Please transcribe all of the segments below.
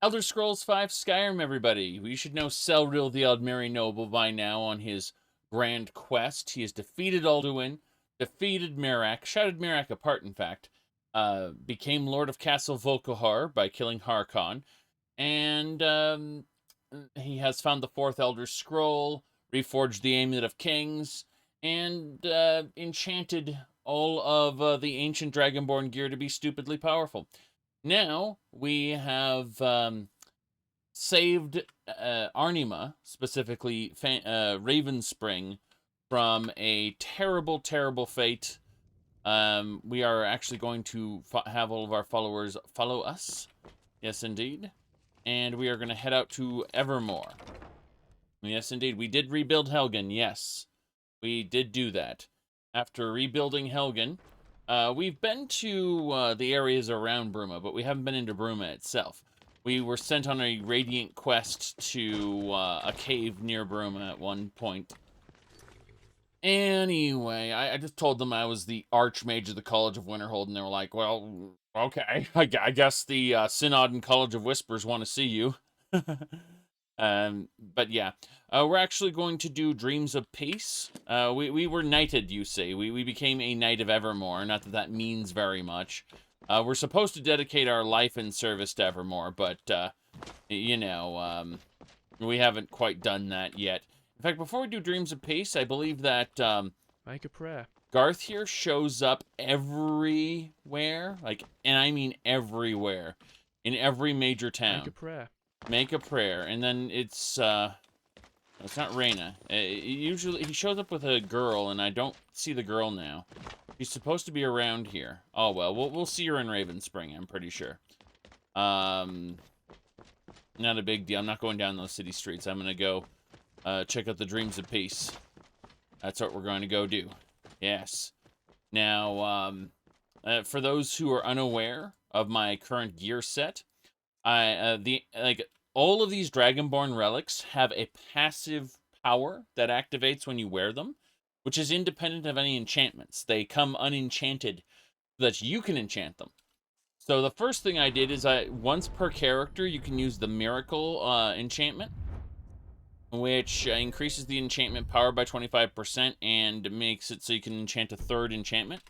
Elder Scrolls V Skyrim, everybody. We should know Celril the Altmer noble by now on his grand quest. He has defeated Alduin, defeated Miraak, shouted Miraak apart, in fact, became Lord of Castle Volkihar by killing Harkon, and he has found the fourth Elder Scroll, reforged the Amulet of Kings, and enchanted all of the ancient Dragonborn gear to be stupidly powerful. Now we have saved Arnima, specifically Ravenspring, from a terrible, terrible fate. We are actually going to have all of our followers follow us. Yes, indeed. And we are going to head out to Evermore. Yes, indeed. We did rebuild Helgen, yes. We did do that. After rebuilding Helgen, we've been to the areas around Bruma, but we haven't been into Bruma itself. We were sent on a Radiant quest to a cave near Bruma at one point. Anyway, I just told them I was the Archmage of the College of Winterhold, and they were like, well, okay, I guess the Synod and College of Whispers want to see you. But yeah, we're actually going to do Dreams of Peace. We were knighted, you see. We became a Knight of Evermore. Not that that means very much. We're supposed to dedicate our life in service to Evermore, but, you know, we haven't quite done that yet. In fact, before we do Dreams of Peace, I believe that, Make a prayer. Garth here shows up everywhere. Like, and I mean everywhere. In every major town. Make a prayer. Make a prayer, and then it's not Reyna. Usually, he shows up with a girl, and I don't see the girl now. She's supposed to be around here. Oh, well, we'll see her in Ravenspring, I'm pretty sure. Not a big deal. I'm not going down those city streets. I'm gonna go check out the Dreams of Peace. That's what we're going to go do. Yes. Now, for those who are unaware of my current gear set, all of these Dragonborn relics have a passive power that activates when you wear them, which is independent of any enchantments. They come unenchanted so that you can enchant them. So the first thing I did is once per character, you can use the Miracle enchantment, which increases the enchantment power by 25% and makes it so you can enchant a third enchantment.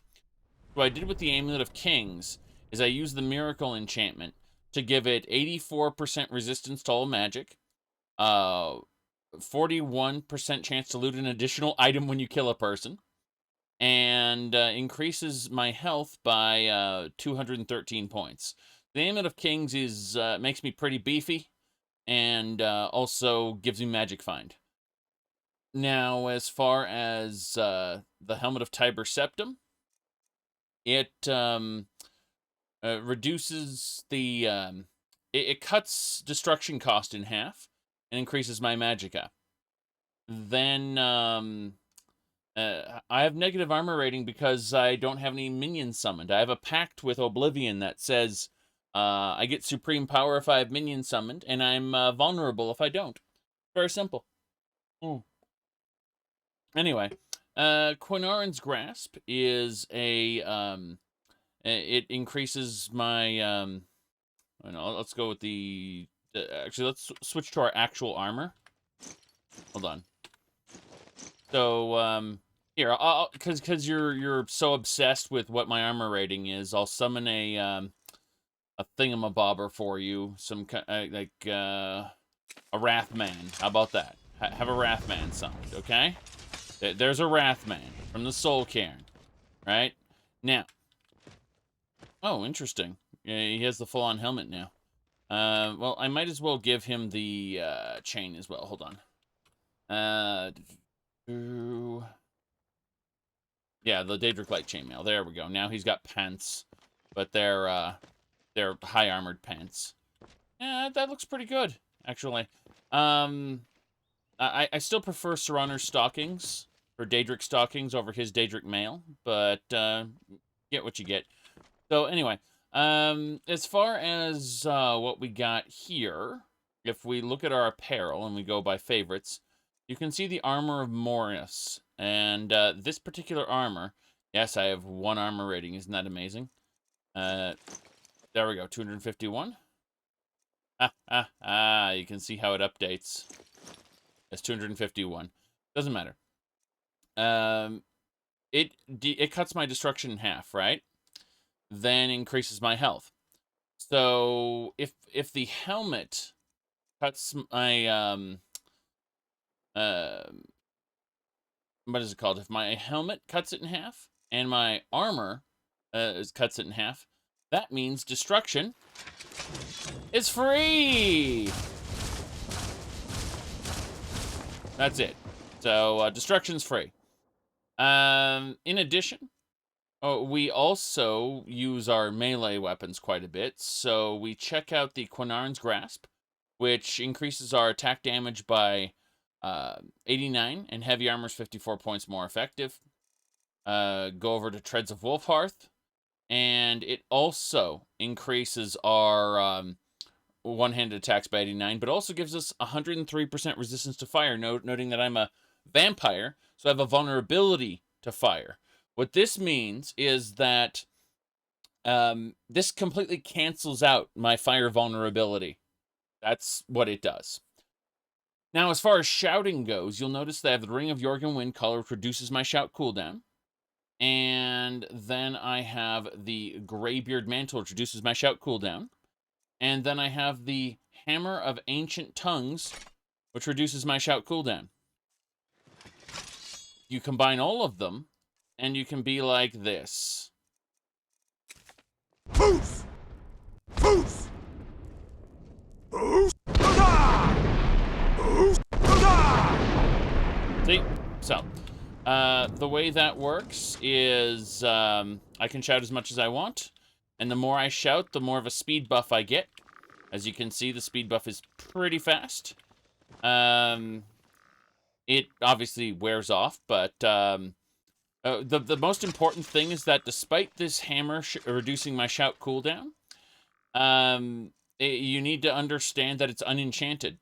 What I did with the Amulet of Kings is I used the Miracle enchantment to give it 84% resistance to all magic, 41% chance to loot an additional item when you kill a person, and increases my health by 213 points. The Amulet of Kings is makes me pretty beefy, and also gives me Magic Find. Now, as far as the Helmet of Tiber Septum, it reduces the it cuts destruction cost in half and increases my magicka. Then I have negative armor rating because I don't have any minions summoned. I have a pact with Oblivion that says I get supreme power if I have minions summoned, and I'm vulnerable if I don't. Very simple. Anyway, Quinarin's Grasp is a it increases my let's go with the actually let's switch to our actual armor. Hold on. So here, because you're so obsessed with what my armor rating is, I'll summon a thingamabobber for you, some like a Wrathman. How about that? Have a Wrathman summoned, okay? There's a Wrathman from the Soul Cairn, right? Now, oh, interesting. He has the full-on helmet now. Well, I might as well give him the chain as well. Hold on. Yeah, the Daedric Light Chainmail. There we go. Now he's got pants, but they're high armored pants. Yeah, that looks pretty good, actually. I still prefer Serraner's stockings, or Daedric stockings, over his Daedric mail, but get what you get. So anyway, as far as what we got here, if we look at our apparel and we go by favorites, you can see the Armor of Morris. And this particular armor, yes, I have 1 armor rating. Isn't that amazing? There we go, 251. You can see how it updates. It's 251. Doesn't matter. It cuts my destruction in half, right? Then increases my health. So if the helmet cuts my what is it called? If my helmet cuts it in half and my armor cuts it in half, that means destruction is free. That's it. So destruction's free. In addition, we also use our melee weapons quite a bit. So we check out the Quinarn's Grasp, which increases our attack damage by 89, and heavy armor is 54 points more effective. Go over to Treads of Wolfhearth, and it also increases our one-handed attacks by 89, but also gives us 103% resistance to fire, noting that I'm a vampire, so I have a vulnerability to fire. What this means is that this completely cancels out my fire vulnerability. That's what it does. Now, as far as shouting goes, you'll notice that I have the Ring of Jorgen Wind color, which reduces my shout cooldown. And then I have the Greybeard Mantle, which reduces my shout cooldown. And then I have the Hammer of Ancient Tongues, which reduces my shout cooldown. You combine all of them, and you can be like this. Poof! Poof! Poof! See? So, the way that works is I can shout as much as I want, and the more I shout, the more of a speed buff I get. As you can see, the speed buff is pretty fast. It obviously wears off, but the most important thing is that despite this hammer reducing my shout cooldown, you need to understand that it's unenchanted.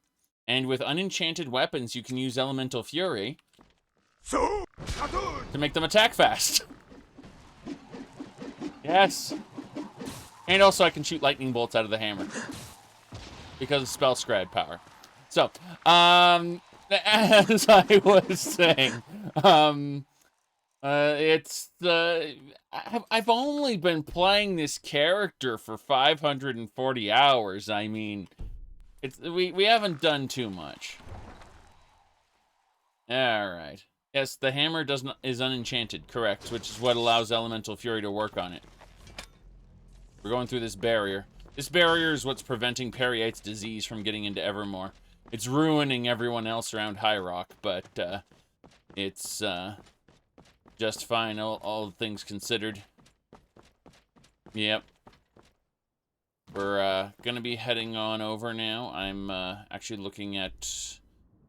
And with unenchanted weapons, you can use Elemental Fury to make them attack fast. Yes. And also I can shoot lightning bolts out of the hammer because of spell scryed power. So, as I was saying, I've only been playing this character for 540 hours. I mean, we haven't done too much. All right. Yes, the hammer is unenchanted, correct, which is what allows Elemental Fury to work on it. We're going through this barrier. This barrier is what's preventing Periate's disease from getting into Evermore. It's ruining everyone else around High Rock, but it's just fine, all things considered. Yep. We're gonna be heading on over now. I'm actually looking at...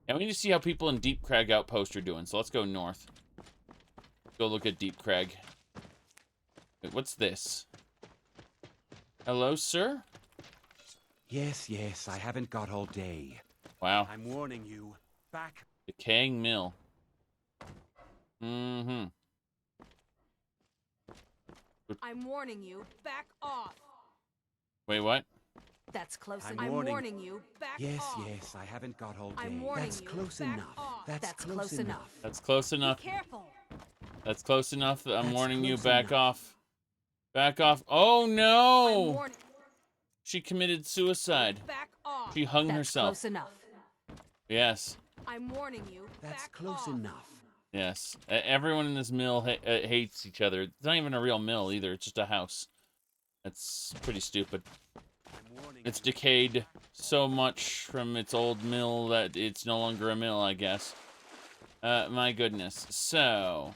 Yeah, we need to see how people in Deep Crag Outpost are doing, so let's go north. Go look at Deep Crag. Wait, what's this? Hello, sir? Yes, I haven't got all day. Wow. I'm warning you, back... Decaying mill. Mm-hmm. I'm warning you, back off. Wait, what? That's close I'm enough. warning- I'm warning you, back Yes, off. I haven't got all day. I'm warning That's you, close back enough. off. That's close enough. That's close enough. Be careful. That's close enough. I'm That's warning you, close back enough. off. Back off. Oh, I'm no! warning She committed suicide. back off. She hung That's herself. close enough. Yes. I'm warning you, That's back close off. enough. Yes. Everyone in this mill hates each other. It's not even a real mill, either. It's just a house. That's pretty stupid. I'm warning It's you. decayed so much from its old mill that it's no longer a mill, I guess. My goodness. So,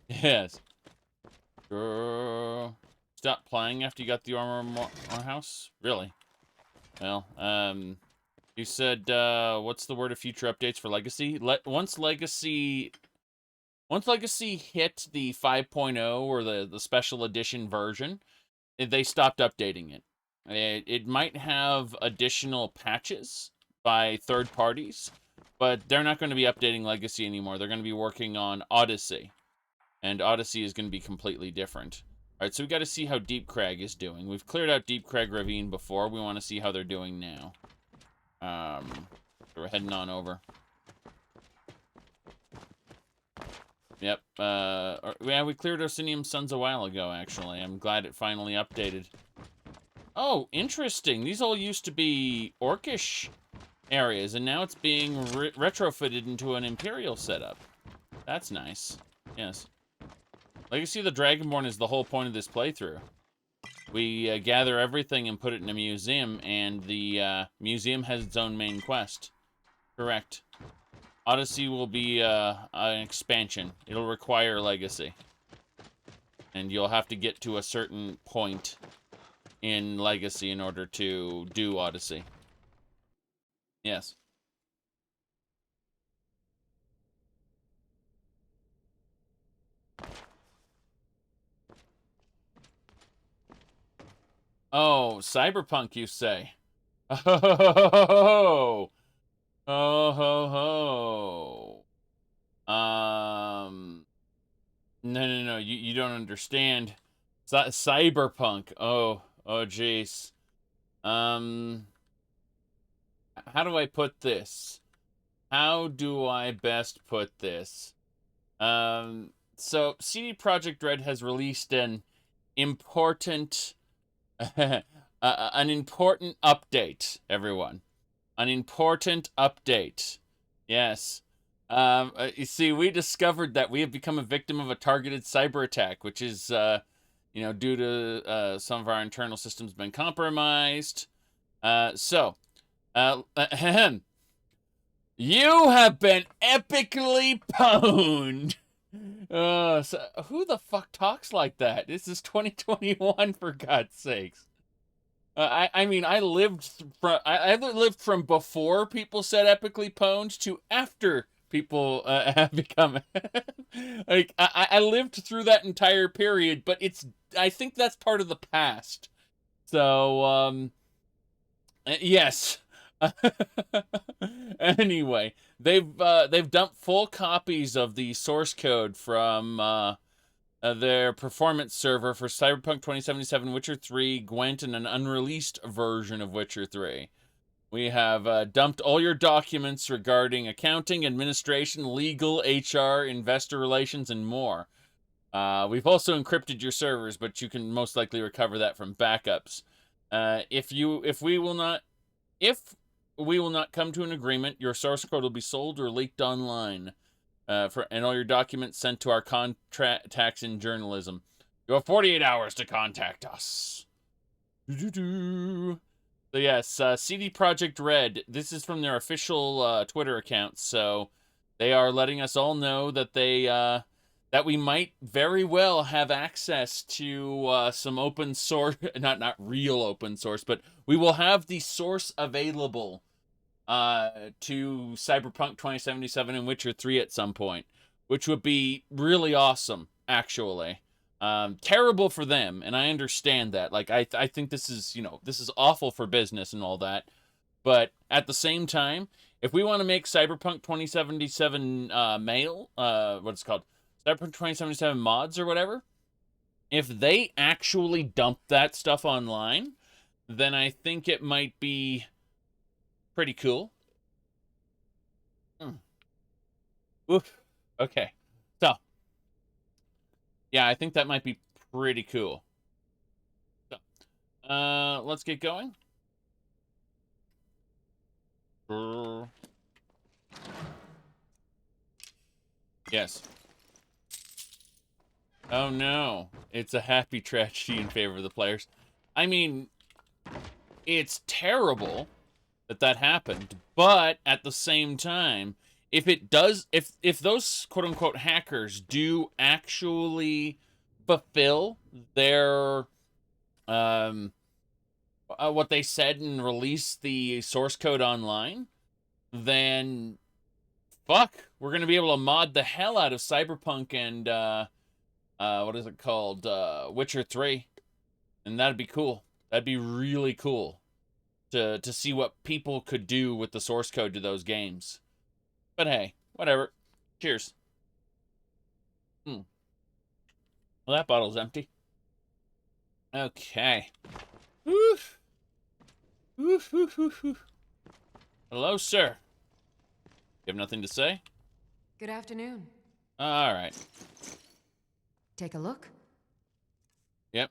yes. Stop playing after you got the armor house? Really? Well, you said, what's the word of future updates for Legacy? Once Legacy hit the 5.0 or the special edition version, they stopped updating it. It might have additional patches by third parties, but they're not going to be updating Legacy anymore. They're going to be working on Odyssey, and Odyssey is going to be completely different. Alright, so we got to see how Deep Crag is doing. We've cleared out Deep Crag Ravine before. We want to see how they're doing now. So we're heading on over. Yep. Yeah, we cleared Orsinium Suns a while ago, actually. I'm glad it finally updated. Oh, interesting. These all used to be Orcish areas, and now it's being retrofitted into an Imperial setup. That's nice. Yes. Legacy of the Dragonborn is the whole point of this playthrough. We gather everything and put it in a museum, and the museum has its own main quest. Correct. Odyssey will be an expansion. It'll require Legacy. And you'll have to get to a certain point in Legacy in order to do Odyssey. Yes. Oh, Cyberpunk, you say? Oh, ho, ho, ho. No, you don't understand. Cyberpunk. Oh, jeez. How do I put this? How do I best put this? So CD Projekt Red has released an important, an important update, everyone. An important update. Yes. You see, we discovered that we have become a victim of a targeted cyber attack, which is, you know, due to some of our internal systems been compromised. You have been epically pwned. So who the fuck talks like that? This is 2021, for God's sakes. I mean, I lived from before people said epically pwned to after people have become like I lived through that entire period, but I think that's part of the past. So yes. Anyway, they've dumped full copies of the source code from their performance server for Cyberpunk 2077, Witcher 3, Gwent, and an unreleased version of Witcher 3. We have dumped all your documents regarding accounting, administration, legal, HR, investor relations, and more. We've also encrypted your servers, but you can most likely recover that from backups. If we will not come to an agreement, your source code will be sold or leaked online. And all your documents sent to our contacts in journalism. You have 48 hours to contact us. So yes, CD Projekt Red. This is from their official Twitter account. So they are letting us all know that that we might very well have access to some open source, not real open source, but we will have the source available to Cyberpunk 2077 and Witcher 3 at some point, which would be really awesome, actually. Terrible for them, and I understand that. Like, I think this is, you know, this is awful for business and all that, but at the same time, if we want to make Cyberpunk 2077 what's it called? Cyberpunk 2077 mods or whatever, if they actually dump that stuff online, then I think it might be pretty cool. Oof. Okay. So, yeah, I think that might be pretty cool. So, let's get going. Yes. Oh no. It's a happy tragedy in favor of the players. I mean, it's terrible that happened, but at the same time, if those quote-unquote hackers do actually fulfill their what they said and release the source code online, then fuck, we're gonna be able to mod the hell out of Cyberpunk and what is it called, Witcher 3, and that'd be cool. That'd be really cool to see what people could do with the source code to those games. But hey, whatever. Cheers. Well, that bottle's empty. Okay. Woof. Woof, woof, woof, woof. Hello, sir. You have nothing to say? Good afternoon. All right. Take a look. Yep.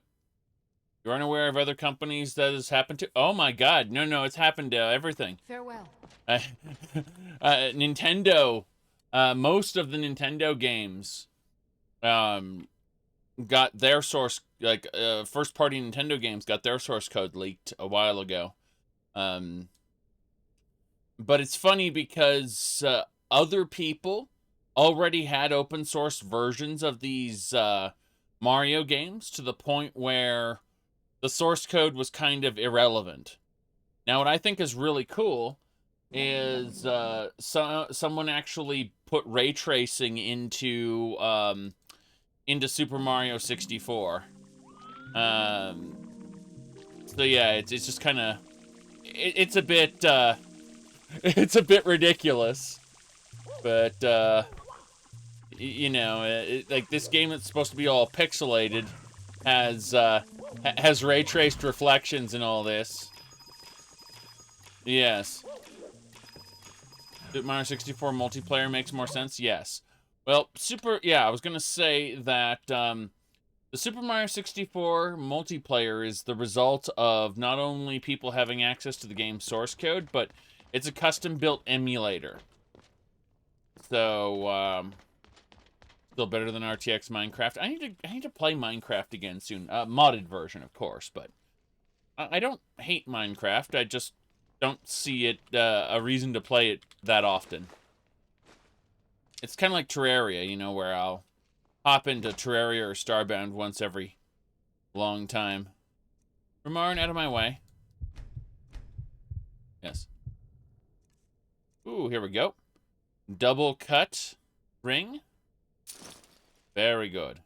You aren't aware of other companies that has happened to? Oh my God! No, it's happened to everything. Farewell. Nintendo. Most of the Nintendo games, got their source, like first-party Nintendo games got their source code leaked a while ago. But it's funny because other people already had open source versions of these Mario games to the point where the source code was kind of irrelevant. Now, what I think is really cool is someone actually put ray tracing into Super Mario 64. So yeah, it's just kind of it's a bit it's a bit ridiculous, but you know, like this game that's supposed to be all pixelated has ray traced reflections and all this. Yes. Super Mario 64 multiplayer makes more sense. Yes. Well, I was gonna say that the Super Mario 64 multiplayer is the result of not only people having access to the game's source code, but it's a custom-built emulator. So, still better than RTX Minecraft. I need to play Minecraft again soon. Modded version, of course, but I don't hate Minecraft. I just don't see it a reason to play it that often. It's kind of like Terraria, you know, where I'll hop into Terraria or Starbound once every long time. Remarn, out of my way. Yes. Ooh, here we go. Double cut ring. Very good.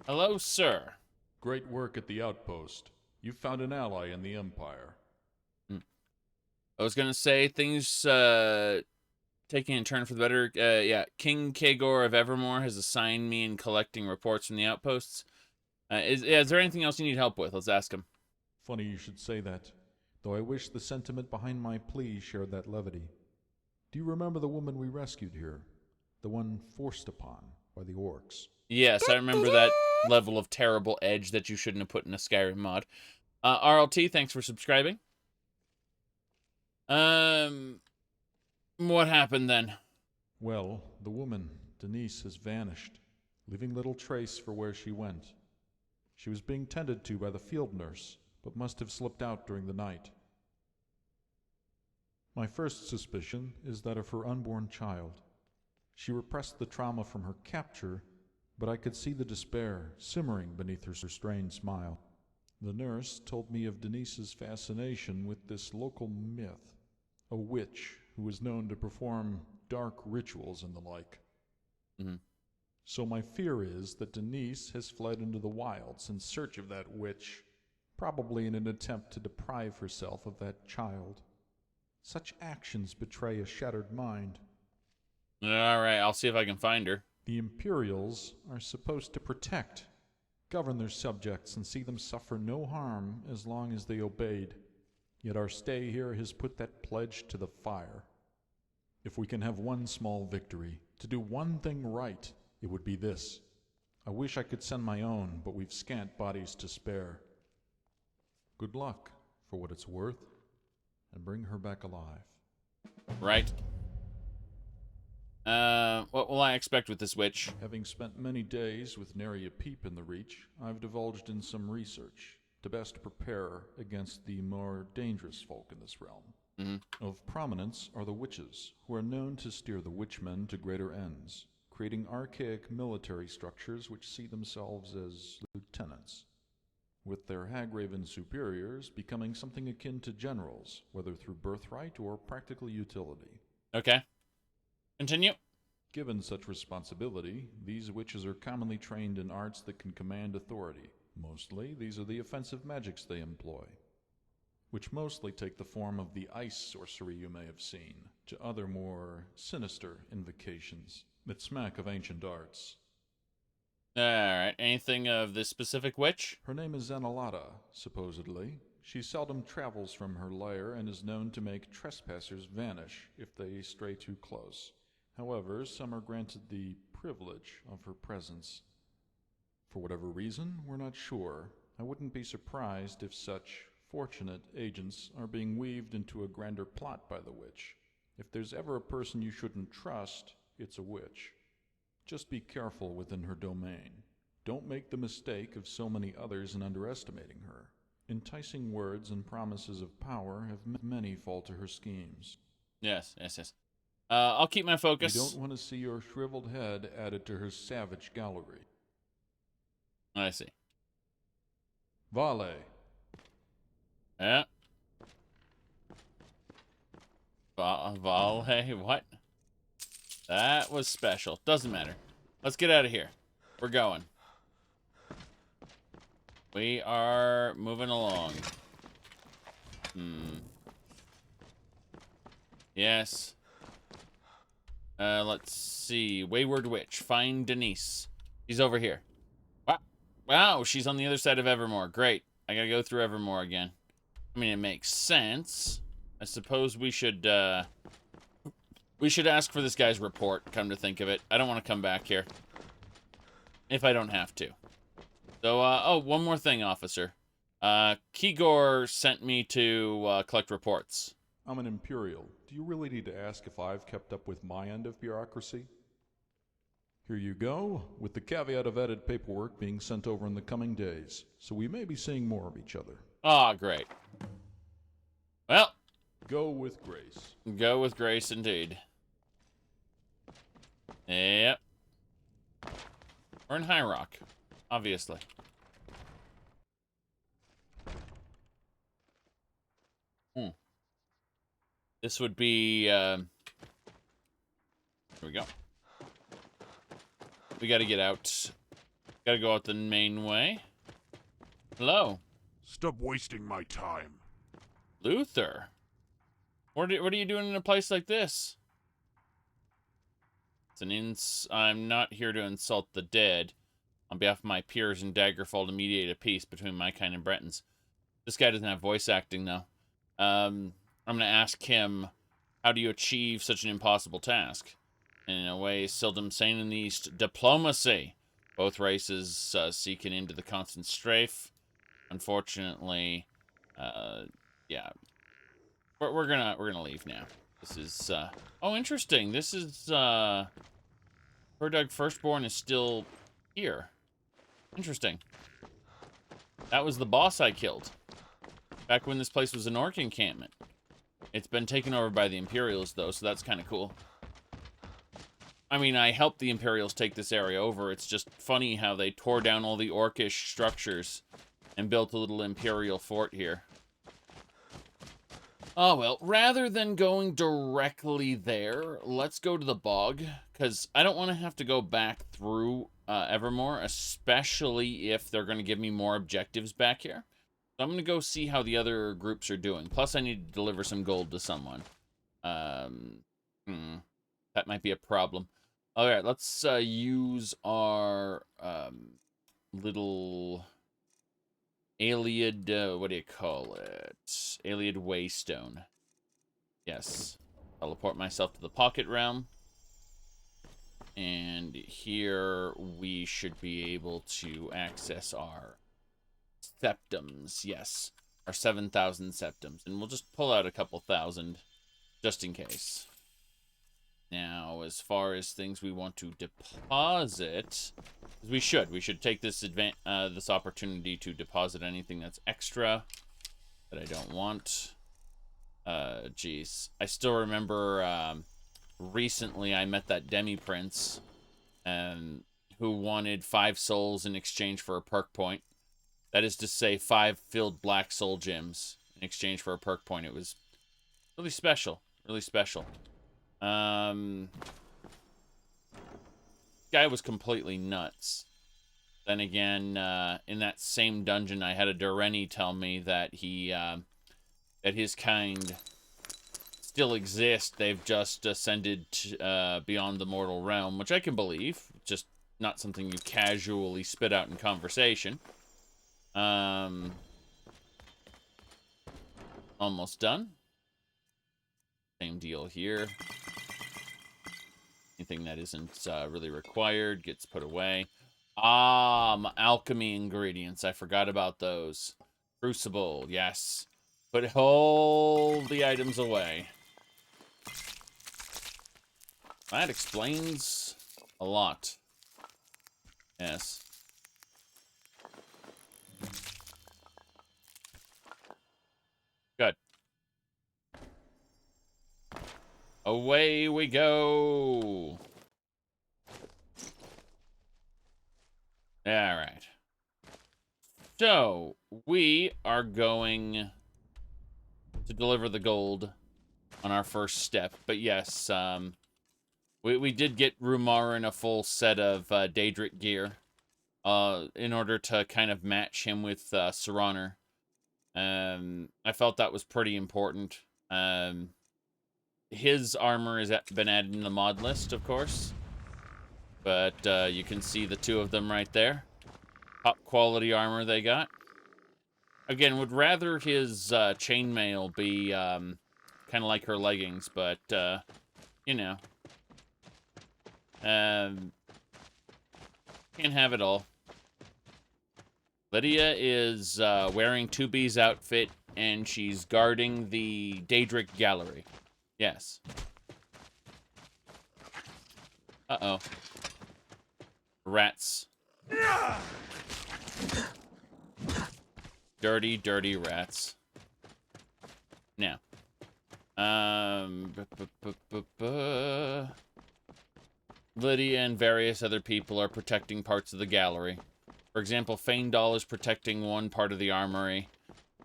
Hello, sir. Great work at the outpost. You found an ally in the Empire. I was gonna say things taking a turn for the better. Yeah, King Kagor of Evermore has assigned me in collecting reports from the outposts. Is there anything else you need help with? Let's ask him. Funny you should say that, though I wish the sentiment behind my plea shared that levity. Do you remember the woman we rescued here? The one forced upon by the orcs? Yes, I remember that level of terrible edge that you shouldn't have put in a Skyrim mod. RLT, thanks for subscribing. What happened then? Well, the woman, Denise, has vanished, leaving little trace for where she went. She was being tended to by the field nurse, but must have slipped out during the night. My first suspicion is that of her unborn child. She repressed the trauma from her capture, but I could see the despair simmering beneath her strained smile. The nurse told me of Denise's fascination with this local myth, a witch who was known to perform dark rituals and the like. Mm-hmm. So my fear is that Denise has fled into the wilds in search of that witch, probably in an attempt to deprive herself of that child. Such actions betray a shattered mind. All right, I'll see if I can find her. The Imperials are supposed to protect, govern their subjects, and see them suffer no harm as long as they obeyed. Yet our stay here has put that pledge to the fire. If we can have one small victory, to do one thing right, it would be this. I wish I could send my own, but we've scant bodies to spare. Good luck, for what it's worth, and bring her back alive. Right. What will I expect with this witch? Having spent many days with nary a peep in the Reach, I've divulged in some research to best prepare against the more dangerous folk in this realm. Mm-hmm. Of prominence are the witches, who are known to steer the witchmen to greater ends, creating archaic military structures which see themselves as lieutenants, with their hag-raven superiors becoming something akin to generals, whether through birthright or practical utility. Okay. Continue. Given such responsibility, these witches are commonly trained in arts that can command authority. Mostly, these are the offensive magics they employ, which mostly take the form of the ice sorcery you may have seen, to other more sinister invocations that smack of ancient arts. Alright, anything of this specific witch? Her name is Zenalata, supposedly. She seldom travels from her lair and is known to make trespassers vanish if they stray too close. However, some are granted the privilege of her presence. For whatever reason, we're not sure. I wouldn't be surprised if such fortunate agents are being weaved into a grander plot by the witch. If there's ever a person you shouldn't trust, it's a witch. Just be careful within her domain. Don't make the mistake of so many others in underestimating her. Enticing words and promises of power have many fall to her schemes. Yes. I'll keep my focus. You don't want to see your shriveled head added to her savage gallery. I see. Vale. Yeah. Vale, what? That was special. Doesn't matter. Let's get out of here. We're going. We are moving along. Yes. Let's see. Wayward Witch. Find Denise. She's over here. Wow, she's on the other side of Evermore. Great. I gotta go through Evermore again. I mean, it makes sense. I suppose we should ask for this guy's report, come to think of it. I don't want to come back here. If I don't have to. So, oh, one more thing, officer. Kigor sent me to collect reports. I'm an Imperial. Do you really need to ask if I've kept up with my end of bureaucracy? Here you go, with the caveat of added paperwork being sent over in the coming days, so we may be seeing more of each other. Ah, great. Well. Go with grace. Go with grace, indeed. Yep. We're in High Rock, obviously. This would be, here we go. We gotta get out. Gotta go out the main way. Hello. Stop wasting my time. Luther. What are you doing in a place like this? I'm not here to insult the dead. On behalf of my peers in Daggerfall to mediate a peace between my kind and Bretons. This guy doesn't have voice acting, though. I'm going to ask him, how do you achieve such an impossible task? And in a way, seldom seen in the East, diplomacy. Both races seek an end to the constant strafe. Unfortunately, yeah. We're gonna leave now. This is, oh, interesting. This is, Herdug Firstborn is still here. Interesting. That was the boss I killed. Back when this place was an orc encampment. It's been taken over by the Imperials, though, so that's kind of cool. I mean, I helped the Imperials take this area over. It's just funny how they tore down all the orcish structures and built a little Imperial fort here. Oh, well, rather than going directly there, let's go to the bog, because I don't want to have to go back through Evermore, especially if they're going to give me more objectives back here. So I'm going to go see how the other groups are doing. Plus, I need to deliver some gold to someone. That might be a problem. All right, let's use our little Aliad, what do you call it? Aliad Waystone. Yes. Teleport myself to the Pocket Realm. And here we should be able to access our septums. Yes. Our 7,000 septums. And we'll just pull out a couple thousand just in case. Now, as far as things we want to deposit, we should take this this opportunity to deposit anything that's extra that I don't want. Geez, I still remember recently I met that demi-prince who wanted 5 souls in exchange for a perk point. That is to say, 5 filled black soul gems in exchange for a perk point. It was really special, really special. Guy was completely nuts. Then again, in that same dungeon, I had a Dureni tell me that that his kind still exist. They've just ascended beyond the mortal realm, which I can believe. Just not something you casually spit out in conversation. Almost done. Same deal here. Anything that isn't really required gets put away. Alchemy ingredients. I forgot about those. Crucible, yes. Put all the items away. That explains a lot. Yes. Good. Away we go. All right. So, we are going to deliver the gold on our first step. But yes, we did get Rumarin a full set of Daedric gear in order to kind of match him with Serraner. I felt that was pretty important. His armor has been added in the mod list, of course. But you can see the two of them right there. Top quality armor they got. Again, would rather his chainmail be kind of like her leggings, but, you know. Can't have it all. Lydia is wearing 2B's outfit, and she's guarding the Daedric Gallery. Yes. Uh-oh. Rats. Dirty, dirty rats. Now. Lydia and various other people are protecting parts of the gallery. For example, Feindal is protecting one part of the armory,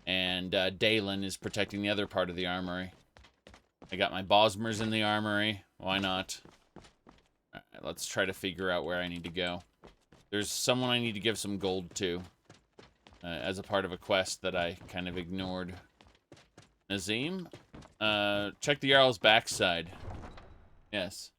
and Dalen is protecting the other part of the armory. I got my Bosmers in the armory. Why not? Alright, let's try to figure out where I need to go. There's someone I need to give some gold to, as a part of a quest that I kind of ignored. Nazim? Check the Jarl's backside. Yes.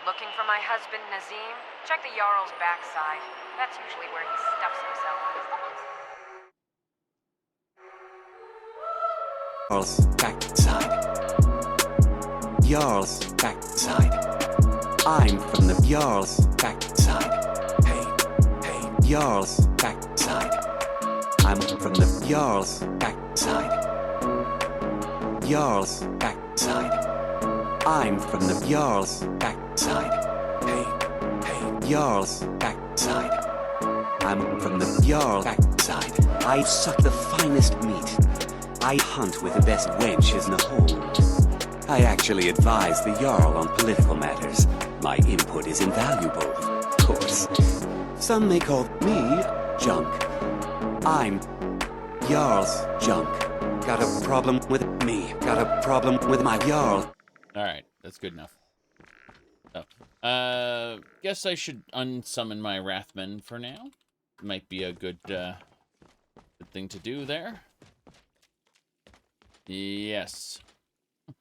Looking for my husband, Nazim? Check the Jarl's backside. That's usually where he stuffs himself these days. Jarl's backside. Jarl's backside. I'm from the Jarl's backside. Hey, Jarl's backside. I'm from the Jarl's backside. Jarl's backside. I'm from the Jarl's backside. Hey, Jarl's backside. I'm from the Jarl's backside. I suck the finest meat. I hunt with the best wenches in the hold. I actually advise the Jarl on political matters. My input is invaluable, of course. Some may call me junk. I'm Jarl's junk. Got a problem with me. Got a problem with my Jarl. Alright, that's good enough. So, guess I should unsummon my Wrathman for now. Might be a good thing to do there. Yes.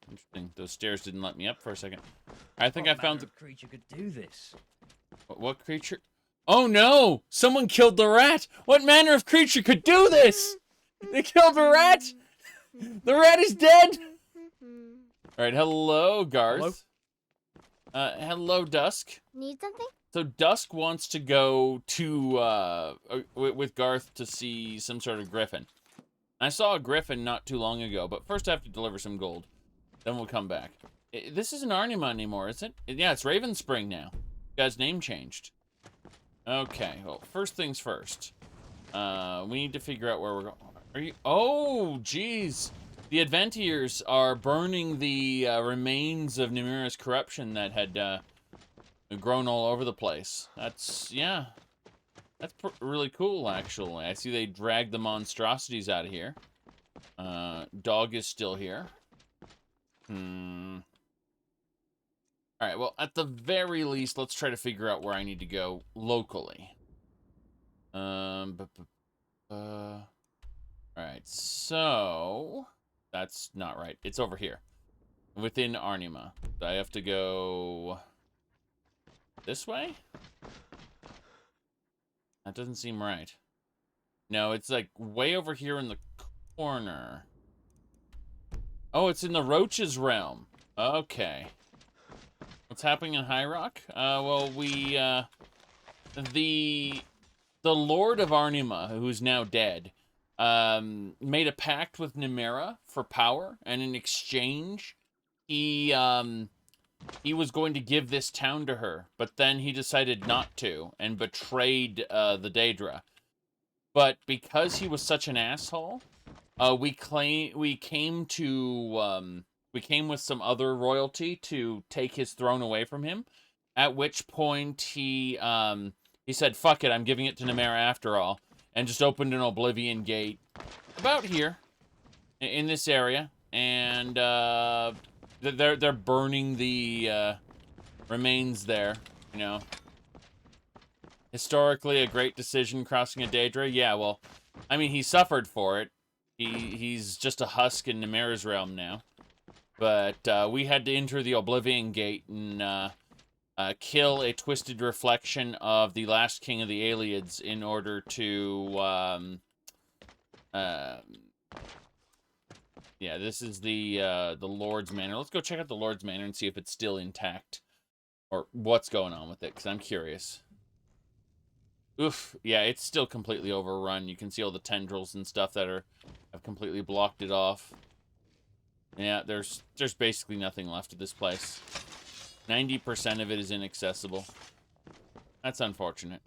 Interesting. Those stairs didn't let me up for a second. I think I found the creature could do this. What creature? Oh no! Someone killed the rat! What manner of creature could do this? They killed the rat! The rat is dead! Alright, hello, Garth. Hello, Dusk. Need something? So Dusk wants to go to, with Garth to see some sort of griffin. I saw a griffin not too long ago, but first I have to deliver some gold. Then we'll come back. This isn't Arnima anymore, is it? Yeah, it's Ravenspring now. You guys' name changed. Okay, well, first things first. We need to figure out where we're going. Are you? Oh, jeez. The Adventiers are burning the remains of Nimira's corruption that had grown all over the place. That's, yeah. That's really cool, actually. I see they dragged the monstrosities out of here. Dog is still here. Alright, well, at the very least, let's try to figure out where I need to go locally. Alright, so... That's not right. It's over here. Within Arnima. I have to go this way? That doesn't seem right. No, it's like way over here in the corner. Oh, it's in the Roach's realm. Okay. What's happening in High Rock? Well, we, the Lord of Arnima, who's now dead, made a pact with Nemera for power, and in exchange, he was going to give this town to her, but then he decided not to, and betrayed, the Daedra. But because he was such an asshole, we came with some other royalty to take his throne away from him, at which point he said, fuck it, I'm giving it to Nemera after all, and just opened an Oblivion gate about here, in this area, and they're burning the remains there, you know. Historically, a great decision crossing a Daedra. Yeah, well, I mean, he suffered for it. He's just a husk in Nemera's realm now. But we had to enter the Oblivion Gate and kill a twisted reflection of the last king of the Aelids in order to yeah, this is the Lord's Manor. Let's go check out the Lord's Manor and see if it's still intact, or what's going on with it, because I'm curious. Oof, yeah, it's still completely overrun. You can see all the tendrils and stuff that have completely blocked it off. Yeah, there's basically nothing left of this place. 90% of it is inaccessible. That's unfortunate.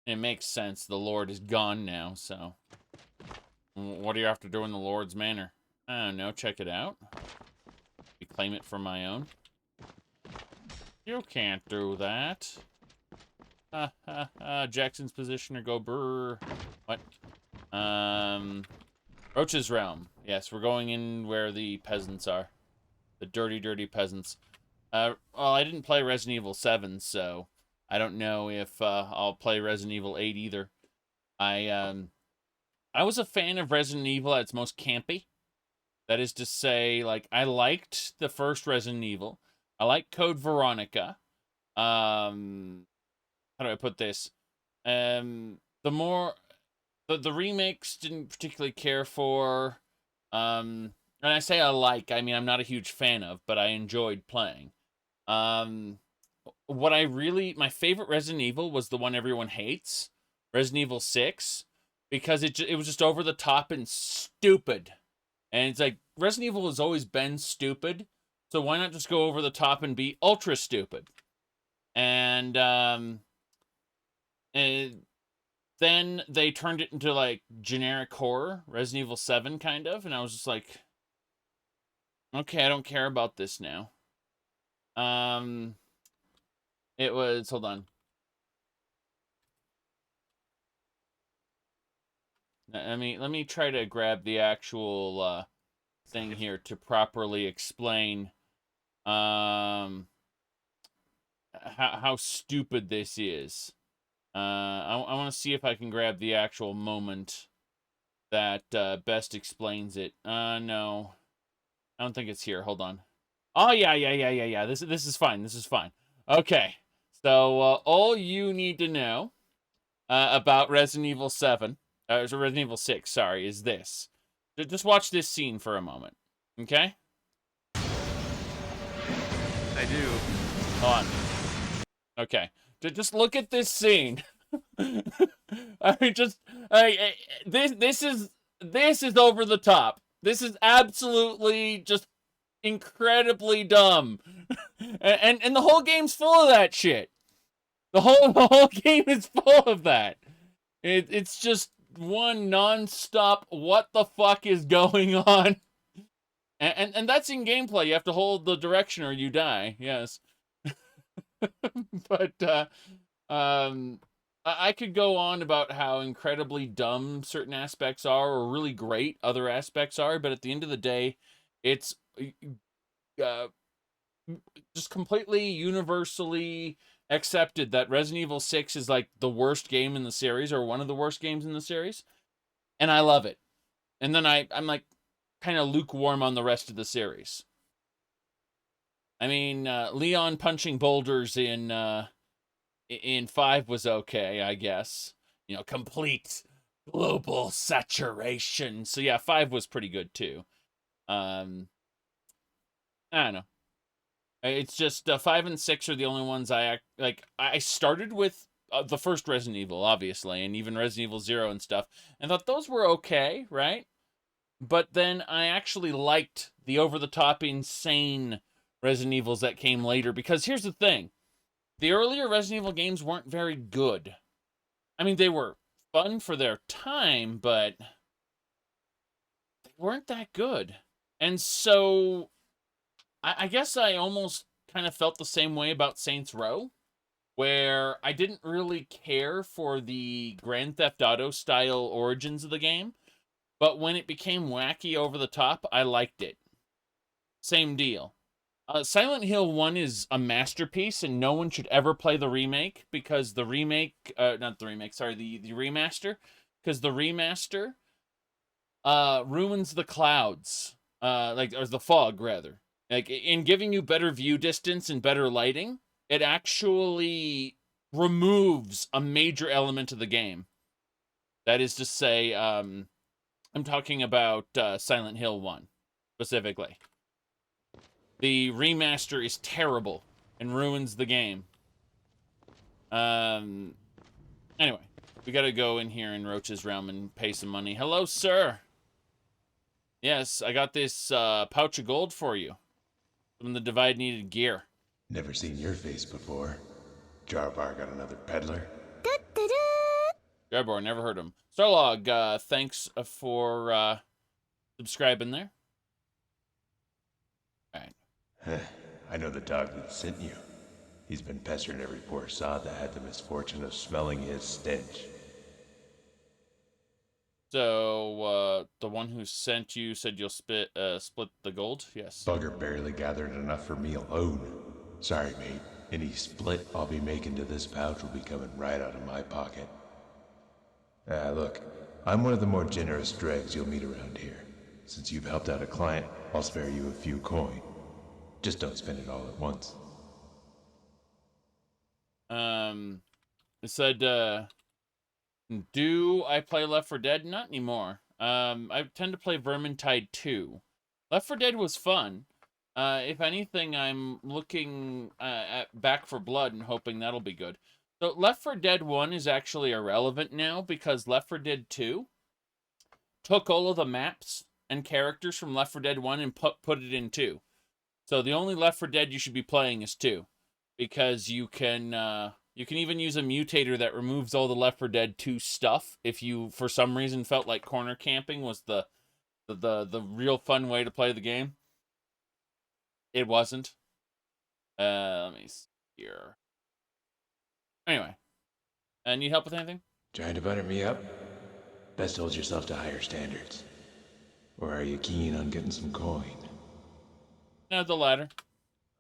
It makes sense. The Lord is gone now, so... What do you have to do in the Lord's Manor? I don't know, check it out. Claim it for my own. You can't do that. Jackson's position or go brr. What? Roach's realm. Yes, we're going in where the peasants are. The dirty, dirty peasants. Well, I didn't play Resident Evil 7, so I don't know if I'll play Resident Evil 8 either. I was a fan of Resident Evil at its most campy. That is to say, like, I liked the first Resident Evil. I like Code Veronica. How do I put this? The remakes didn't particularly care for. And I say I like, I mean, I'm not a huge fan of, but I enjoyed playing. My favorite Resident Evil was the one everyone hates, Resident Evil 6, because it was just over the top and stupid. And it's like, Resident Evil has always been stupid, so why not just go over the top and be ultra stupid? And then they turned it into, like, generic horror, Resident Evil 7, kind of, and I was just like, okay, I don't care about this now. It was, hold on. Let me try to grab the actual, thing here to properly explain, how stupid this is. I want to see if I can grab the actual moment that best explains it. No. I don't think it's here. Hold on. Oh, yeah. This is fine. This is fine. Okay. So, all you need to know about Resident Evil 7, Resident Evil 6, sorry, is this. Just watch this scene for a moment. Okay? I do. Hold on. Okay. Just look at this scene. I mean, this is over the top. This is absolutely just incredibly dumb. and the whole game's full of that shit. The whole game is full of that. It's just one non-stop what the fuck is going on. And that's in gameplay. You have to hold the direction or you die. Yes. But I could go on about how incredibly dumb certain aspects are, or really great other aspects are, but at the end of the day, it's just completely universally accepted that Resident Evil 6 is like the worst game in the series, or one of the worst games in the series, and I love it. And then I'm like kind of lukewarm on the rest of the series. I mean, Leon punching boulders in 5 was okay, I guess. You know, complete global saturation. So yeah, 5 was pretty good too. I don't know. It's just 5 and 6 are the only ones I started with the first Resident Evil, obviously, and even Resident Evil 0 and stuff, and thought those were okay, right? But then I actually liked the over-the-top, insane Resident Evils that came later, because here's the thing. The earlier Resident Evil games weren't very good. I mean, they were fun for their time, but they weren't that good. And so I guess I almost kind of felt the same way about Saints Row, where I didn't really care for the Grand Theft Auto style origins of the game, but when it became wacky over the top, I liked it. Same deal. Silent Hill 1 is a masterpiece, and no one should ever play the remake, because the remake, not the remake, sorry, the remaster, because the remaster ruins the clouds, or the fog, rather. Like, in giving you better view distance and better lighting, it actually removes a major element of the game. That is to say, I'm talking about Silent Hill 1, specifically. The remaster is terrible and ruins the game. Anyway, we gotta go in here in Roach's realm and pay some money. Hello, sir. Yes, I got this pouch of gold for you. From the Divide needed gear. Never seen your face before. Jarbar got another peddler. Dragonborn, never heard of him. Starlog, thanks for subscribing there. Alright. I know the dog that sent you. He's been pestering every poor sod that had the misfortune of smelling his stench. So, the one who sent you said you'll split the gold? Yes. Bugger barely gathered enough for me alone. Sorry, mate. Any split I'll be making to this pouch will be coming right out of my pocket. Look, I'm one of the more generous dregs you'll meet around here. Since you've helped out a client, I'll spare you a few coin. Just don't spend it all at once. It said, do I play Left 4 Dead? Not anymore. I tend to play Vermintide 2. Left 4 Dead was fun. If anything, I'm looking at Back 4 Blood and hoping that'll be good. So Left 4 Dead 1 is actually irrelevant now, because Left 4 Dead 2 took all of the maps and characters from Left 4 Dead 1 and put it in 2. So the only Left 4 Dead you should be playing is 2, because you can even use a mutator that removes all the Left 4 Dead 2 stuff if you, for some reason, felt like corner camping was the real fun way to play the game. It wasn't. Let me see here. Anyway. Need help with anything? Trying to butter me up? Best hold yourself to higher standards. Or are you keen on getting some coin? No, the latter.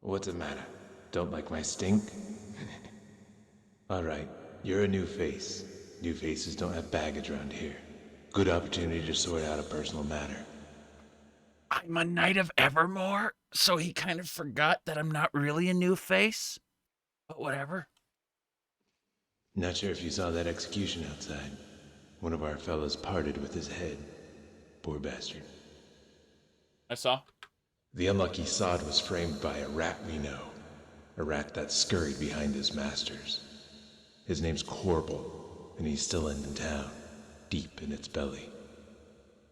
What's the matter? Don't like my stink? Alright, you're a new face. New faces don't have baggage around here. Good opportunity to sort out a personal matter. I'm a Knight of Evermore, so he kind of forgot that I'm not really a new face. But whatever. Not sure if you saw that execution outside. One of our fellas parted with his head. Poor bastard. I saw. The unlucky sod was framed by a rat we know. A rat that scurried behind his masters. His name's Corbel, and he's still in town, deep in its belly.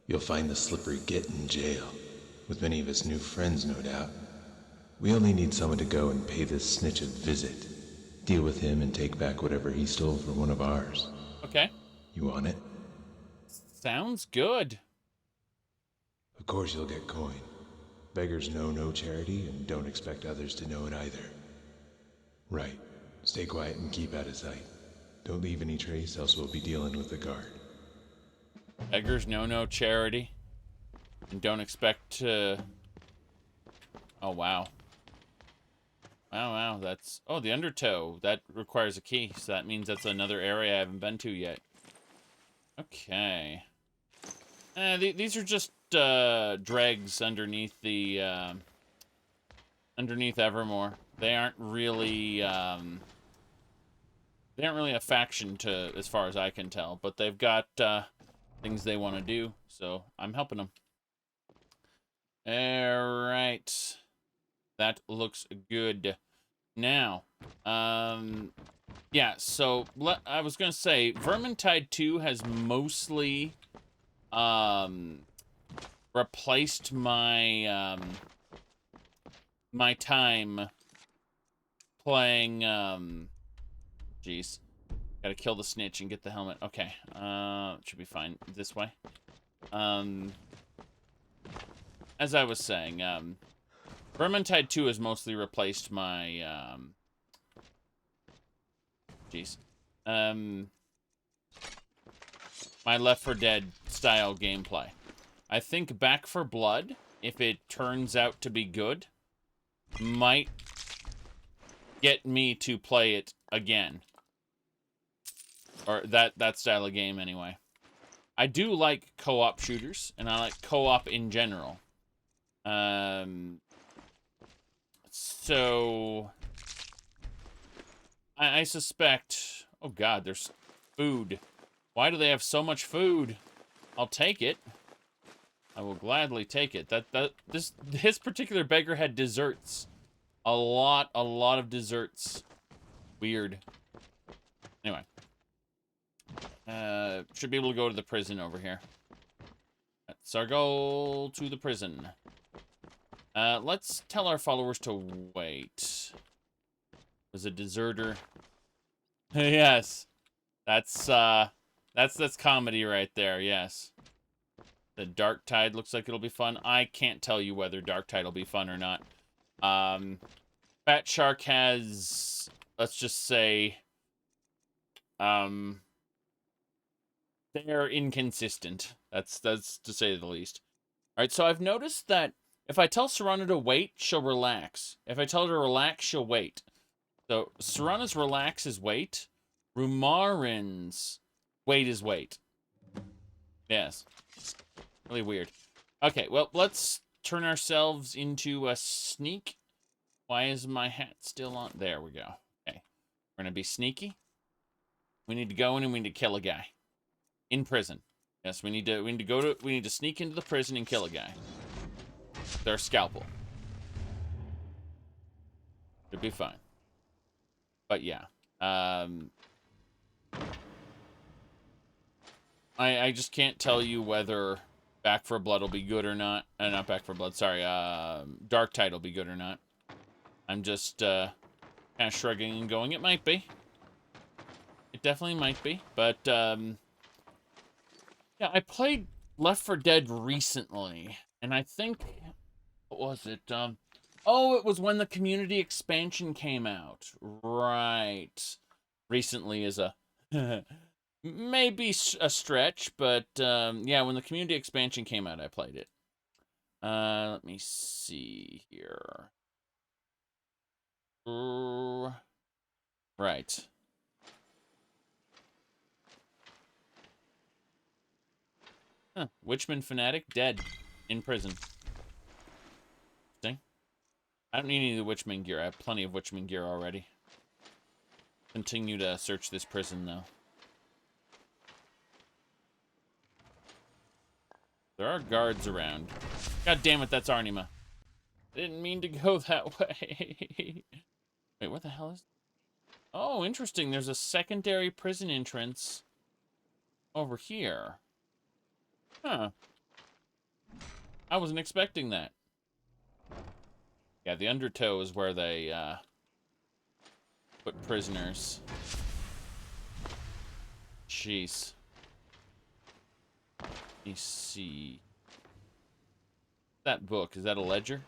You'll find the slippery git in jail, with many of his new friends, no doubt. We only need someone to go and pay this snitch a visit. Deal with him and take back whatever he stole from one of ours. Okay. You want it? Sounds good. Of course you'll get coin. Beggars know no charity and don't expect others to know it either. Right. Stay quiet and keep out of sight. Don't leave any trace, else we'll be dealing with the guard. Beggars know no charity. And don't expect to... Oh, wow. Wow, that's... Oh, the undertow. That requires a key, so that means that's another area I haven't been to yet. Okay. These are just dregs underneath the underneath Evermore. They aren't really a faction to as far as I can tell, but they've got things they want to do, so I'm helping them. All right, that looks good. Now, yeah. So I was gonna say, Vermintide 2 has mostly replaced my my time playing jeez, gotta kill the snitch and get the helmet. Okay, should be fine this way. As I was saying, Vermintide 2 has mostly replaced my jeez, my Left 4 Dead style gameplay. I think Back 4 Blood, if it turns out to be good, might get me to play it again. Or that style of game, anyway. I do like co-op shooters, and I like co-op in general. So... I suspect... Oh god, there's food. Why do they have so much food? I'll take it. I will gladly take it. This particular beggar had desserts. A lot of desserts. Weird. Anyway. Should be able to go to the prison over here. That's our goal, to the prison. Let's tell our followers to wait. There's a deserter. Yes. That's comedy right there, yes. The Dark Tide looks like it'll be fun. I can't tell you whether Dark Tide will be fun or not. Fat Shark has, let's just say, they're inconsistent. That's to say the least. Alright, so I've noticed that if I tell Serana to wait, she'll relax. If I tell her to relax, she'll wait. So, Serana's relax is wait. Rumarin's wait is wait. Yes. Really weird. Okay, well, let's turn ourselves into a sneak. Why is my hat still on? There we go. Okay. We're gonna be sneaky. We need to go in and we need to kill a guy. In prison. Yes, we need to sneak into the prison and kill a guy. With our scalpel. Should be fine. But yeah. I just can't tell you whether Back 4 Blood will be good or not. Not Back 4 Blood, sorry. Dark Tide will be good or not. I'm just kind of shrugging and going, it might be. It definitely might be. But, yeah, I played Left 4 Dead recently. And I think, what was it? Oh, it was when the community expansion came out. Right. Recently is a... maybe a stretch, but yeah, when the community expansion came out, I played it. Let me see here. Right. Huh. Witchman fanatic dead in prison. Interesting. I don't need any of the Witchman gear. I have plenty of Witchman gear already. Continue to search this prison, though. There are guards around. God damn it, that's Arnima. Didn't mean to go that way. Wait, what the hell is... Oh, interesting. There's a secondary prison entrance over here. Huh. I wasn't expecting that. Yeah, the undertow is where they put prisoners. Jeez. Let me see. That book, is that a ledger?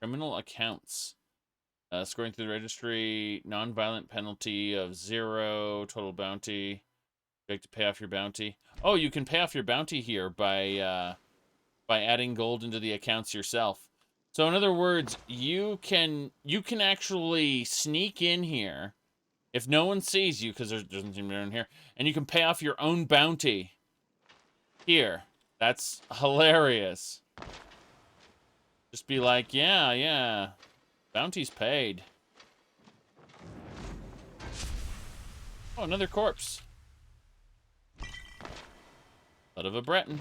Criminal accounts. Scoring through the registry, non-violent penalty of 0, total bounty. You have to pay off your bounty. Oh, you can pay off your bounty here by adding gold into the accounts yourself. So in other words, you can actually sneak in here if no one sees you, because there doesn't seem to be anyone here, and you can pay off your own bounty. Here. That's hilarious. Just be like, yeah, yeah. Bounty's paid. Oh, another corpse. Blood of a Breton.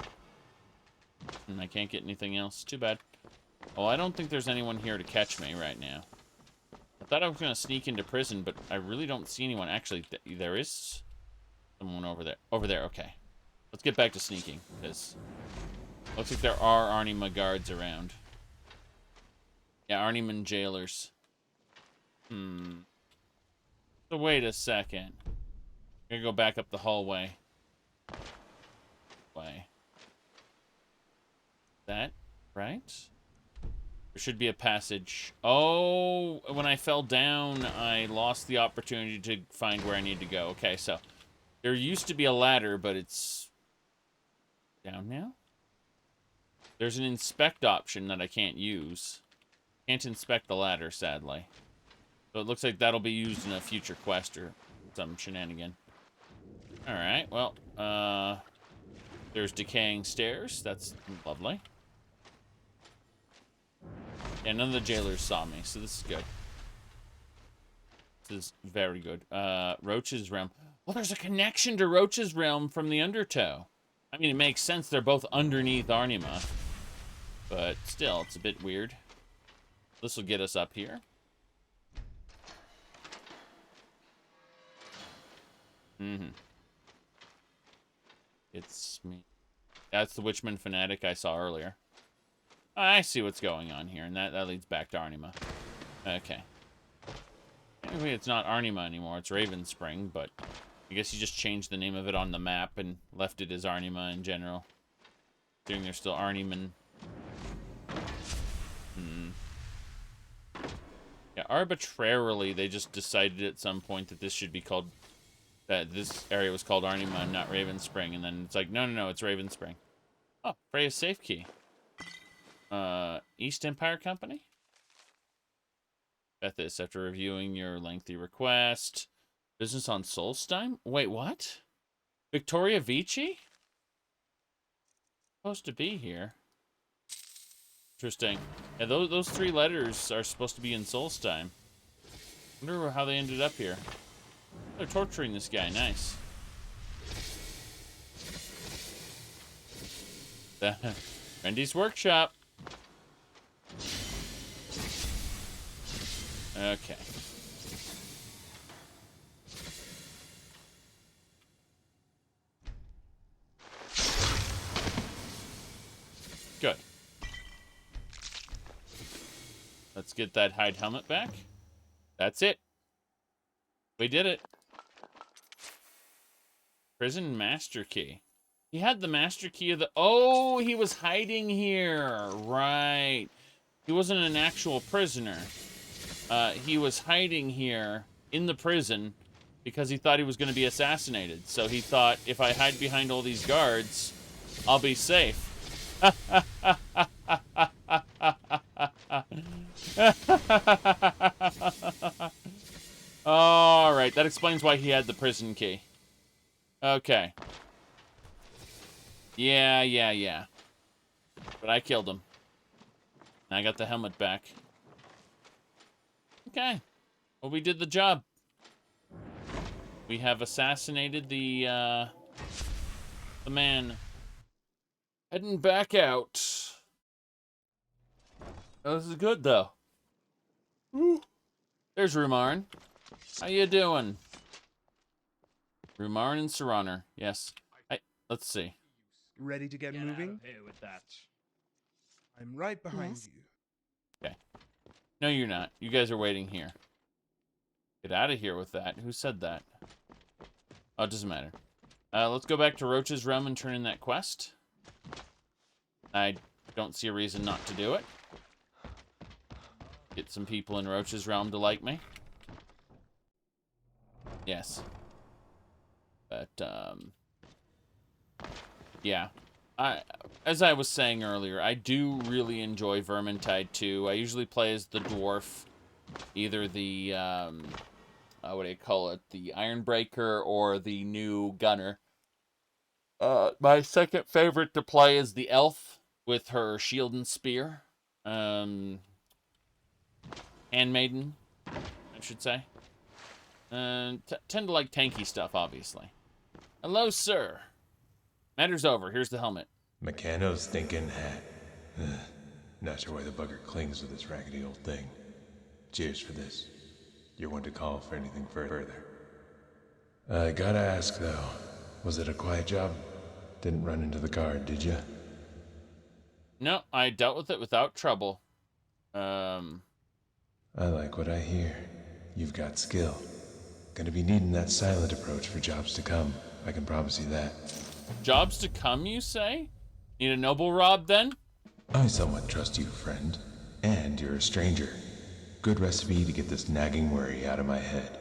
And I can't get anything else. Too bad. Oh, I don't think there's anyone here to catch me right now. I thought I was going to sneak into prison, but I really don't see anyone. Actually, there is someone over there. Over there, okay. Let's get back to sneaking, because looks like there are Arnima guards around. Yeah, Arniman jailers. So wait a second. I'm gonna go back up the hallway. That right? There should be a passage. Oh, when I fell down, I lost the opportunity to find where I need to go. Okay, so there used to be a ladder, but it's down now. There's an inspect option that I can't use. Can't inspect the ladder, sadly. So it looks like that'll be used in a future quest or some shenanigan. Alright, well, there's decaying stairs. That's lovely. Yeah, none of the jailers saw me, so this is good. This is very good. Roach's Realm. Well, there's a connection to Roach's Realm from the Undertow. I mean, it makes sense. They're both underneath Arnima. But still, it's a bit weird. This will get us up here. It's me. That's the Witchman Fanatic I saw earlier. I see what's going on here, and that leads back to Arnima. Okay. Anyway, it's not Arnima anymore, it's Ravenspring, but I guess you just changed the name of it on the map and left it as Arnima in general. Considering there's still Arniman. Yeah, arbitrarily, they just decided at some point that this should be called... that this area was called Arnima and not Ravenspring, and then it's like, no, it's Ravenspring. Oh, Freya's safe key. East Empire Company? Got this after reviewing your lengthy request. Business on Solstheim? Wait, what? Victoria Vici? Supposed to be here. Interesting. Yeah, those 3 letters are supposed to be in Solstheim. Wonder how they ended up here. They're torturing this guy. Nice. Randy's workshop. Okay. Good. Let's get that hide helmet back. That's it. We did it. Prison master key. He had the master key of the... Oh, he was hiding here. Right. He wasn't an actual prisoner. He was hiding here in the prison because he thought he was going to be assassinated. So he thought, if I hide behind all these guards, I'll be safe. All right, that explains why he had the prison key. Okay. Yeah. But I killed him. And I got the helmet back. Okay. Well, we did the job. We have assassinated the man. Heading back out. Oh, this is good, though. Woo. There's Rumarn. How you doing? Rumarn and Serraner. Yes. Let's see. Ready to get moving? Here with that. I'm right behind you. Okay. No, you're not. You guys are waiting here. Get out of here with that. Who said that? Oh, it doesn't matter. Let's go back to Roach's Realm and turn in that quest. I don't see a reason not to do it. Get some people in Roach's Realm to like me. Yes. But, yeah. As I was saying earlier, I do really enjoy Vermintide 2. I usually play as the dwarf. Either the, what do you call it? The Ironbreaker or the new Gunner. My second favorite to play is the elf with her shield and spear. Handmaiden, I should say. Tend to like tanky stuff, obviously. Hello, sir. Matter's over. Here's the helmet. Meccano's thinking hat. Ugh. Not sure why the bugger clings to this raggedy old thing. Cheers for this. You're one to call for anything further. I gotta ask, though. Was it a quiet job? Didn't run into the guard, did you? No, I dealt with it without trouble. I like what I hear. You've got skill. Gonna be needing that silent approach for jobs to come. I can promise you that. Jobs to come, you say? Need a noble rob, then? I somewhat trust you, friend. And you're a stranger. Good recipe to get this nagging worry out of my head.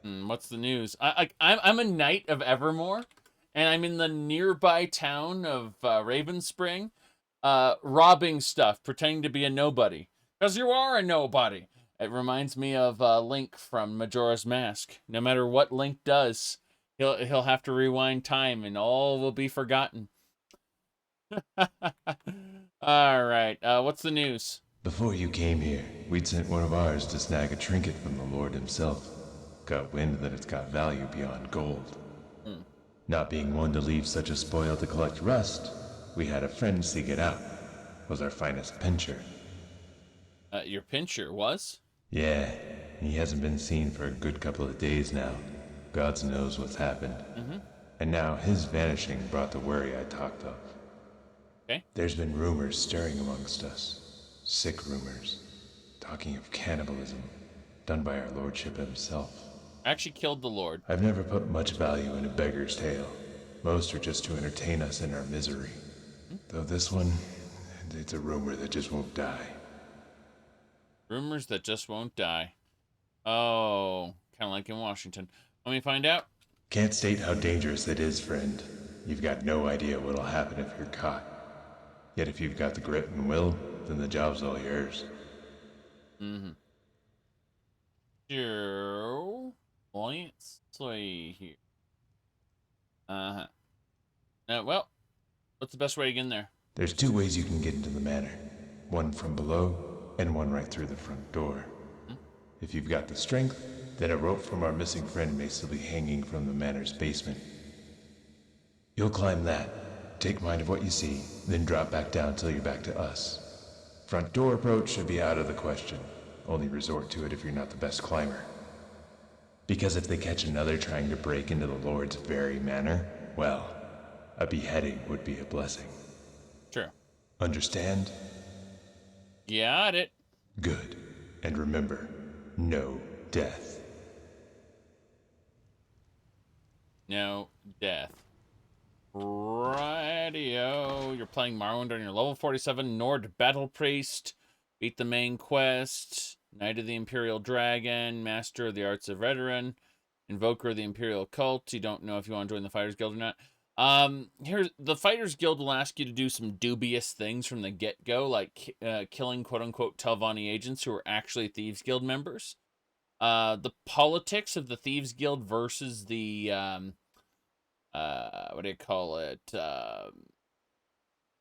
What's the news? I'm a knight of Evermore, and I'm in the nearby town of Ravenspring, robbing stuff, pretending to be a nobody. Because you are a nobody. It reminds me of Link from Majora's Mask. No matter what Link does, he'll have to rewind time, and all will be forgotten. All right, what's the news? Before you came here, we'd sent one of ours to snag a trinket from the Lord himself. Got wind that it's got value beyond gold. Not being one to leave such a spoil to collect rust, we had a friend seek it out. Was our finest pincher. Your pincher was? Yeah, he hasn't been seen for a good couple of days now. God knows what's happened. And now his vanishing brought the worry I talked of. Okay. There's been rumors stirring amongst us. Sick rumors. Talking of cannibalism. Done by our lordship himself. Actually killed the Lord. I've never put much value in a beggar's tale. Most are just to entertain us in our misery. Though this one, it's a rumor that just won't die. Rumors that just won't die. Oh, kind of like in Washington. Let me find out. Can't state how dangerous it is, friend. You've got no idea what'll happen if you're caught. Yet if you've got the grit and will, then the job's all yours. Sure. Let's see here. Well, what's the best way to get in there? There's two ways you can get into the manor. One from below, and one right through the front door. If you've got the strength, then a rope from our missing friend may still be hanging from the manor's basement. You'll climb that, take mind of what you see, then drop back down till you're back to us. Front door approach should be out of the question. Only resort to it if you're not the best climber. Because if they catch another trying to break into the Lord's very manor, well, a beheading would be a blessing. True. Understand? Got it. Good. And remember, no death. No death. Radio. You're playing Morrowind on your level 47 Nord Battle Priest. Beat the main quest. Knight of the Imperial Dragon. Master of the Arts of Veteran. Invoker of the Imperial Cult. You don't know if you want to join the Fighters Guild or not. Here's the Fighters Guild will ask you to do some dubious things from the get-go, like killing quote-unquote Telvanni agents who are actually Thieves Guild members. The politics of the Thieves Guild versus the what do you call it?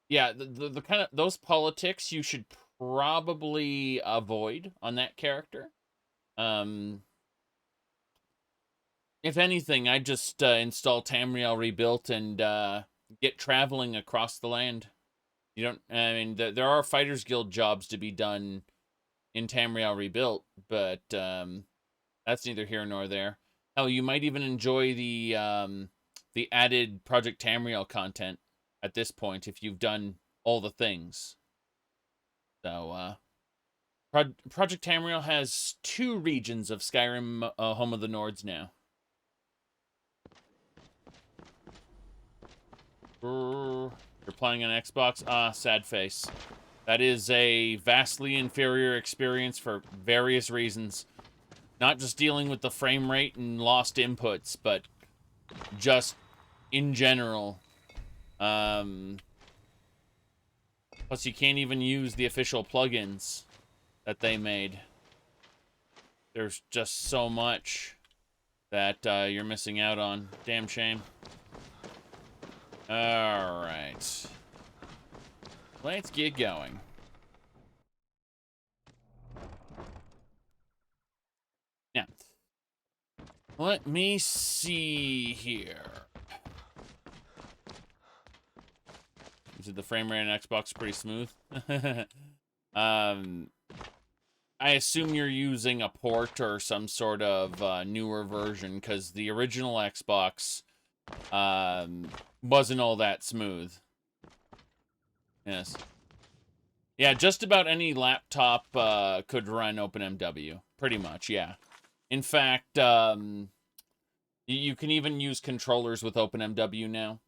Yeah, the kind of those politics you should probably avoid on that character. If anything, I just install Tamriel Rebuilt and get traveling across the land. You don't. I mean, there are Fighters Guild jobs to be done in Tamriel Rebuilt, but that's neither here nor there. Hell, you might even enjoy the added Project Tamriel content at this point if you've done all the things. So, Project Tamriel has 2 regions of Skyrim, Home of the Nords now. You're playing on Xbox? Ah, sad face. That is a vastly inferior experience for various reasons. Not just dealing with the frame rate and lost inputs, but just in general. Plus, you can't even use the official plugins that they made. There's just so much that you're missing out on. Damn shame. All right. Let's get going. Now, let me see here. Is it the frame rate on Xbox pretty smooth? I assume you're using a port or some sort of newer version, because the original Xbox wasn't all that smooth. Yes. Yeah, just about any laptop could run OpenMW. Pretty much, yeah. In fact, you can even use controllers with OpenMW now.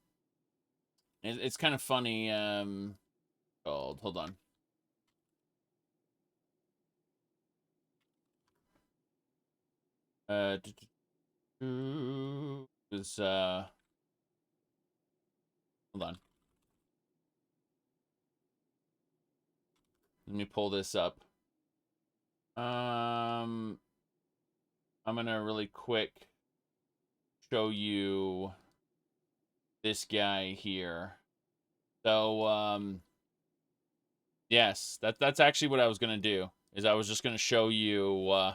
It's kind of funny. Hold on. Hold on. Let me pull this up. I'm gonna really quick show you this guy here. So, yes, that's actually what I was gonna do. Is I was just gonna show you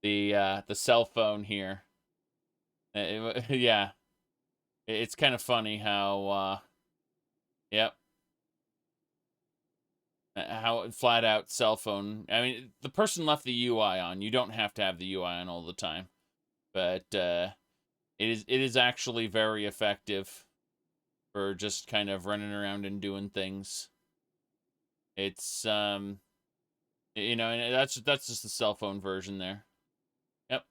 the cell phone here. Yeah, it's kind of funny how yep, how flat out cell phone. I mean, the person left the UI on. You don't have to have the UI on all the time, but it is actually very effective for just kind of running around and doing things. It's you know, and that's just the cell phone version there. Yep.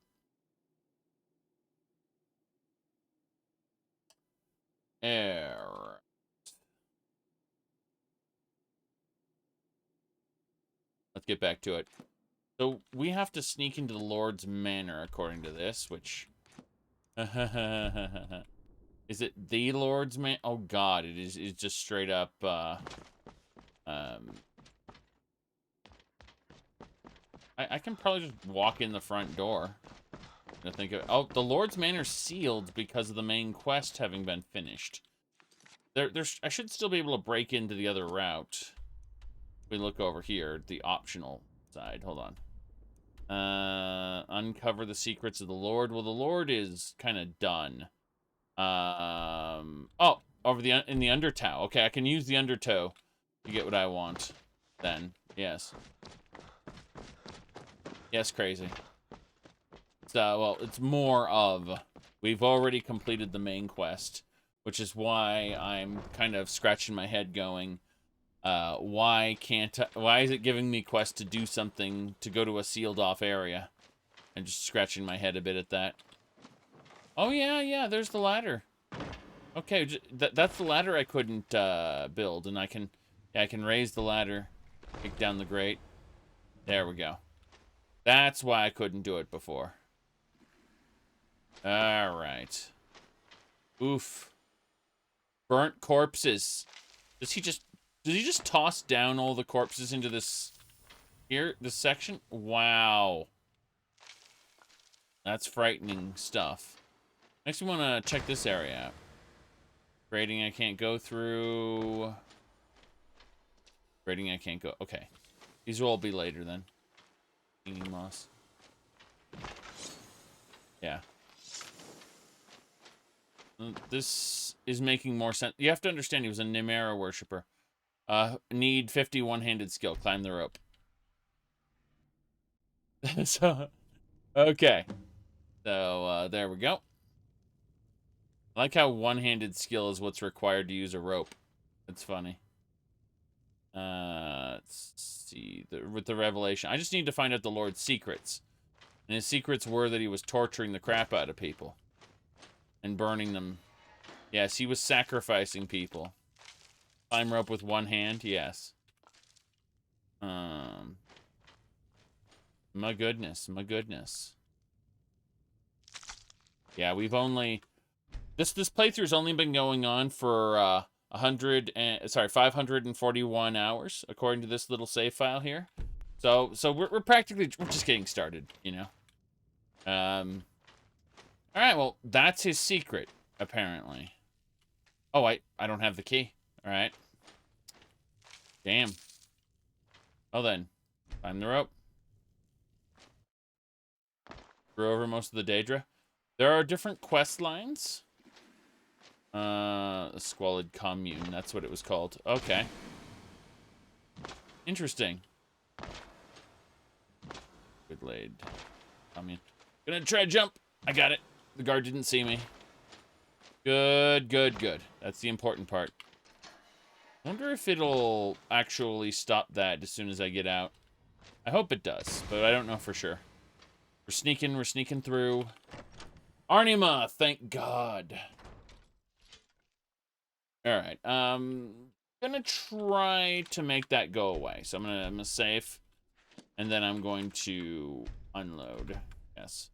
Error. Let's get back to it. So we have to sneak into the Lord's Manor according to this, which is it the Lord's Manor? Oh god, it is. It's just straight up I can probably just walk in the front door. I think of, oh, the Lord's Manor sealed because of the main quest having been finished. I should still be able to break into the other route. We look over here, the optional side. Hold on. Uncover the secrets of the Lord. Well, the Lord is kind of done. Oh, in the undertow. Okay, I can use the undertow to get what I want. Then, yes. Yes, crazy. So, well, it's more of, we've already completed the main quest, which is why I'm kind of scratching my head going, why is it giving me quest to do something, to go to a sealed off area? I'm just scratching my head a bit at that. Oh, yeah, there's the ladder. Okay, that's the ladder I couldn't, build, and I can raise the ladder, kick down the grate. There we go. That's why I couldn't do it before. Alright. Oof. Burnt corpses. Does he just toss down all the corpses into this section? Wow. That's frightening stuff. Next we want to check this area out. Grading I can't go through. Grading I can't go. Okay. These will all be later then. Eating moss. Yeah. This is making more sense. You have to understand he was a Nimera worshiper. Need 50 one-handed skill. Climb the rope. So, okay. So, there we go. I like how one-handed skill is what's required to use a rope. That's funny. Let's see. With the revelation. I just need to find out the Lord's secrets. And his secrets were that he was torturing the crap out of people. And burning them. Yes, he was sacrificing people. Climb rope with one hand? Yes. My goodness, my goodness. Yeah, we've only... This playthrough's only been going on for 541 hours, according to this little save file here. So we're practically just getting started, you know. All right, well, that's his secret, apparently. Oh, I don't have the key. All right. Damn. Oh, then. Climb the rope. Screw over most of the Daedra. There are different quest lines. The Squalid Commune. That's what it was called. Okay. Interesting. Good laid. Commune. Gonna try to jump. I got it. The guard didn't see me. Good, good, good. That's the important part. Wonder if it'll actually stop that as soon as I get out. I hope it does, but I don't know for sure. We're sneaking through. Arnima, thank God. Alright, gonna try to make that go away. So I'm gonna save. And then I'm going to unload. Yes.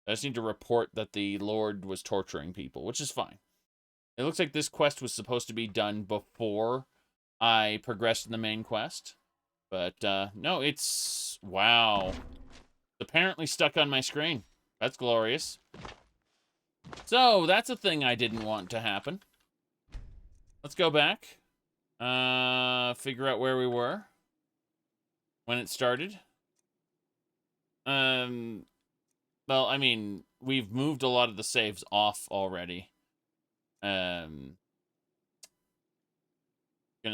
I just need to report that the Lord was torturing people, which is fine. It looks like this quest was supposed to be done before I progressed in the main quest. But, no, it's... Wow. It's apparently stuck on my screen. That's glorious. So, that's a thing I didn't want to happen. Let's go back. Figure out where we were when it started. Well, I mean, we've moved a lot of the saves off already. Gonna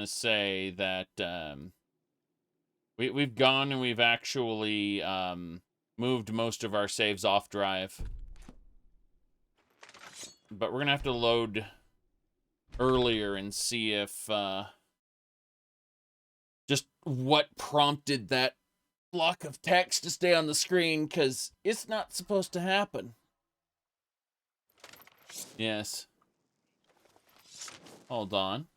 say that we've gone and we've actually moved most of our saves off drive. But we're gonna have to load earlier and see if just what prompted that block of text to stay on the screen, because it's not supposed to happen. Yes. Hold on.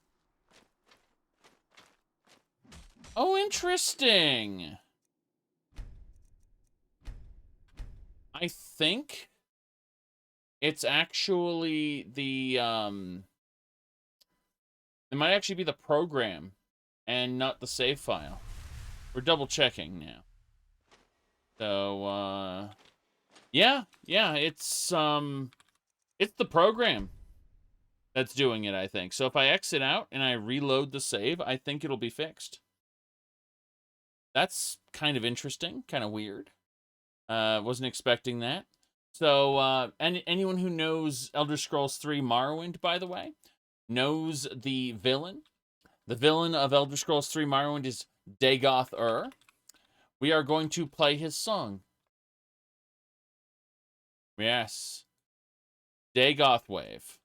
Oh, interesting. I think it's actually the, it might actually be the program and not the save file. We're double checking now. So, yeah, it's the program that's doing it, I think. So if I exit out and I reload the save, I think it'll be fixed. That's kind of interesting, kind of weird. Wasn't expecting that. So, anyone who knows Elder Scrolls 3 Morrowind, by the way, knows the villain. The villain of Elder Scrolls 3 Morrowind is Dagoth-Ur. We are going to play his song. Yes. Dagoth Wave.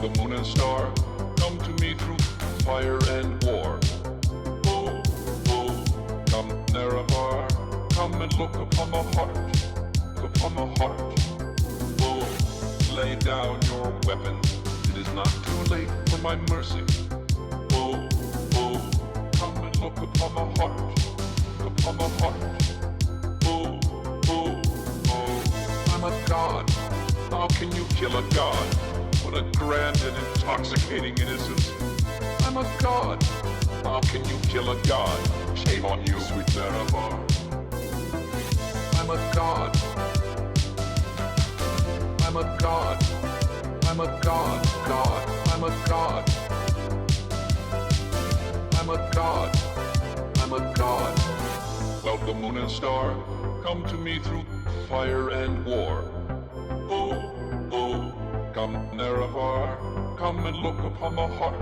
The moon and star come to me through fire and war. Oh, oh, come Nerevar, come and look upon the heart, upon the heart. Oh, lay down your weapons, it is not too late for my mercy. Oh, oh, come and look upon the heart, upon the heart. Oh, oh, oh, I'm a god, how can you kill a god? What a grand and intoxicating innocence. I'm a god. How can you kill a god? Shame on you, sweet Nerevar. I'm a god. I'm a god. I'm a god. God. I'm a god. I'm a god. I'm a god. Well, the moon and star come to me through fire and war. Oh, oh. Come, Nerevar, come and look upon the heart,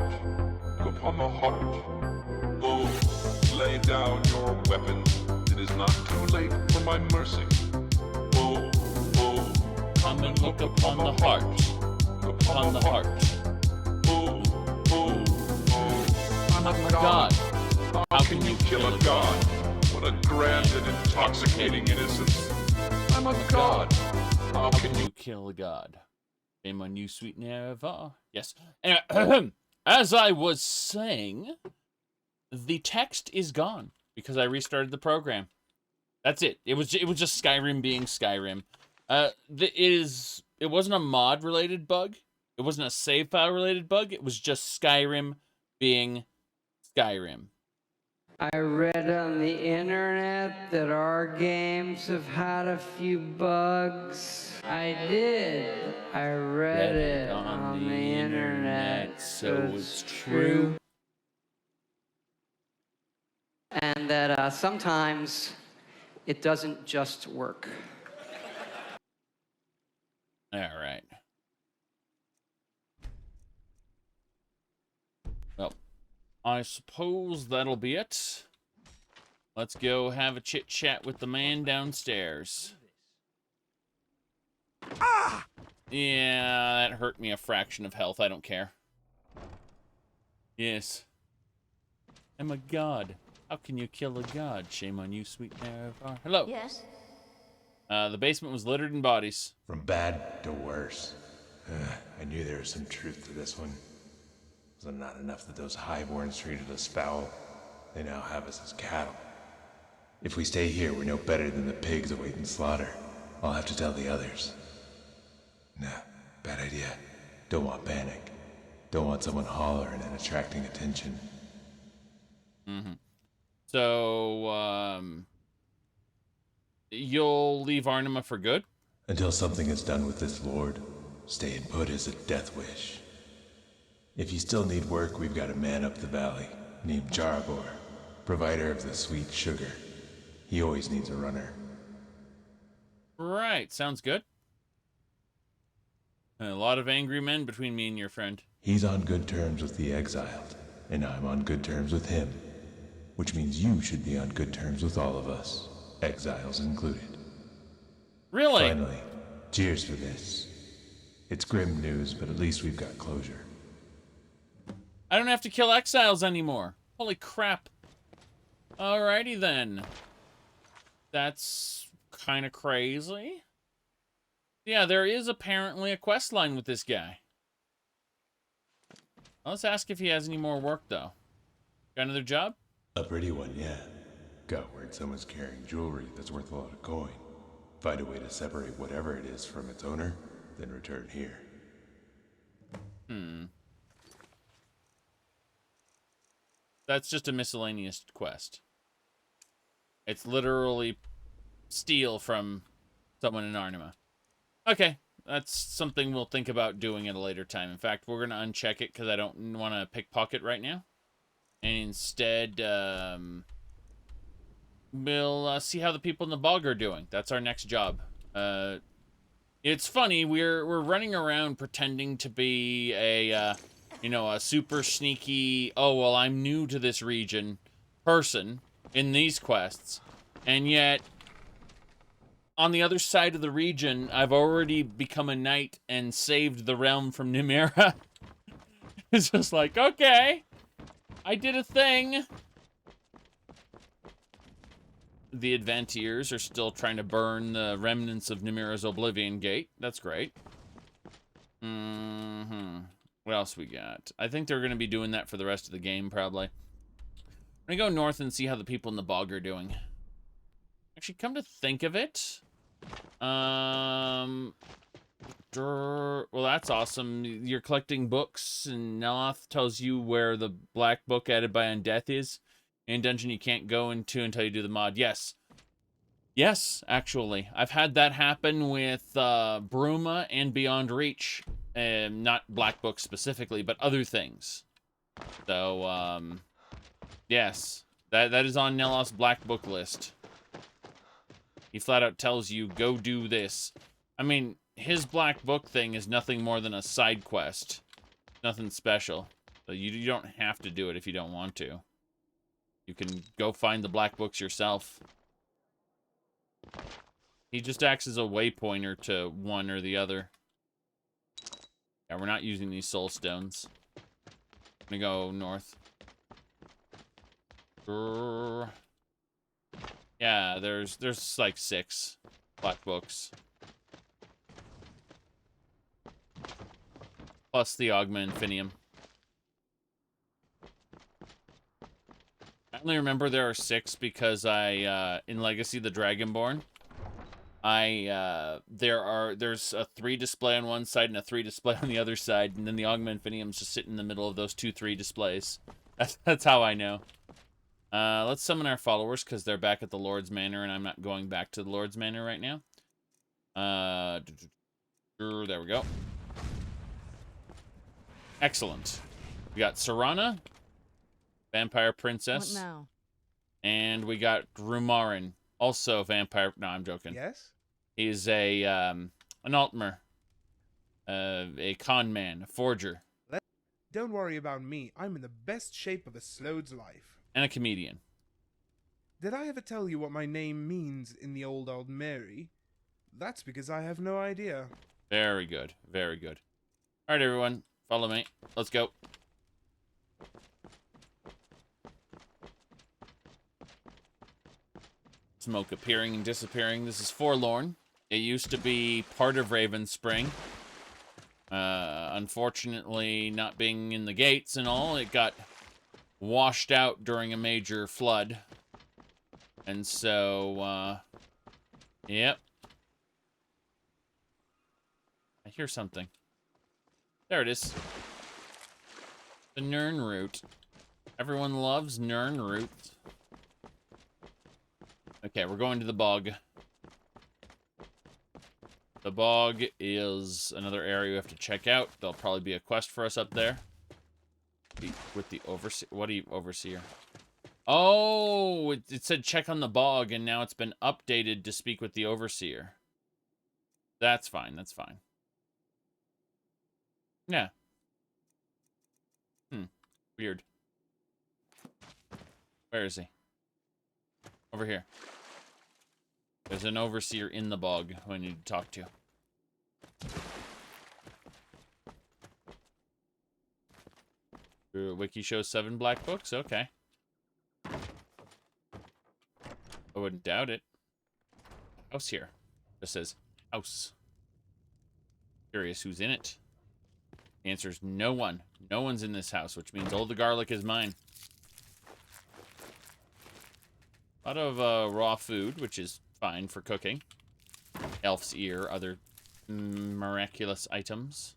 upon the heart. Oh, lay down your weapons, it is not too late for my mercy. Oh, oh, come and look upon the heart, upon the heart. Oh, oh, oh, I'm a god. How can you kill a god? What a grand and intoxicating innocence. I'm a god. How can you kill a god? Shame on you, sweet Nerevar. Yes. Anyway, as I was saying, the text is gone because I restarted the program. That's it. It was just Skyrim being Skyrim. It wasn't a mod related bug. It wasn't a save file related bug. It was just Skyrim being Skyrim. I read on the internet that our games have had a few bugs. I did. I read it on the internet, so it's true. And that sometimes it doesn't just work. All right. Well, I suppose that'll be it. Let's go have a chit-chat with the man downstairs. Ah! Yeah, that hurt me a fraction of health. I don't care. Yes. I'm a god. How can you kill a god? Shame on you, sweet Nerevar. Hello. Yes? The basement was littered in bodies. From bad to worse. I knew there was some truth to this one. Was it not enough that those highborns treated us foul? They now have us as cattle. If we stay here, we're no better than the pigs awaiting slaughter. I'll have to tell the others. Nah, bad idea. Don't want panic. Don't want someone hollering and attracting attention. Mm-hmm. So, you'll leave Arnima for good? Until something is done with this lord, staying put is a death wish. If you still need work, we've got a man up the valley named Jarabor, provider of the sweet sugar. He always needs a runner. Right, sounds good. A lot of angry men between me and your friend. He's on good terms with the exiled, and I'm on good terms with him. Which means you should be on good terms with all of us, exiles included. Really? Finally, cheers for this. It's grim news, but at least we've got closure. I don't have to kill exiles anymore. Holy crap. Alrighty then. That's kind of crazy. Yeah, there is apparently a quest line with this guy. Let's ask if he has any more work, though. Got another job? A pretty one, yeah. Got word someone's carrying jewelry that's worth a lot of coin. Find a way to separate whatever it is from its owner, then return here. That's just a miscellaneous quest. It's literally steal from someone in Arnima. Okay, that's something we'll think about doing at a later time. In fact, we're going to uncheck it because I don't want to pickpocket right now. And instead, we'll see how the people in the bog are doing. That's our next job. It's funny, we're running around pretending to be a super sneaky, oh, well, I'm new to this region person in these quests. And yet, on the other side of the region, I've already become a knight and saved the realm from Numenera. It's just like, okay, I did a thing. The Adventeers are still trying to burn the remnants of Numenera's Oblivion Gate. That's great. What else we got? I think they're going to be doing that for the rest of the game, probably. I'm going to go north and see how the people in the bog are doing. Actually, come to think of it. Well, that's awesome. You're collecting books, and Neloth tells you where the black book added by Undeath is. In dungeon you can't go into until you do the mod. Yes. Yes, actually. I've had that happen with Bruma and Beyond Reach. Not Black Book specifically, but other things. So, yes. That is on Neloth's Black Book list. He flat out tells you, go do this. I mean, his Black Book thing is nothing more than a side quest. Nothing special. So you don't have to do it if you don't want to. You can go find the Black Books yourself. He just acts as a waypointer to one or the other. Yeah, we're not using these soul stones. I'm gonna go north. Yeah, there's like 6 Black Books. Plus the Augma Infinium. only remember there are 6 because I, in Legacy the Dragonborn, there's a 3 display on one side and a 3 display on the other side, and then the Augment Infinium's just sitting in the middle of those 3 displays. That's how I know. Let's summon our followers, because they're back at the Lord's Manor, and I'm not going back to the Lord's Manor right now. There we go. Excellent. We got Serana, Vampire Princess. What now? And we got Rumarin, also vampire. No, I'm joking. Yes? He's an Altmer, a con man, a forger, Don't worry about me. I'm in the best shape of a Slode's life. and a comedian. Did I ever tell you what my name means in the old Mary? That's because I have no idea. Very good, very good. All right, everyone, follow me. Let's go. Smoke appearing and disappearing. This is Forlorn. It used to be part of Raven Spring. Unfortunately, not being in the gates and all, it got washed out during a major flood. And so, yep. I hear something. There it is. The Nern root. Everyone loves Nern root. Okay, we're going to the bog. The bog is another area we have to check out. There'll probably be a quest for us up there. With the overseer. What are you, overseer? Oh, it said check on the bog, and now it's been updated to speak with the overseer. That's fine, that's fine. Yeah. Weird. Where is he? Over here. There's an overseer in the bog who I need to talk to. Wiki shows 7 black books? Okay. I wouldn't doubt it. House here. Just says house. Curious who's in it. The answer is no one. No one's in this house, which means all the garlic is mine. A lot of raw food, which is fine for cooking. Elf's ear, other miraculous items.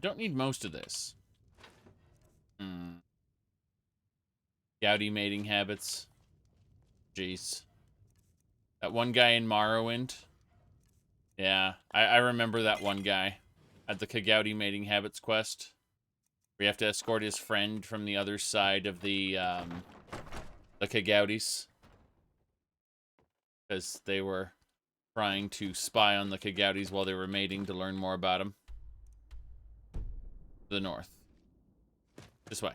Don't need most of this. Gouty mating habits. Jeez. That one guy in Morrowind. Yeah, I remember that one guy at the Kagouti mating habits quest. Where you have to escort his friend from the other side of the Kagoutis. Because they were trying to spy on the Kagoutis while they were mating to learn more about them. To the north. This way.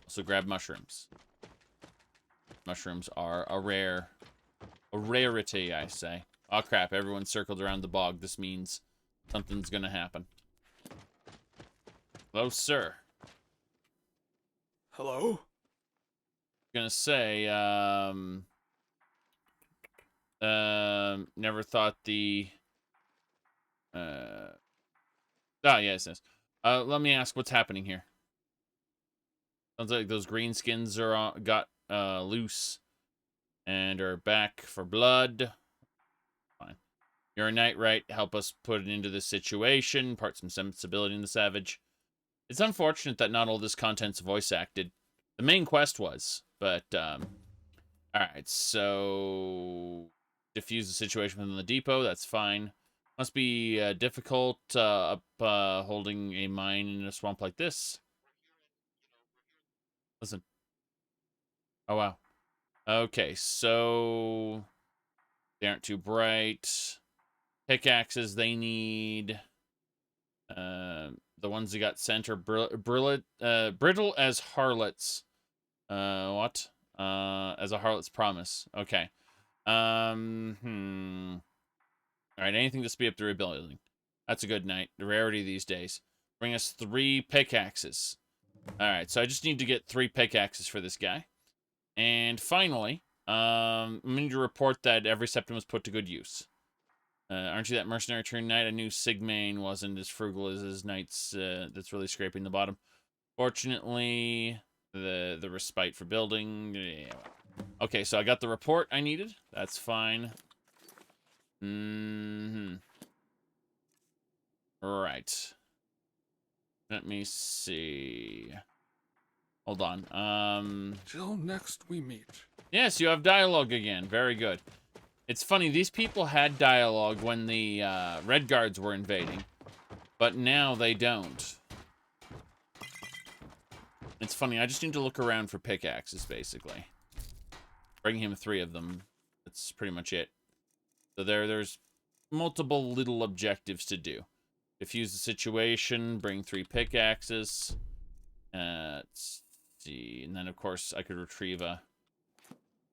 Also grab mushrooms. Mushrooms are a rarity, I say. Oh crap, everyone circled around the bog. This means something's gonna happen. Hello, sir. Hello? Gonna say, never thought the, yes. Let me ask, what's happening here? Sounds like those greenskins are got loose and are back for blood. Fine. You're a knight, right? Help us put it into this situation. Part some sensibility in the savage. It's unfortunate that not all this content's voice acted. The main quest was, but alright, so diffuse the situation within the depot, that's fine. Must be difficult holding a mine in a swamp like this. Listen. Oh, wow. Okay, so they aren't too bright. Pickaxes they need. The ones that got sent are brittle as harlots. What? As a harlot's promise. Okay. Alright, anything to speed up the rebuilding. That's a good night. The rarity these days. Bring us 3 pickaxes. Alright, so I just need to get 3 pickaxes for this guy. And finally, I need to report that every septum was put to good use. Aren't you that mercenary turned knight? I knew Sigmane wasn't as frugal as his knights that's really scraping the bottom. Fortunately, The respite for building. Yeah. Okay, so I got the report I needed. That's fine. Right. Let me see. Hold on. Till next we meet. Yes, you have dialogue again. Very good. It's funny, these people had dialogue when the Red Guards were invading, but now they don't. It's funny, I just need to look around for pickaxes, basically. Bring him 3 of them. That's pretty much it. So there's multiple little objectives to do. Diffuse the situation, bring 3 pickaxes. Let's see, and then of course I could retrieve a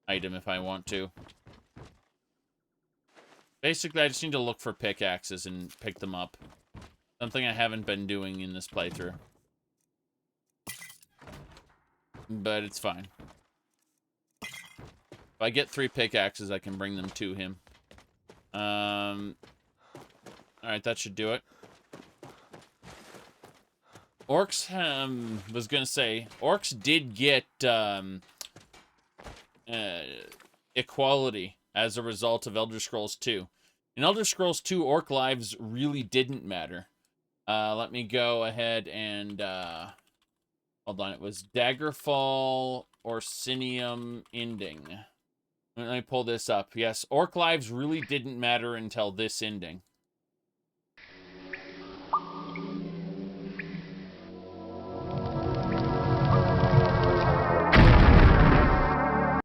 item if I want to. Basically, I just need to look for pickaxes and pick them up. Something I haven't been doing in this playthrough. But it's fine. If I get 3 pickaxes, I can bring them to him. Alright, that should do it. Orcs, was gonna say, orcs did get, equality as a result of Elder Scrolls 2. In Elder Scrolls 2, orc lives really didn't matter. Let me go ahead and, hold on, it was Daggerfall, Orsinium, Ending. Let me pull this up. Yes, orc lives really didn't matter until this ending.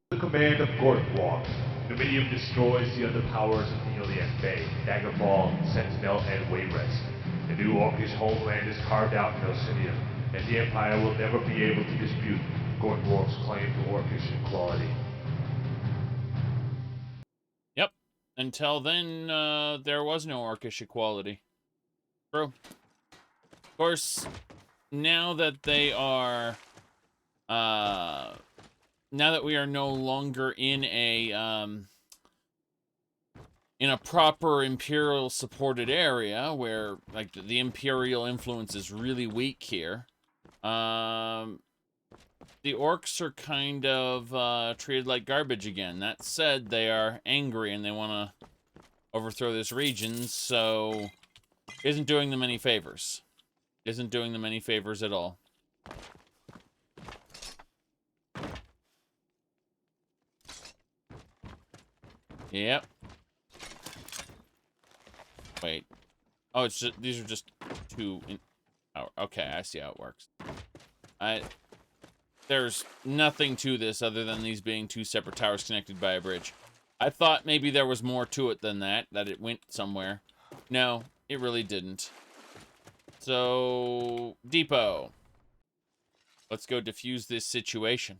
The command of Gorthwalk. Dominion destroys the other powers of Helion Bay, Daggerfall, Sentinel, and Wayrest. The new Orcish homeland is carved out in Osinium, and the Empire will never be able to dispute Gorthwalk's claim to Orcish equality. Yep. Until then, there was no Orcish equality. True. Of course, now that they are, now that we are no longer in a proper Imperial supported area where, like, the Imperial influence is really weak here, the orcs are kind of treated like garbage again. That said, they are angry and they want to overthrow this region, so isn't doing them any favors. Isn't doing them any favors at all. Yep. Wait. Oh, it's just, these are just 2 in... Oh, okay, I see how it works. There's nothing to this other than these being 2 separate towers connected by a bridge. I thought maybe there was more to it than that it went somewhere. No, it really didn't. So, Depot. Let's go defuse this situation.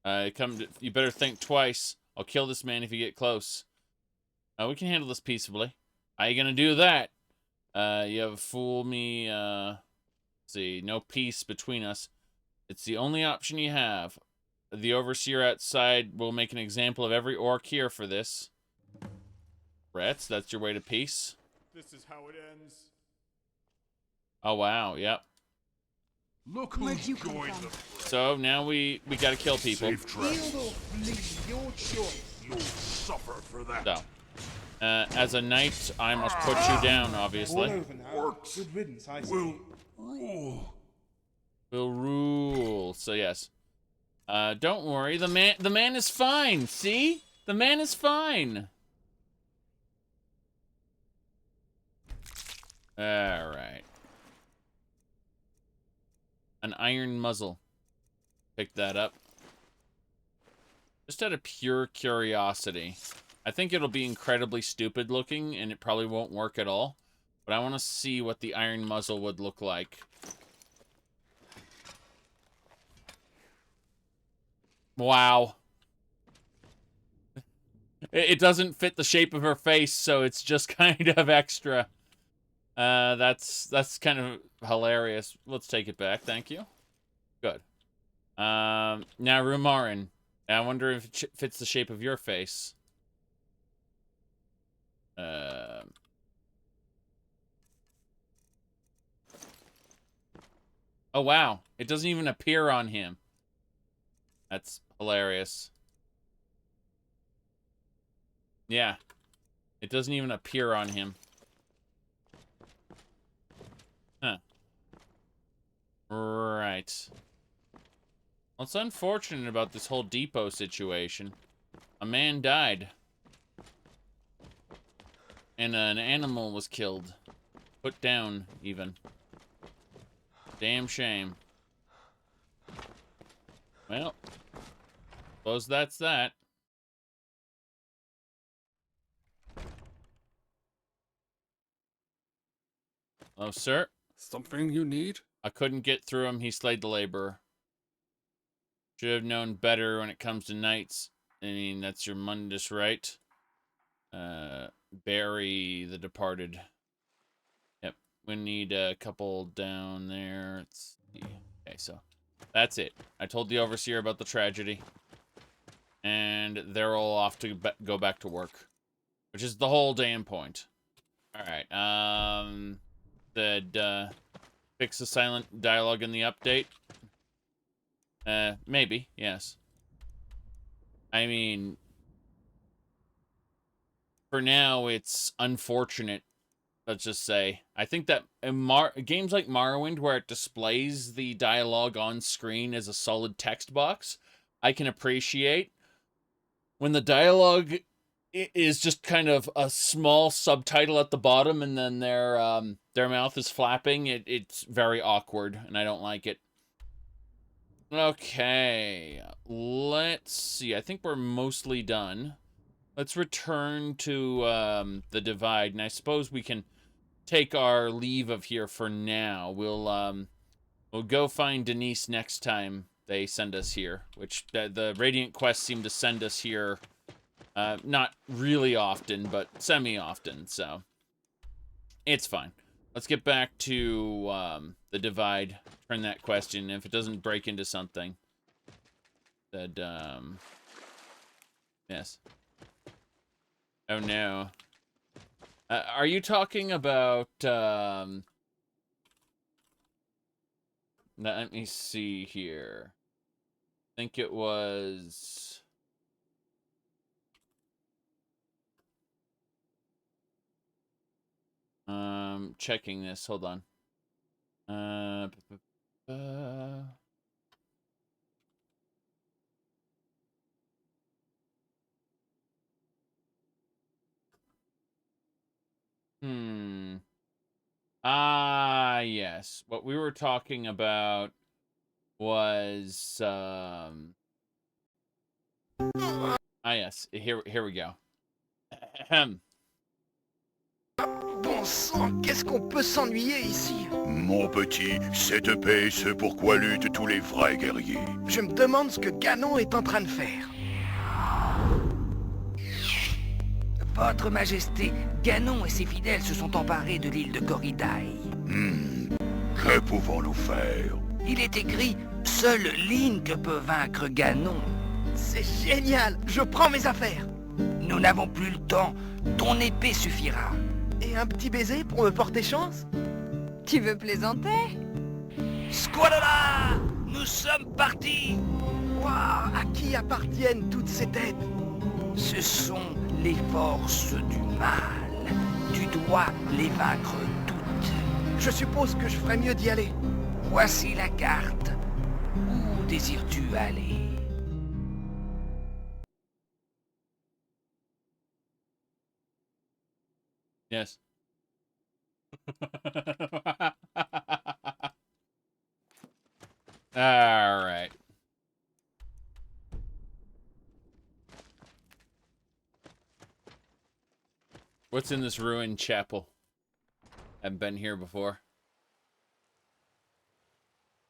You better think twice. I'll kill this man if you get close. We can handle this peaceably. How you gonna do that? You have fooled me, let's see, no peace between us. It's the only option you have. The Overseer outside will make an example of every orc here for this. Rats, that's your way to peace? This is how it ends. Oh, wow, yep. Look who's joined the fray. So, now we gotta kill people. Safe travel. Your choice. You'll suffer for that. So, as a knight, I must put you down, obviously. All over now. Orcs Good riddance, I see. will rule. Will rule. So, yes. Don't worry, the man is fine, see? The man is fine. Alright. An iron muzzle. Pick that up. Just out of pure curiosity. I think it'll be incredibly stupid looking, and it probably won't work at all. But I want to see what the iron muzzle would look like. Wow. It doesn't fit the shape of her face, so it's just kind of extra. That's kind of hilarious. Let's take it back, thank you. Good. Now, Rumarin. I wonder if it fits the shape of your face. Oh, wow. It doesn't even appear on him. That's hilarious. Yeah. It doesn't even appear on him. Huh. Right. What's unfortunate about this whole depot situation? A man died. And an animal was killed. Put down, even. Damn shame. Well, suppose that's that. Oh, sir? Something you need? I couldn't get through him. He slayed the laborer. Should have known better when it comes to knights. I mean, that's your mundus right. Bury the departed. Yep. We need a couple down there. Let's see. Okay, so that's it. I told the overseer about the tragedy. And they're all off to go back to work. Which is the whole damn point. Alright, fix the silent dialogue in the update? Maybe, yes. I mean, for now, it's unfortunate, let's just say. I think that in games like Morrowind, where it displays the dialogue on screen as a solid text box, I can appreciate. When the dialogue is just kind of a small subtitle at the bottom, and then their mouth is flapping, it's very awkward, and I don't like it. Okay, let's see. I think we're mostly done. Let's return to the Divide, and I suppose we can take our leave of here for now. We'll go find Denise next time they send us here, which the Radiant Quest seem to send us here. Not really often, but semi-often, so it's fine. Let's get back to the Divide, turn that quest in. If it doesn't break into something, that, yes. Oh, no. Are you talking about, let me see here. I think it was... checking this. Hold on. Yes. What we were talking about was, yes. Here we go. Bon sang, qu'est-ce qu'on peut s'ennuyer ici? Mon petit, cette paix, c'est pourquoi luttent tous les vrais guerriers. Je me demande ce que Ganon est en train de faire. Votre Majesté, Ganon et ses fidèles se sont emparés de l'île de Corridae. Que pouvons-nous faire? Il est écrit « Seule Link peut vaincre Ganon ». C'est génial! Je prends mes affaires! Nous n'avons plus le temps. Ton épée suffira. Et un petit baiser pour me porter chance? Tu veux plaisanter? Squadra! Nous sommes partis! Waouh! À qui appartiennent toutes ces têtes? Ce sont les forces du mal. Tu dois les vaincre toutes. Je suppose que je ferais mieux d'y aller. Voici la carte. Où désires-tu aller? Yes. All right. What's in this ruined chapel? Haven't been here before.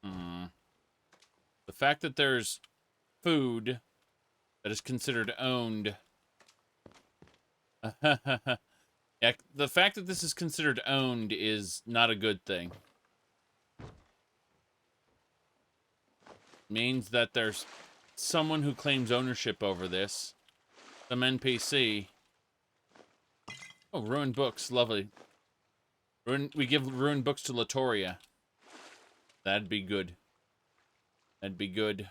The fact that there's food that is considered owned. Yeah, the fact that this is considered owned is not a good thing. Means that there's someone who claims ownership over this. Some NPC. Oh, ruined books, lovely. We give ruined books to Latoria. That'd be good. That'd be good.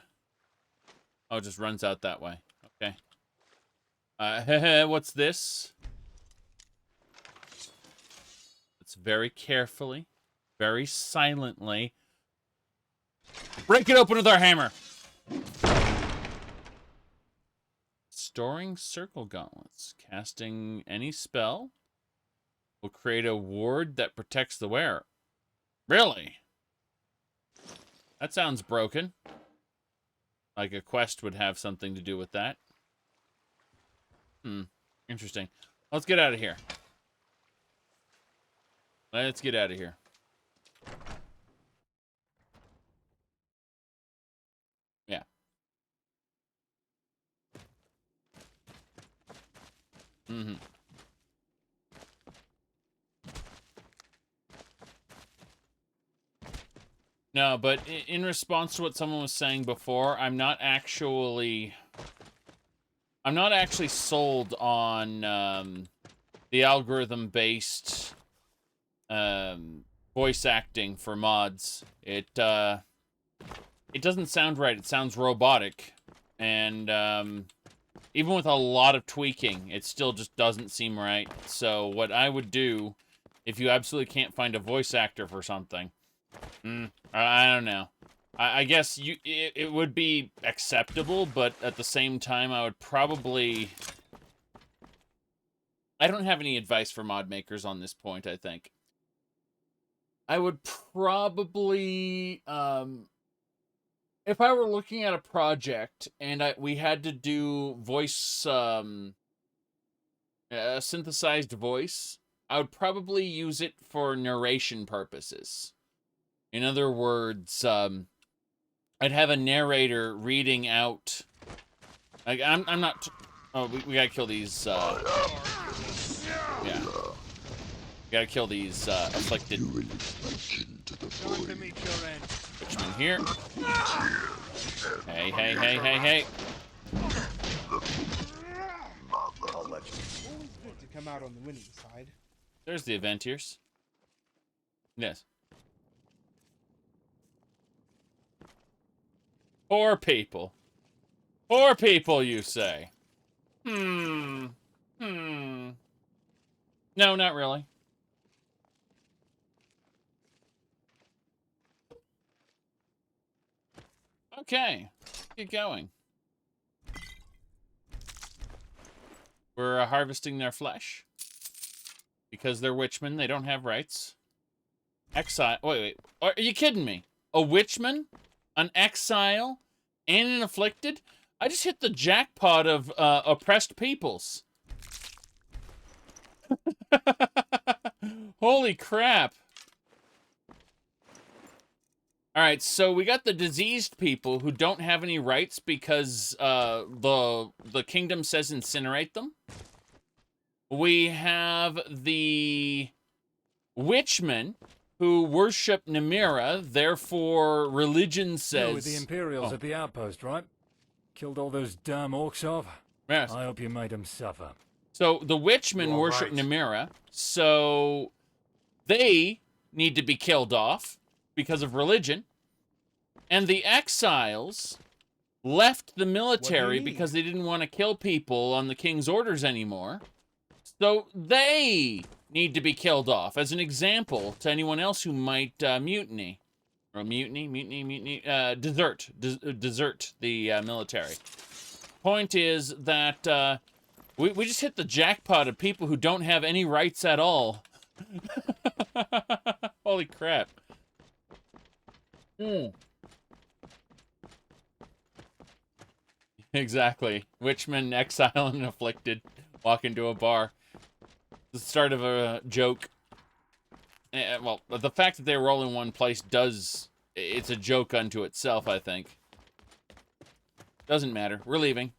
Oh, it just runs out that way. Okay. What's this? It's very carefully, very silently. Break it open with our hammer. Storing circle gauntlets. Casting any spell will create a ward that protects the wearer. Really? That sounds broken. Like a quest would have something to do with that. Interesting. Let's get out of here. Let's get out of here. Yeah. No, but in response to what someone was saying before, I'm not actually sold on the algorithm-based voice acting for mods. It doesn't sound right. It sounds robotic, and even with a lot of tweaking, it still just doesn't seem right. So what I would do, if you absolutely can't find a voice actor for something, I don't know. I guess it would be acceptable, but at the same time, I would probably... I don't have any advice for mod makers on this point, I think. I would probably... if I were looking at a project and we had to do voice... synthesized voice, I would probably use it for narration purposes. In other words, I'd have a narrator reading out. Like I'm not. Oh, we gotta kill these. Yeah, we gotta kill these afflicted. Witchman here. Hey, hey, hey, hey, hey. I'll let you. Always good to come out on the winning side. There's the Aventiers. Yes. Poor people. Poor people, you say? No, not really. Okay, get going. We're harvesting their flesh. Because they're witchmen, they don't have rights. Exile. Wait. Are you kidding me? A witchman? An exile? And an afflicted? I just hit the jackpot of oppressed peoples. Holy crap. Alright, so we got the diseased people who don't have any rights because the kingdom says incinerate them. We have the witchmen who worship Nemira, therefore religion says... You're with the Imperials at the outpost, right? Killed all those damn orcs off? Yes. I hope you made them suffer. So the witchmen worship Nemira, so they need to be killed off because of religion. And the exiles left the military because they didn't want to kill people on the king's orders anymore. So they need to be killed off as an example to anyone else who might mutiny. Or desert the military. Point is that we just hit the jackpot of people who don't have any rights at all. Holy crap. Exactly. Witchman, exile, and afflicted walk into a bar. The start of a joke. Well, the fact that they were all in one place it's a joke unto itself, I think. Doesn't matter. We're leaving.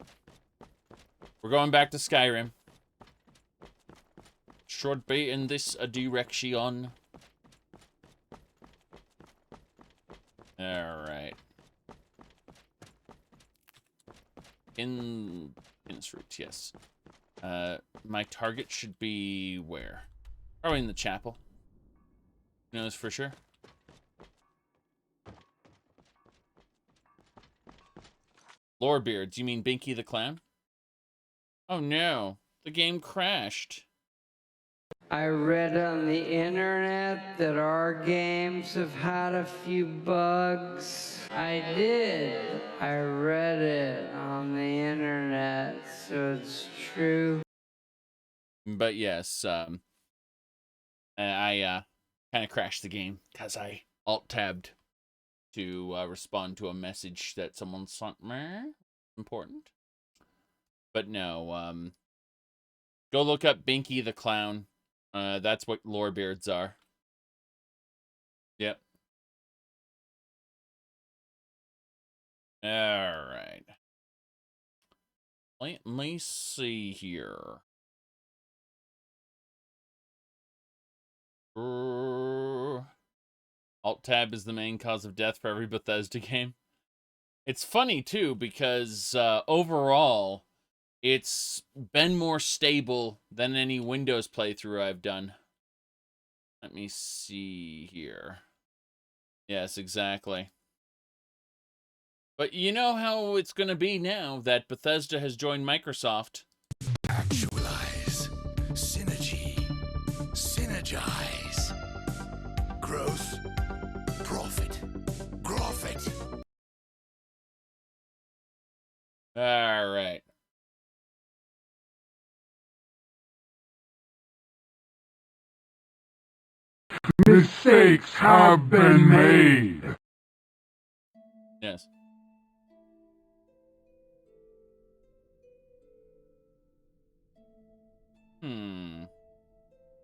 We're going back to Skyrim. Should be in this direction. Alright. In route, yes. My target should be where? Probably in the chapel. Knows for sure. Lorebeards, you mean Binky the Clown? Oh no, the game crashed. I read on the internet that our games have had a few bugs. I did. I read it on the internet, so it's true. But yes, I kind of crashed the game because I alt-tabbed to respond to a message that someone sent me. Important. But no, go look up Binky the Clown. That's what Lorebeards are. Yep. Alright. Let me see here. Alt-tab is the main cause of death for every Bethesda game. It's funny, too, because overall, it's been more stable than any Windows playthrough I've done. Let me see here. Yes, exactly. But you know how it's going to be now that Bethesda has joined Microsoft. Actualize. Synergy. Synergize. Growth. Profit. Profit. All right. Mistakes have been made. Yes.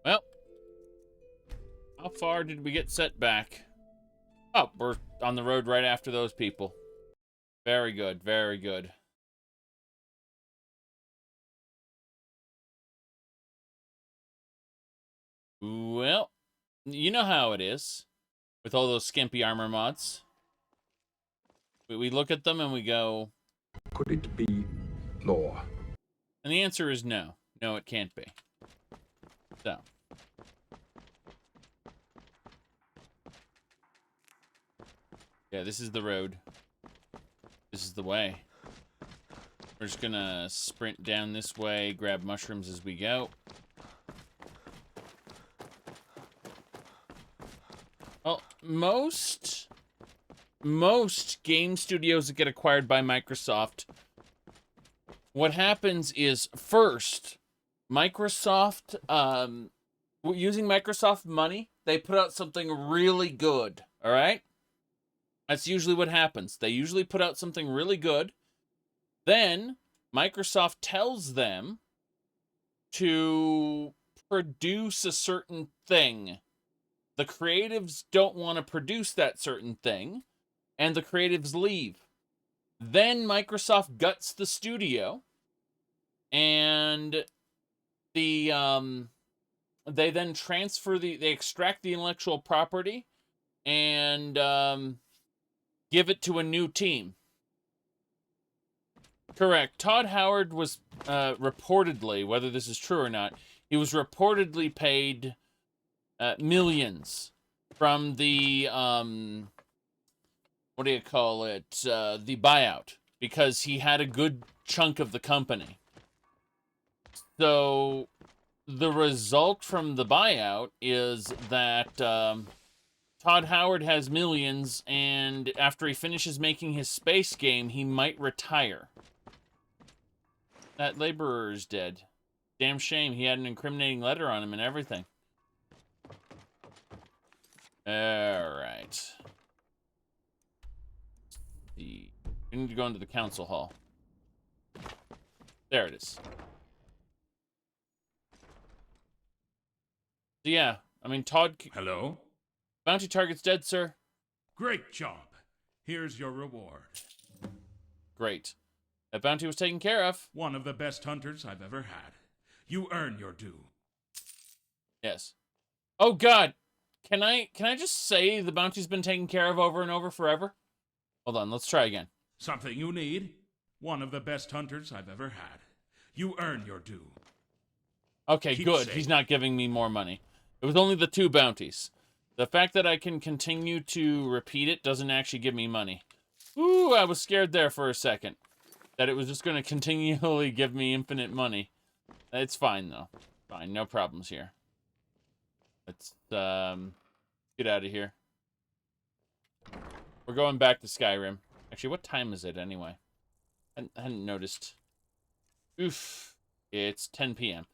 Well, how far did we get set back? Oh, we're on the road right after those people. Very good, very good. Well, you know how it is with all those skimpy armor mods. We look at them and we go, Could it be lore? and the answer is no. No, it can't be. So. Yeah, this is the road. This is the way. We're just gonna sprint down this way, grab mushrooms as we go. Well, most game studios that get acquired by Microsoft, what happens is first, Microsoft, using Microsoft money, they put out something really good, all right? That's usually what happens. They usually put out something really good. Then Microsoft tells them to produce a certain thing. The creatives don't want to produce that certain thing, and the creatives leave. Then Microsoft guts the studio, and they then transfer they extract the intellectual property and give it to a new team. Correct. Todd Howard was reportedly, whether this is true or not, he was reportedly paid millions from the what do you call it? The buyout, because he had a good chunk of the company. So the result from the buyout is that Todd Howard has millions, and after he finishes making his space game, he might retire. That laborer is dead. Damn shame. He had an incriminating letter on him and everything. Alright. We need to go into the council hall. There it is. So yeah, I mean, Todd... Hello? Bounty target's dead, sir. Great job. Here's your reward. Great. That bounty was taken care of. One of the best hunters I've ever had. You earn your due. Yes. Oh God. Can I just say the bounty's been taken care of over and over forever? Hold on, let's try again. Something you need? One of the best hunters I've ever had. You earn your due. Okay, Keep good. safe. He's not giving me more money. It was only the 2 bounties. The fact that I can continue to repeat it doesn't actually give me money. Ooh, I was scared there for a second. that it was just going to continually give me infinite money. It's fine, though. Fine, no problems here. Let's get out of here. We're going back to Skyrim. Actually, what time is it anyway? I hadn't noticed. Oof. It's 10 p.m.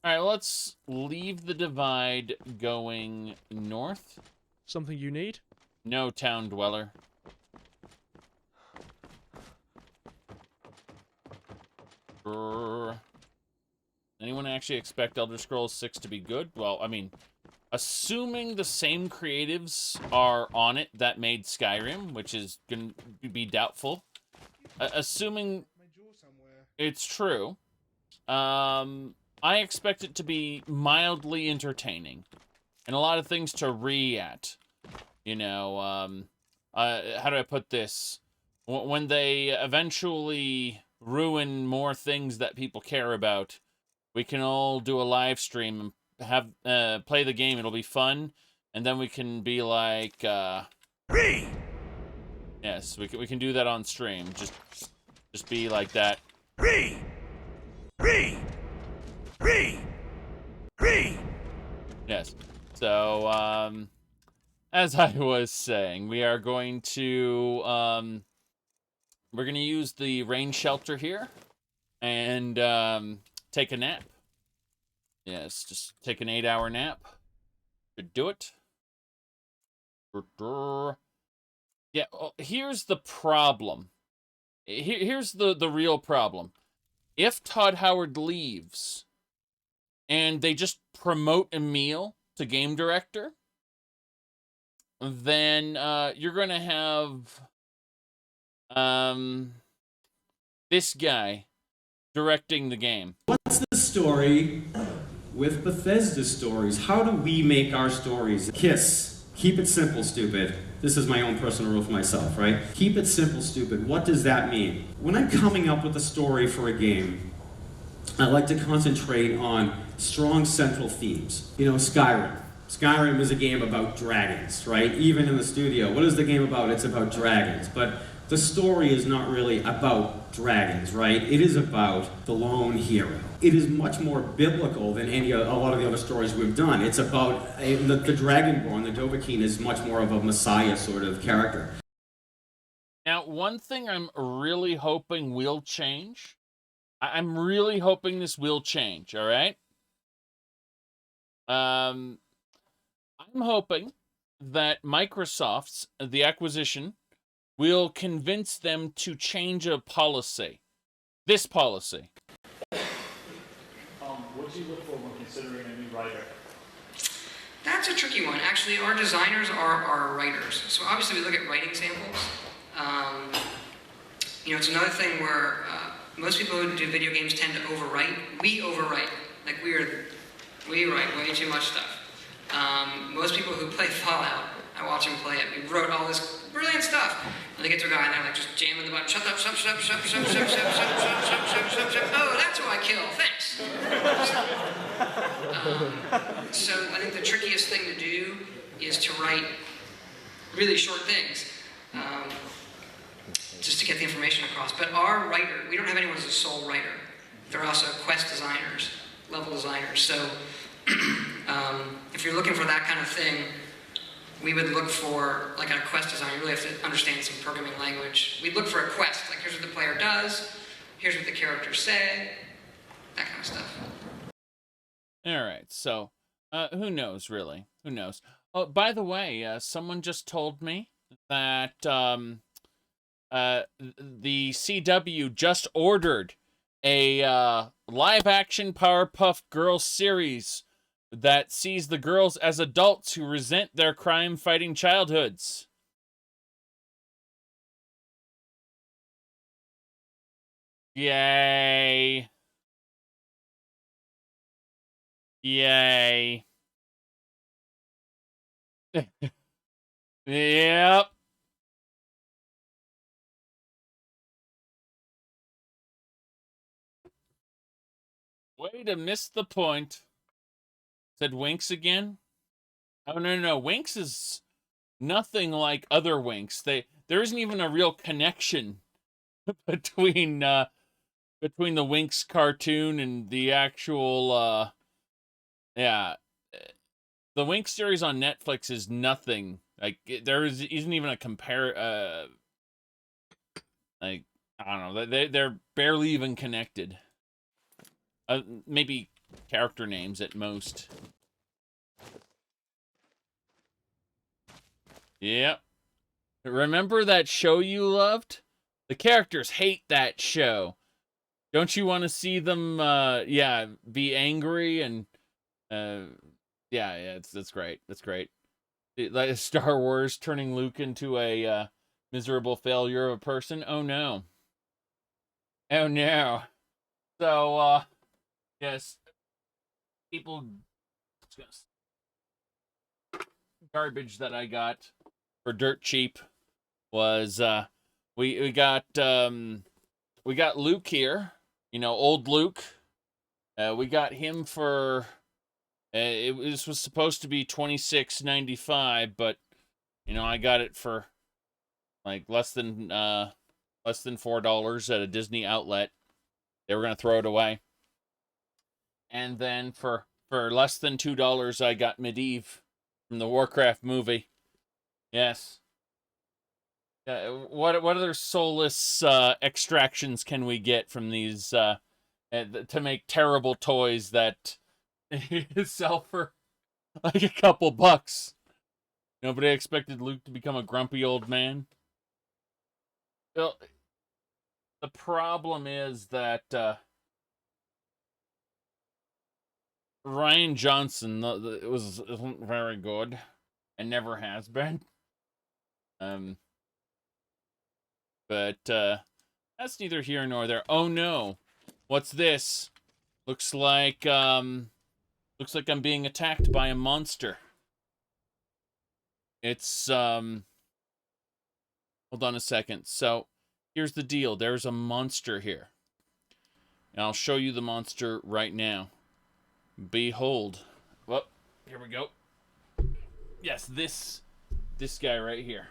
Alright, let's leave the divide going north. Something you need? No, town dweller. Anyone actually expect Elder Scrolls 6 to be good? Well, I mean, assuming the same creatives are on it that made Skyrim, which is going to be doubtful. Assuming it's true, I expect it to be mildly entertaining. And a lot of things to re-at. You know, how do I put this? When they eventually ruin more things that people care about, we can all do a live stream and have play the game. It'll be fun, and then we can be like, yes, we can do that on stream. Just be like that. Yes. So, as I was saying, we are going to we're going to use the rain shelter here and take a nap. Yes, just take an 8-hour nap. Should do it. Yeah, here's the problem. Here's the real problem. If Todd Howard leaves and they just promote Emil to game director, then you're going to have this guy directing the game. What's the story with Bethesda stories? How do we make our stories? KISS. Keep it simple, stupid. This is my own personal rule for myself, right? Keep it simple, stupid. What does that mean? When I'm coming up with a story for a game, I like to concentrate on strong central themes. You know, Skyrim. Skyrim is a game about dragons, right? Even in the studio, what is the game about? It's about dragons. But the story is not really about dragons, right? It is about the lone hero. It is much more biblical than a lot of the other stories we've done. It's about the Dragonborn, the Dovahkiin is much more of a messiah sort of character. Now, one thing I'm really hoping will change. I'm really hoping this will change, all right? I'm hoping that Microsoft's, the acquisition, will convince them to change a policy. This policy. What do you look for when considering a new writer? That's a tricky one. Actually, our designers are our writers. So obviously we look at writing samples. You know, it's another thing where most people who do video games tend to overwrite. We overwrite. Like we write way too much stuff. Most people who play Fallout, I watch them play it. We wrote all this brilliant stuff. And they get to a guy and they're like just jamming the button. Shut up, shut up, shut up, shut up, shut up, shut up, shut up, shut up, shut up, shut up, shut up, shut up, shut up. Oh, that's who I kill. Thanks. So I think the trickiest thing to do is to write really short things. Just to get the information across. But our writer, we don't have anyone as a sole writer. They're also quest designers, level designers. So if you're looking for that kind of thing, we would look for, like on a quest design, you really have to understand some programming language. We'd look for a quest, like here's what the player does, here's what the characters say, that kind of stuff. All right, so who knows, really? Who knows? Oh, by the way, someone just told me that the CW just ordered a live-action Powerpuff Girls series that sees the girls as adults who resent their crime-fighting childhoods. Yay. Yay. Yep. Way to miss the point. Said Winx again? Oh, no. Winx is nothing like other Winx. There isn't even a real connection between the Winx cartoon and the actual yeah, the Winx series on Netflix is nothing. Like there isn't even a like I don't know. They're barely even connected. Maybe character names at most. Yep. Remember that show you loved? The characters hate that show. Don't you want to see them, yeah, be angry and, yeah, that's great. That's great. Like Star Wars turning Luke into a miserable failure of a person. Oh no. Oh no. So, yes, people, garbage that I got for dirt cheap was, we got Luke here, you know, old Luke. We got him for, this was supposed to be $26.95, but, you know, I got it for, like, less than $4 at a Disney outlet. They were going to throw it away. And then for less than $2, I got Medivh from the Warcraft movie. Yes. What other soulless extractions can we get from these to make terrible toys that sell for like a couple bucks? Nobody expected Luke to become a grumpy old man. Well, the problem is that Ryan Johnson isn't very good and never has been. But that's neither here nor there. Oh no. What's this? Looks like I'm being attacked by a monster. It's hold on a second. So, here's the deal. There's a monster here. And I'll show you the monster right now. Behold. Well, here we go. Yes, this guy right here.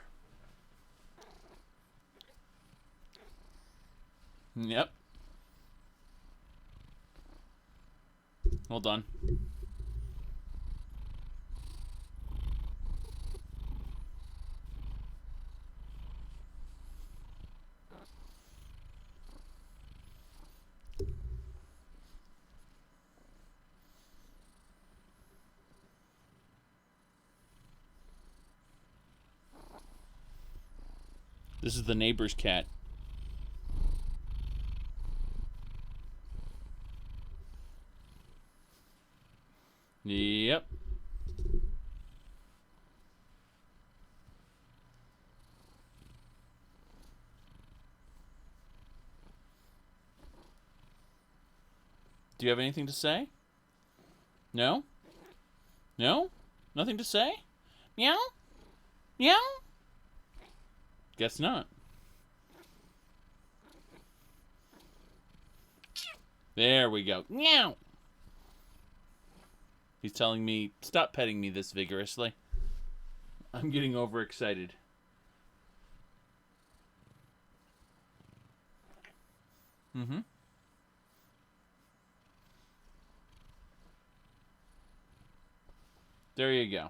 Yep. Hold on. This is the neighbor's cat. Yep. Do you have anything to say? No? No? Nothing to say? Meow? Meow? Guess not. There we go. Meow! He's telling me, stop petting me this vigorously. I'm getting overexcited. Mm-hmm. There you go.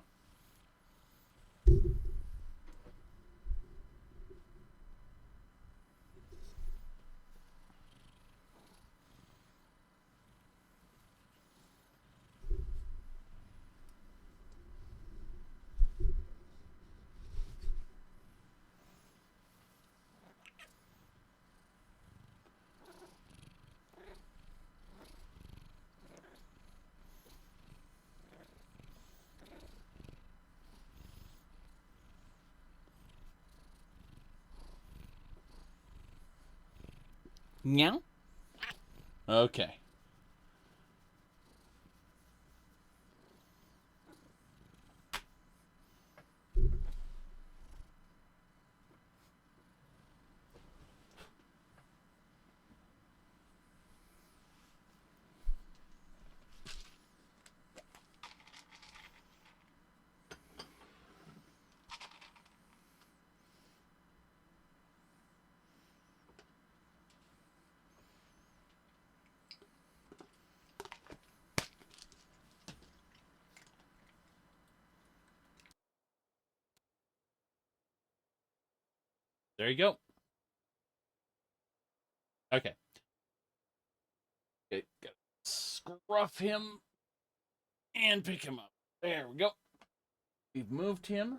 Meow? Okay. There you go. Okay. Okay, gotta scruff him and pick him up. There we go. We've moved him.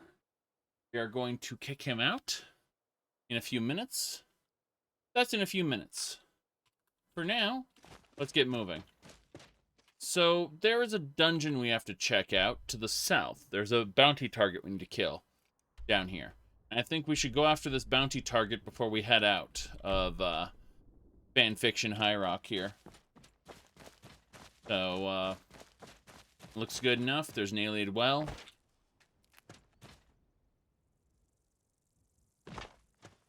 We are going to kick him out in a few minutes. That's in a few minutes. For now, let's get moving. So, there is a dungeon we have to check out to the south. There's a bounty target we need to kill down here. And I think we should go after this bounty target before we head out of fanfiction High Rock here. So, looks good enough. There's an alien well.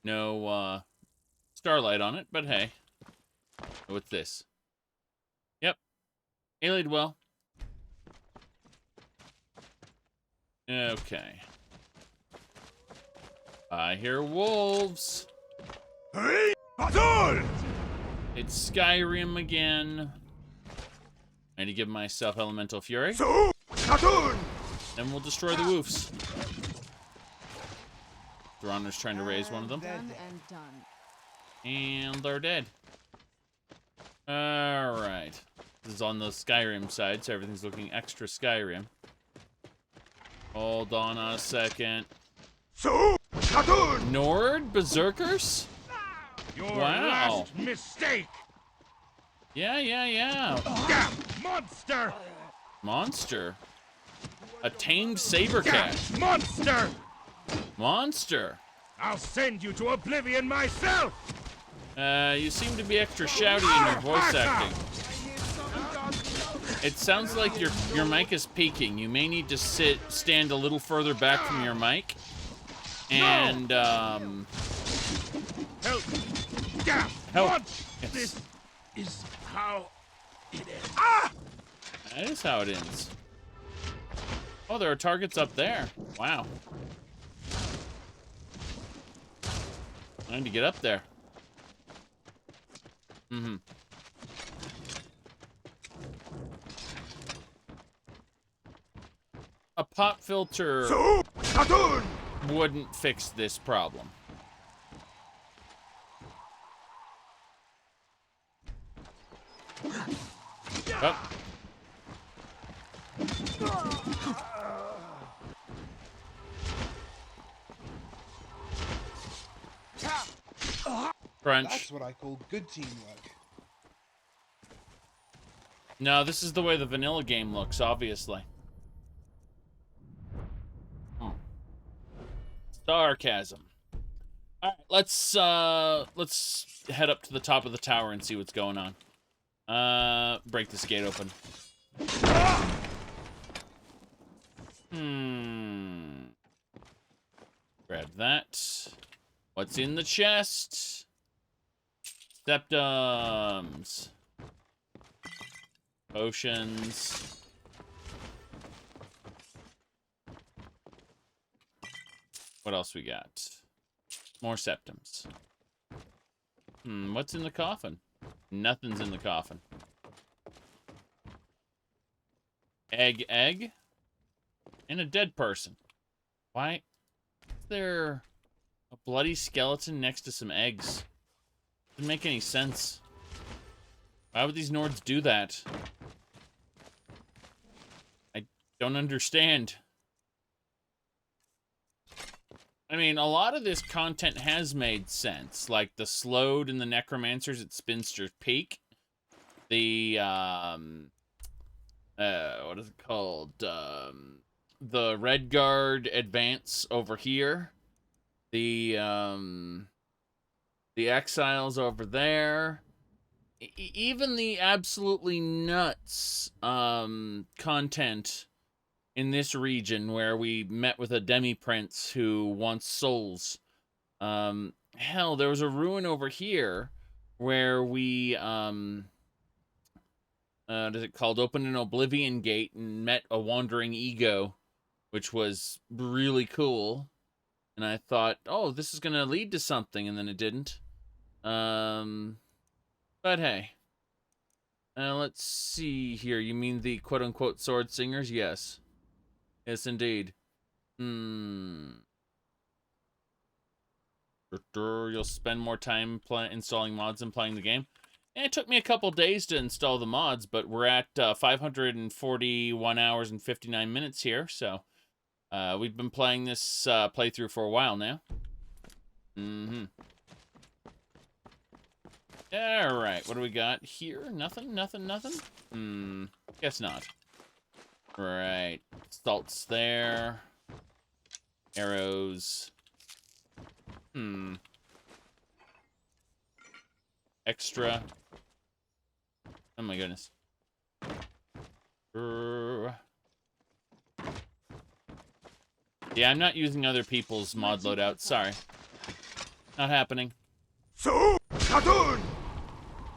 No, starlight on it, but hey. What's this? Yep. Alien well. Okay. I hear wolves. It's Skyrim again. I need to give myself Elemental Fury. Then we'll destroy the woofs. Thronder's trying to raise one of them. Done and done. And they're dead. Alright. This is on the Skyrim side, so everything's looking extra Skyrim. Hold on a second. Nord Berserkers? Your Wow. last mistake. Yeah. Monster. Monster. A tamed saber cat. Monster. Monster. I'll send you to oblivion myself. You seem to be extra shouty in your voice acting. It sounds like your mic is peaking. You may need to stand a little further back from your mic. And, Help. help. This is how it ends. That is how it ends. Oh, there are targets up there. Wow. I need to get up there. Mm-hmm. A pop filter wouldn't fix this problem. Oh. Crunch. That's what I call good teamwork. No, this is the way the vanilla game looks, obviously. Sarcasm. Alright, let's head up to the top of the tower and see what's going on. Break this gate open. Grab that. What's in the chest? Septums. Potions. What else we got? More septums. What's in the coffin? Nothing's in the coffin. Egg. And a dead person. Why is there a bloody skeleton next to some eggs? Doesn't make any sense. Why would these Nords do that? I don't understand. I mean, a lot of this content has made sense. Like the Slode and the Necromancers at Spinster's Peak. The, what is it called? The Redguard advance over here. The Exiles over there. Even the absolutely nuts content in this region where we met with a demi-prince who wants souls. Hell, there was a ruin over here where we, what is it called? Opened an Oblivion Gate and met a wandering ego, which was really cool. And I thought, oh, this is going to lead to something, and then it didn't. But hey. Let's see here. You mean the quote-unquote sword singers? Yes. Yes, indeed. You'll spend more time installing mods and playing the game. And it took me a couple days to install the mods, but we're at 541 hours and 59 minutes here, so we've been playing this playthrough for a while now. Alright, what do we got here? Nothing? Guess not. Right. Salt's there. Arrows. Extra. Oh my goodness. Yeah, I'm not using other people's mod loadouts. Sorry. Not happening. So, Cartoon!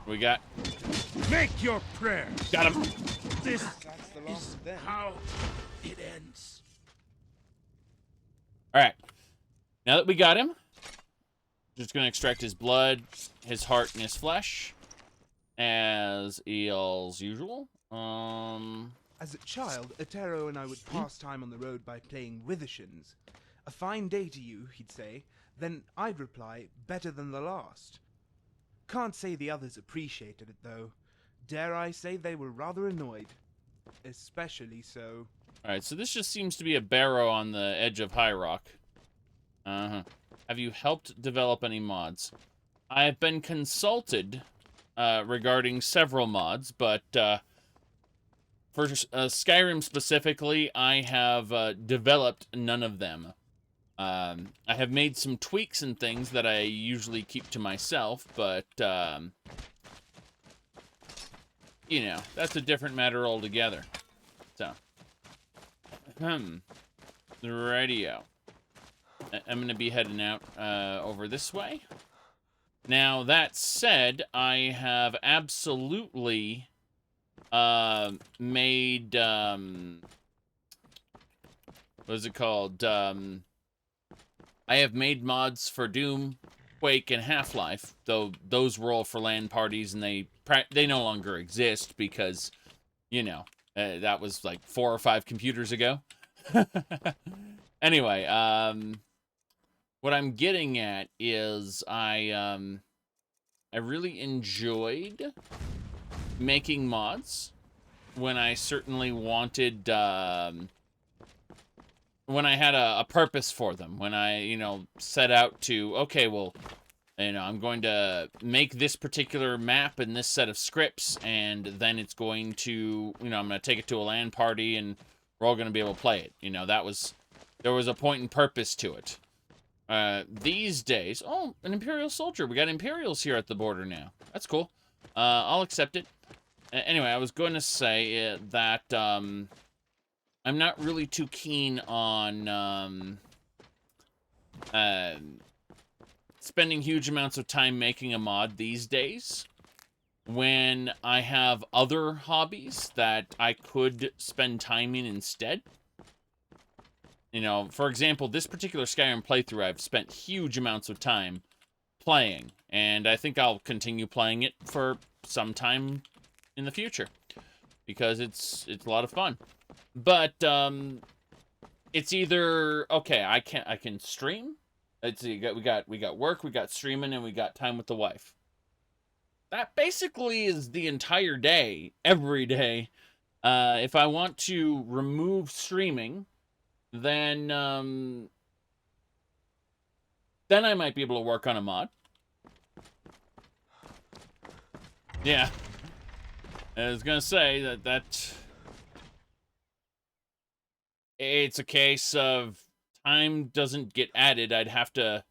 We got. Make your prayer. Got him. This is how it ends. Alright. Now that we got him, just gonna extract his blood, his heart, and his flesh. As usual. As a child, Otero and I would pass time on the road by playing Withershins. A fine day to you, he'd say. Then I'd reply, better than the last. Can't say the others appreciated it, though. Dare I say they were rather annoyed. Especially so. Alright, so this just seems to be a barrow on the edge of High Rock. Have you helped develop any mods? I have been consulted regarding several mods, but for Skyrim specifically, I have developed none of them. I have made some tweaks and things that I usually keep to myself, but, you know, that's a different matter altogether. So, the radio. I'm going to be heading out over this way. Now, that said, I have absolutely made, what is it called? I have made mods for Doom, Quake, and Half-Life, though those were all for LAN parties, and they no longer exist because, you know, that was like 4 or 5 computers ago. Anyway, what I'm getting at is I really enjoyed making mods when I certainly wanted, when I had a purpose for them, when I, you know, set out to, okay, well, you know, I'm going to make this particular map and this set of scripts, and then it's going to, you know, I'm going to take it to a LAN party, and we're all going to be able to play it. You know, there was a point and purpose to it. These days, oh, an Imperial soldier. We got Imperials here at the border now. That's cool. I'll accept it. Anyway, I was going to say that, I'm not really too keen on, spending huge amounts of time making a mod these days when I have other hobbies that I could spend time in instead. You know, for example, this particular Skyrim playthrough I've spent huge amounts of time playing, and I think I'll continue playing it for some time in the future because it's a lot of fun. But it's either okay, I can stream. Let's see, we got work, we got streaming, and we got time with the wife. That basically is the entire day, every day. If I want to remove streaming, then I might be able to work on a mod. Yeah. I was gonna say that it's a case of time doesn't get added. I'd have to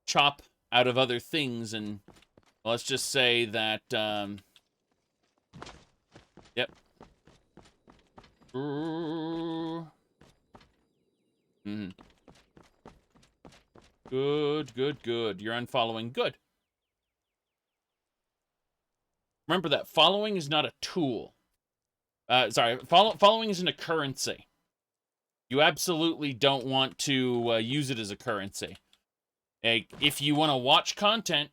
chop out of other things, and let's just say that, yep. Good. You're unfollowing. Good. Remember that following is not a tool. Sorry, following isn't a currency. You absolutely don't want to use it as a currency. If you want to watch content,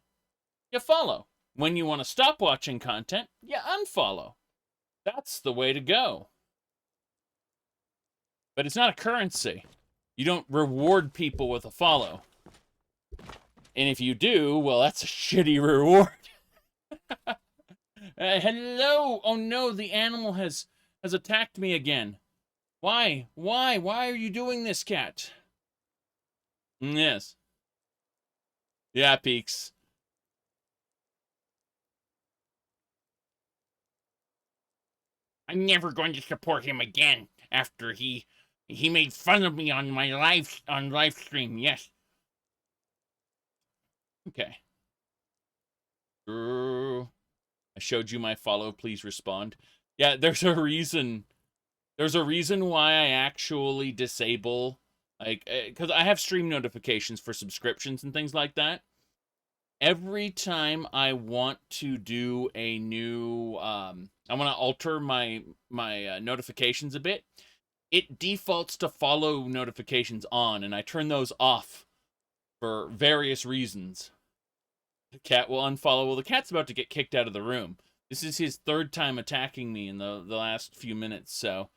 you follow. When you want to stop watching content, you unfollow. That's the way to go. But it's not a currency. You don't reward people with a follow. And if you do, well, that's a shitty reward. Hello! Oh no, the animal has attacked me again. Why? Why? Why are you doing this, cat? Yes. Yeah, Peaks. I'm never going to support him again after he made fun of me on my live stream. Yes. Okay. I showed you my follow. Please respond. Yeah, there's a reason. There's a reason why I actually disable, like, because I have stream notifications for subscriptions and things like that. Every time I want to do a new, I want to alter my notifications a bit, it defaults to follow notifications on, and I turn those off for various reasons. The cat will unfollow. Well, the cat's about to get kicked out of the room. This is his third time attacking me in the last few minutes, so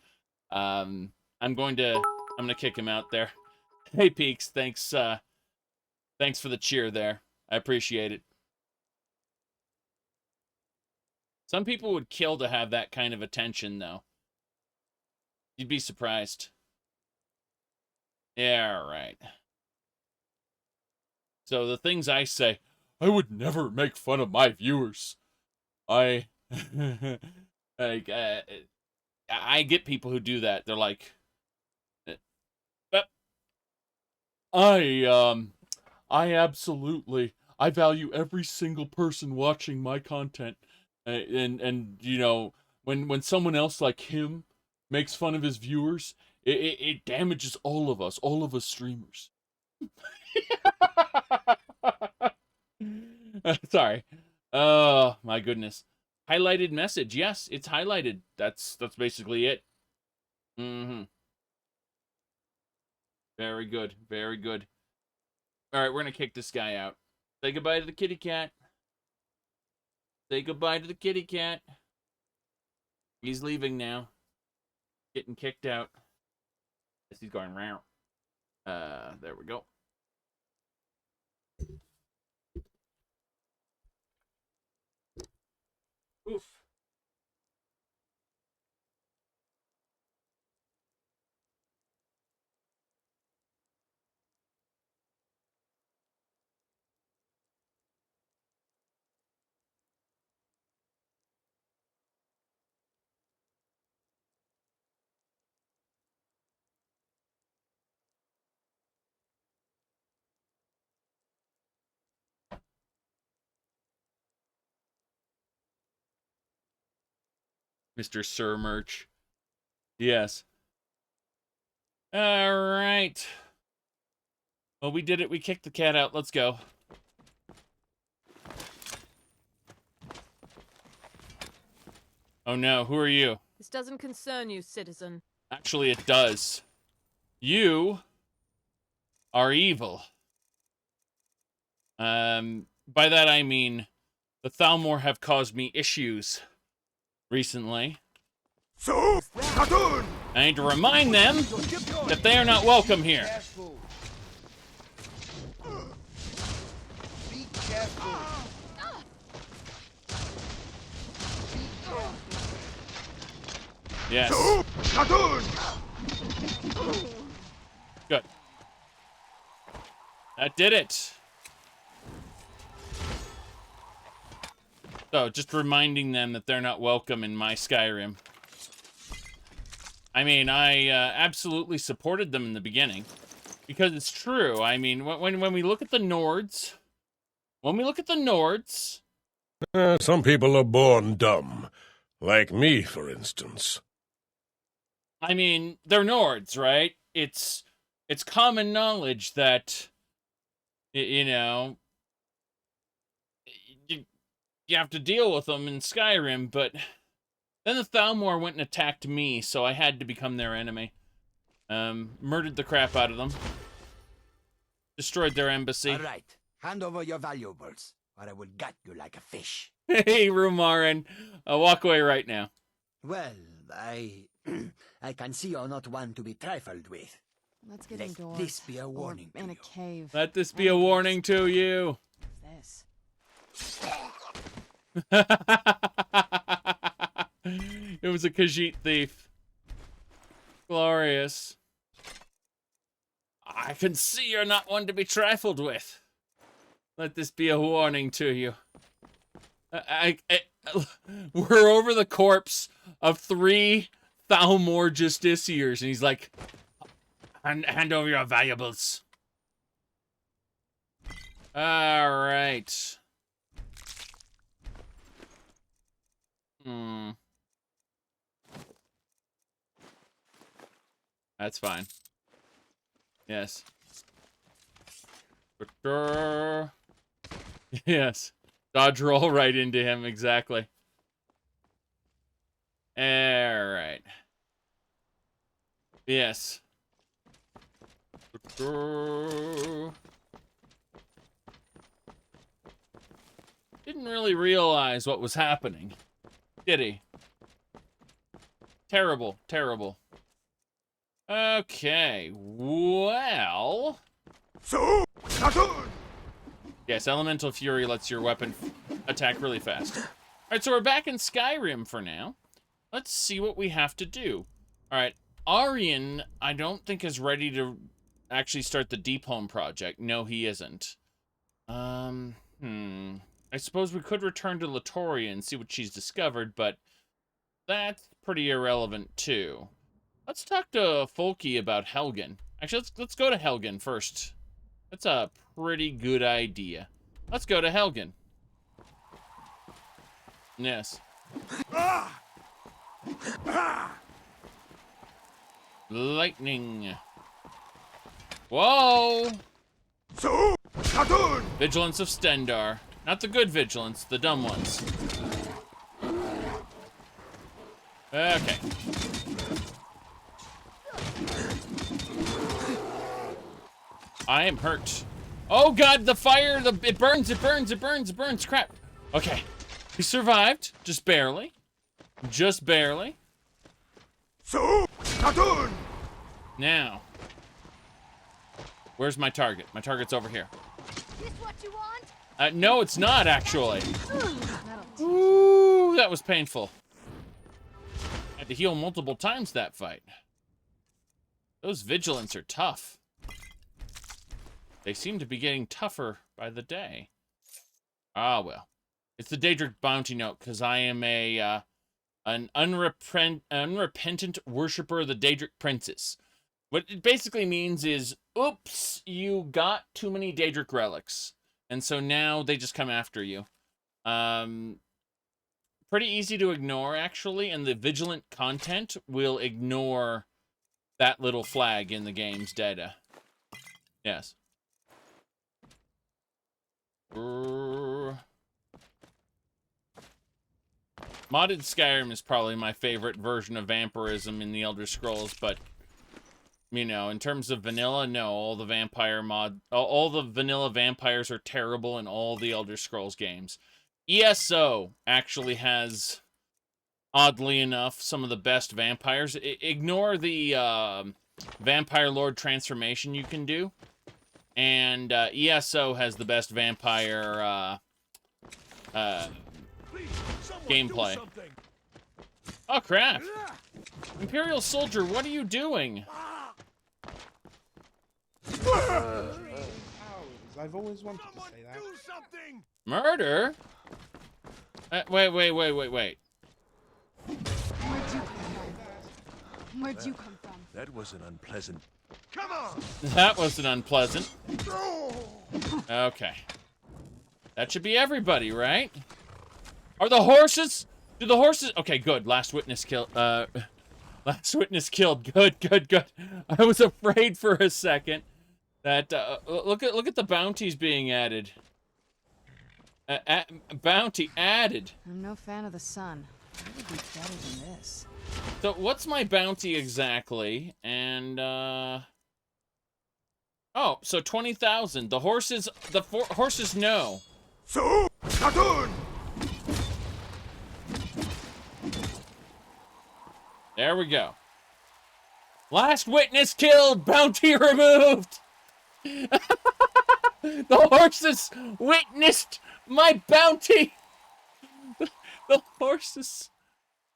I'm gonna kick him out there. Hey Peaks, thanks for the cheer there. I appreciate it. Some people would kill to have that kind of attention, though. You'd be surprised. Yeah, right. So the things I say, I would never make fun of my viewers. I get people who do that. They're like, I value every single person watching my content, and you know, when someone else like him makes fun of his viewers, it damages all of us streamers. Sorry. Oh my goodness. Highlighted message. Yes, it's highlighted. That's basically it. Very good. Very good. All right, we're gonna kick this guy out. Say goodbye to the kitty cat. Say goodbye to the kitty cat. He's leaving now. Getting kicked out. Yes, he's going round. There we go. Oof. Mr. Sir Merch. Yes. All right. Well, we did it. We kicked the cat out. Let's go. Oh no, who are you? This doesn't concern you, citizen. Actually, it does. You are evil. By that I mean the Thalmor have caused me issues recently. I need to remind them that they are not welcome here. Yes. Good. That did it. So, just reminding them that they're not welcome in my Skyrim. I mean, I absolutely supported them in the beginning. Because it's true. I mean, when we look at the Nords... Some people are born dumb. Like me, for instance. I mean, they're Nords, right? It's common knowledge that, you know, you have to deal with them in Skyrim, but then the Thalmor went and attacked me, so I had to become their enemy. Murdered the crap out of them. Destroyed their embassy. All right, hand over your valuables, or I will gut you like a fish. Hey, Rumarin. Walk away right now. Well, I can see you're not one to be trifled with. Let's get Let indoors. this be a warning Or in a cave. Let this be a warning to you. This. It was a Khajiit thief. Glorious. I can see you're not one to be trifled with. Let this be a warning to you. We're over the corpse of 3 Thalmor Justiciars, and he's like, hand over your valuables. All right. That's fine. Yes. Yes. Dodge roll right into him, exactly. Alright. Yes. Didn't really realize what was happening, did he? Terrible, terrible. Okay, well... Yes, Elemental Fury lets your weapon attack really fast. Alright, so we're back in Skyrim for now. Let's see what we have to do. Alright, Aryan, I don't think is ready to actually start the Deep Home project. No, he isn't. I suppose we could return to Latoria and see what she's discovered, but that's pretty irrelevant too. Let's talk to Folky about Helgen. Actually, let's go to Helgen first. That's a pretty good idea. Let's go to Helgen. Yes. Lightning. Whoa! Vigilance of Stendar. Not the good vigilance, the dumb ones. Okay. I am hurt. Oh god, the fire, it burns, it burns, it burns, it burns, crap. Okay, he survived, just barely. Just barely. Now, where's my target? My target's over here. This what you want? No, it's not, actually. Ooh, that was painful. I had to heal multiple times that fight. Those vigilants are tough. They seem to be getting tougher by the day. Ah, well. It's the Daedric bounty note, because I am an unrepentant worshiper of the Daedric princes. What it basically means is, oops, you got too many Daedric relics. And so now they just come after you. Pretty easy to ignore, actually, and the vigilant content will ignore that little flag in the game's data. Yes. Modded Skyrim is probably my favorite version of vampirism in the Elder Scrolls, but, you know, in terms of vanilla, no, all the vanilla vampires are terrible in all the Elder Scrolls games. ESO actually has, oddly enough, some of the best vampires. Ignore the Vampire Lord transformation you can do. And ESO has the best vampire gameplay. Oh, crap. Imperial Soldier, what are you doing? I've always wanted to say that. Murder? Wait. Where'd you come from? That wasn't unpleasant. Come on! That wasn't unpleasant. Okay. That should be everybody, right? Are the horses? Do the horses? Okay, good. Last witness killed. Last witness killed. Good. I was afraid for a second that look at the bounties being added. Bounty added. I'm no fan of the sun. It would be better than this. So what's my bounty exactly? And oh, so 20,000. The horses. Horses know. So, Saturn! There we go. Last witness killed, bounty removed. The horses witnessed my bounty. The horses.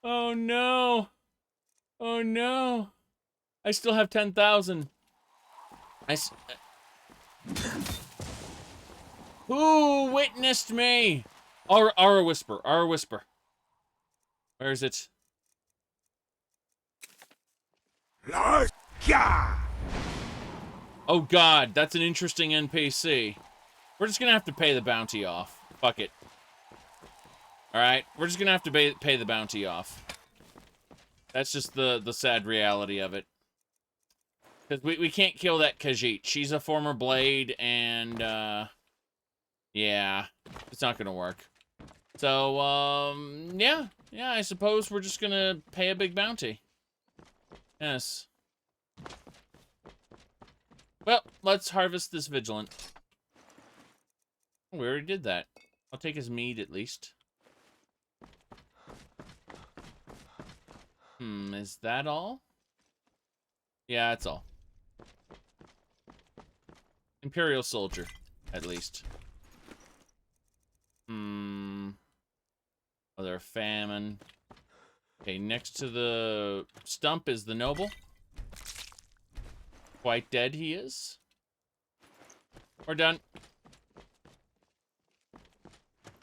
Oh no. Oh no. I still have 10,000. Who witnessed me? Our whisper. Our whisper. Where is it? Oh god, that's an interesting NPC. We're just gonna have to pay the bounty off. Fuck it. Alright, we're just gonna have to pay the bounty off. That's just the sad reality of it. Because we can't kill that Khajiit. She's a former Blade, and, yeah, it's not gonna work. So, yeah, I suppose we're just gonna pay a big bounty. Yes. Well, let's harvest this Vigilant. Oh, we already did that. I'll take his meat, at least. Is that all? Yeah, that's all. Imperial soldier, at least. Other famine. Okay, next to the stump is the noble. Quite dead he is. We're done.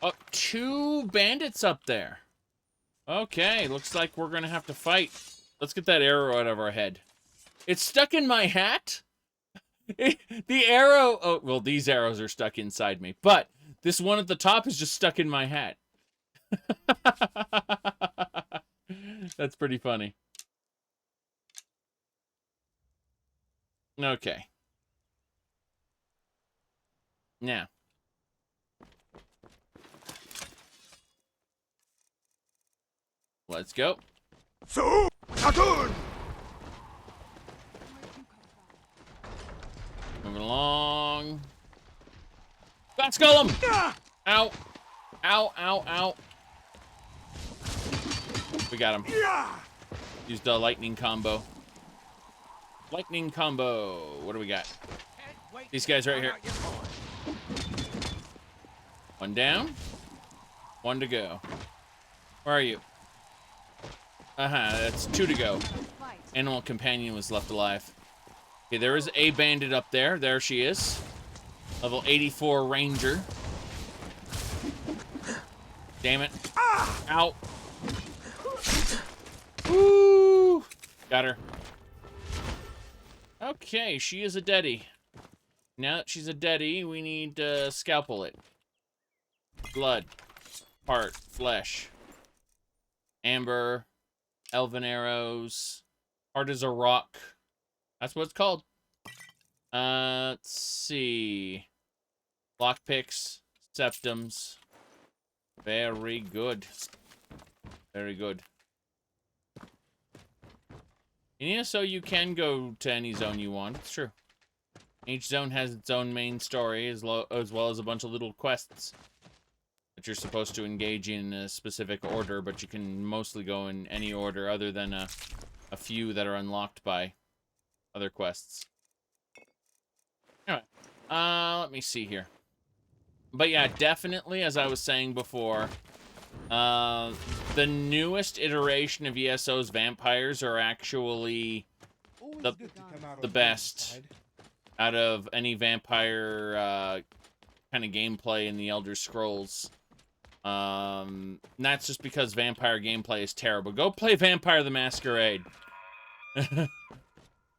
Oh, 2 bandits up there. Okay, looks like we're gonna have to fight. Let's get that arrow out of our head. It's stuck in my hat? The arrow... Oh, well, these arrows are stuck inside me. But this one at the top is just stuck in my hat. That's pretty funny. Okay. Now. Let's go. So, Atun! Moving along. Bat Skull him! Ow. Ow, ow, ow. We got him. Used a lightning combo. Lightning combo. What do we got? These guys right here. 1 down. 1 to go. Where are you? That's 2 to go. Animal companion was left alive. Okay, there is a bandit up there. There she is. Level 84 ranger. Damn it. Ow. Woo! Got her. Okay, she is a deadie. Now that she's a deadie, we need to scalpel it. Blood. Heart. Flesh. Amber. Elven arrows. Heart is a rock. That's what it's called. Let's see. Lockpicks. Septums. Very good. Very good. Yeah, so you can go to any zone you want. It's true. Each zone has its own main story, as well as a bunch of little quests that you're supposed to engage in a specific order, but you can mostly go in any order other than a few that are unlocked by other quests. Anyway, let me see here. But yeah, definitely, as I was saying before, the newest iteration of ESO's vampires are actually the best out of any vampire kind of gameplay in the Elder Scrolls. That's just because vampire gameplay is terrible. Go play Vampire the Masquerade.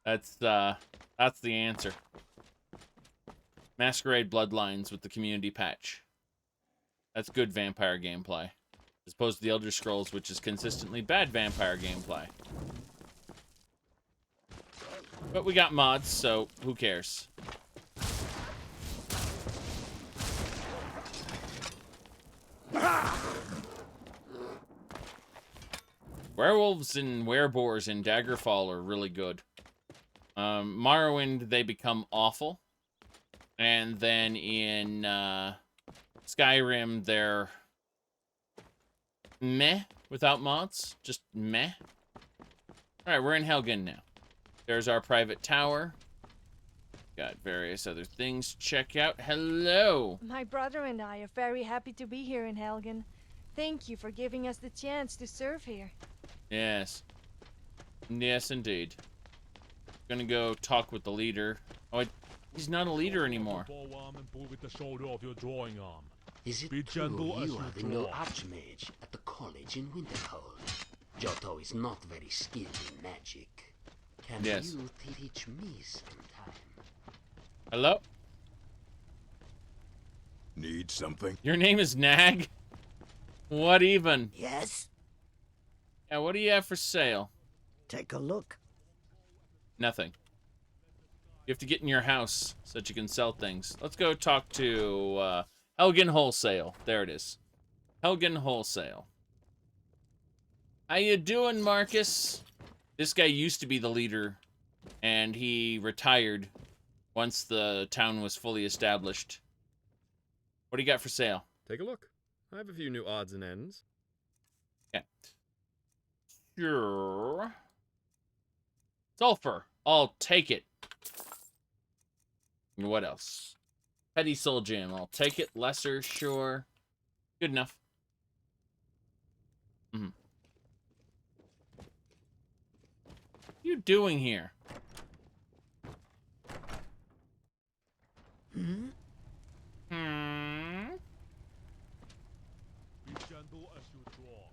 That's the answer. Masquerade Bloodlines with the community patch. That's good vampire gameplay. As opposed to the Elder Scrolls, which is consistently bad vampire gameplay. But we got mods, so who cares? Werewolves and wereboars in Daggerfall are really good. Morrowind, they become awful. And then in Skyrim, they're meh without mods. Just meh. Alright, we're in Helgen now. There's our private tower. Got various other things to check out. Hello. My brother and I are very happy to be here in Helgen. Thank you for giving us the chance to serve here. Yes. Yes, indeed. Gonna go talk with the leader. Oh, he's not a leader anymore. Is it Be true gentle as you you are the new draw. archmage at the college in Winterhold? Giotto is not very skilled in magic. Can Yes. you teach me sometime? Hello? Need something? Your name is Nag? What even? Yes? Yeah, what do you have for sale? Take a look. Nothing. You have to get in your house so that you can sell things. Let's go talk to Helgen Wholesale. There it is. Helgen Wholesale. How you doing, Marcus? This guy used to be the leader, and he retired once the town was fully established. What do you got for sale? Take a look. I have a few new odds and ends. Okay. Sure. Sulfur. I'll take it. And what else? Petty Soul Gem. I'll take it. Lesser. Sure. Good enough. Mm-hmm. What are you doing here? Hmm? Be gentle as you draw.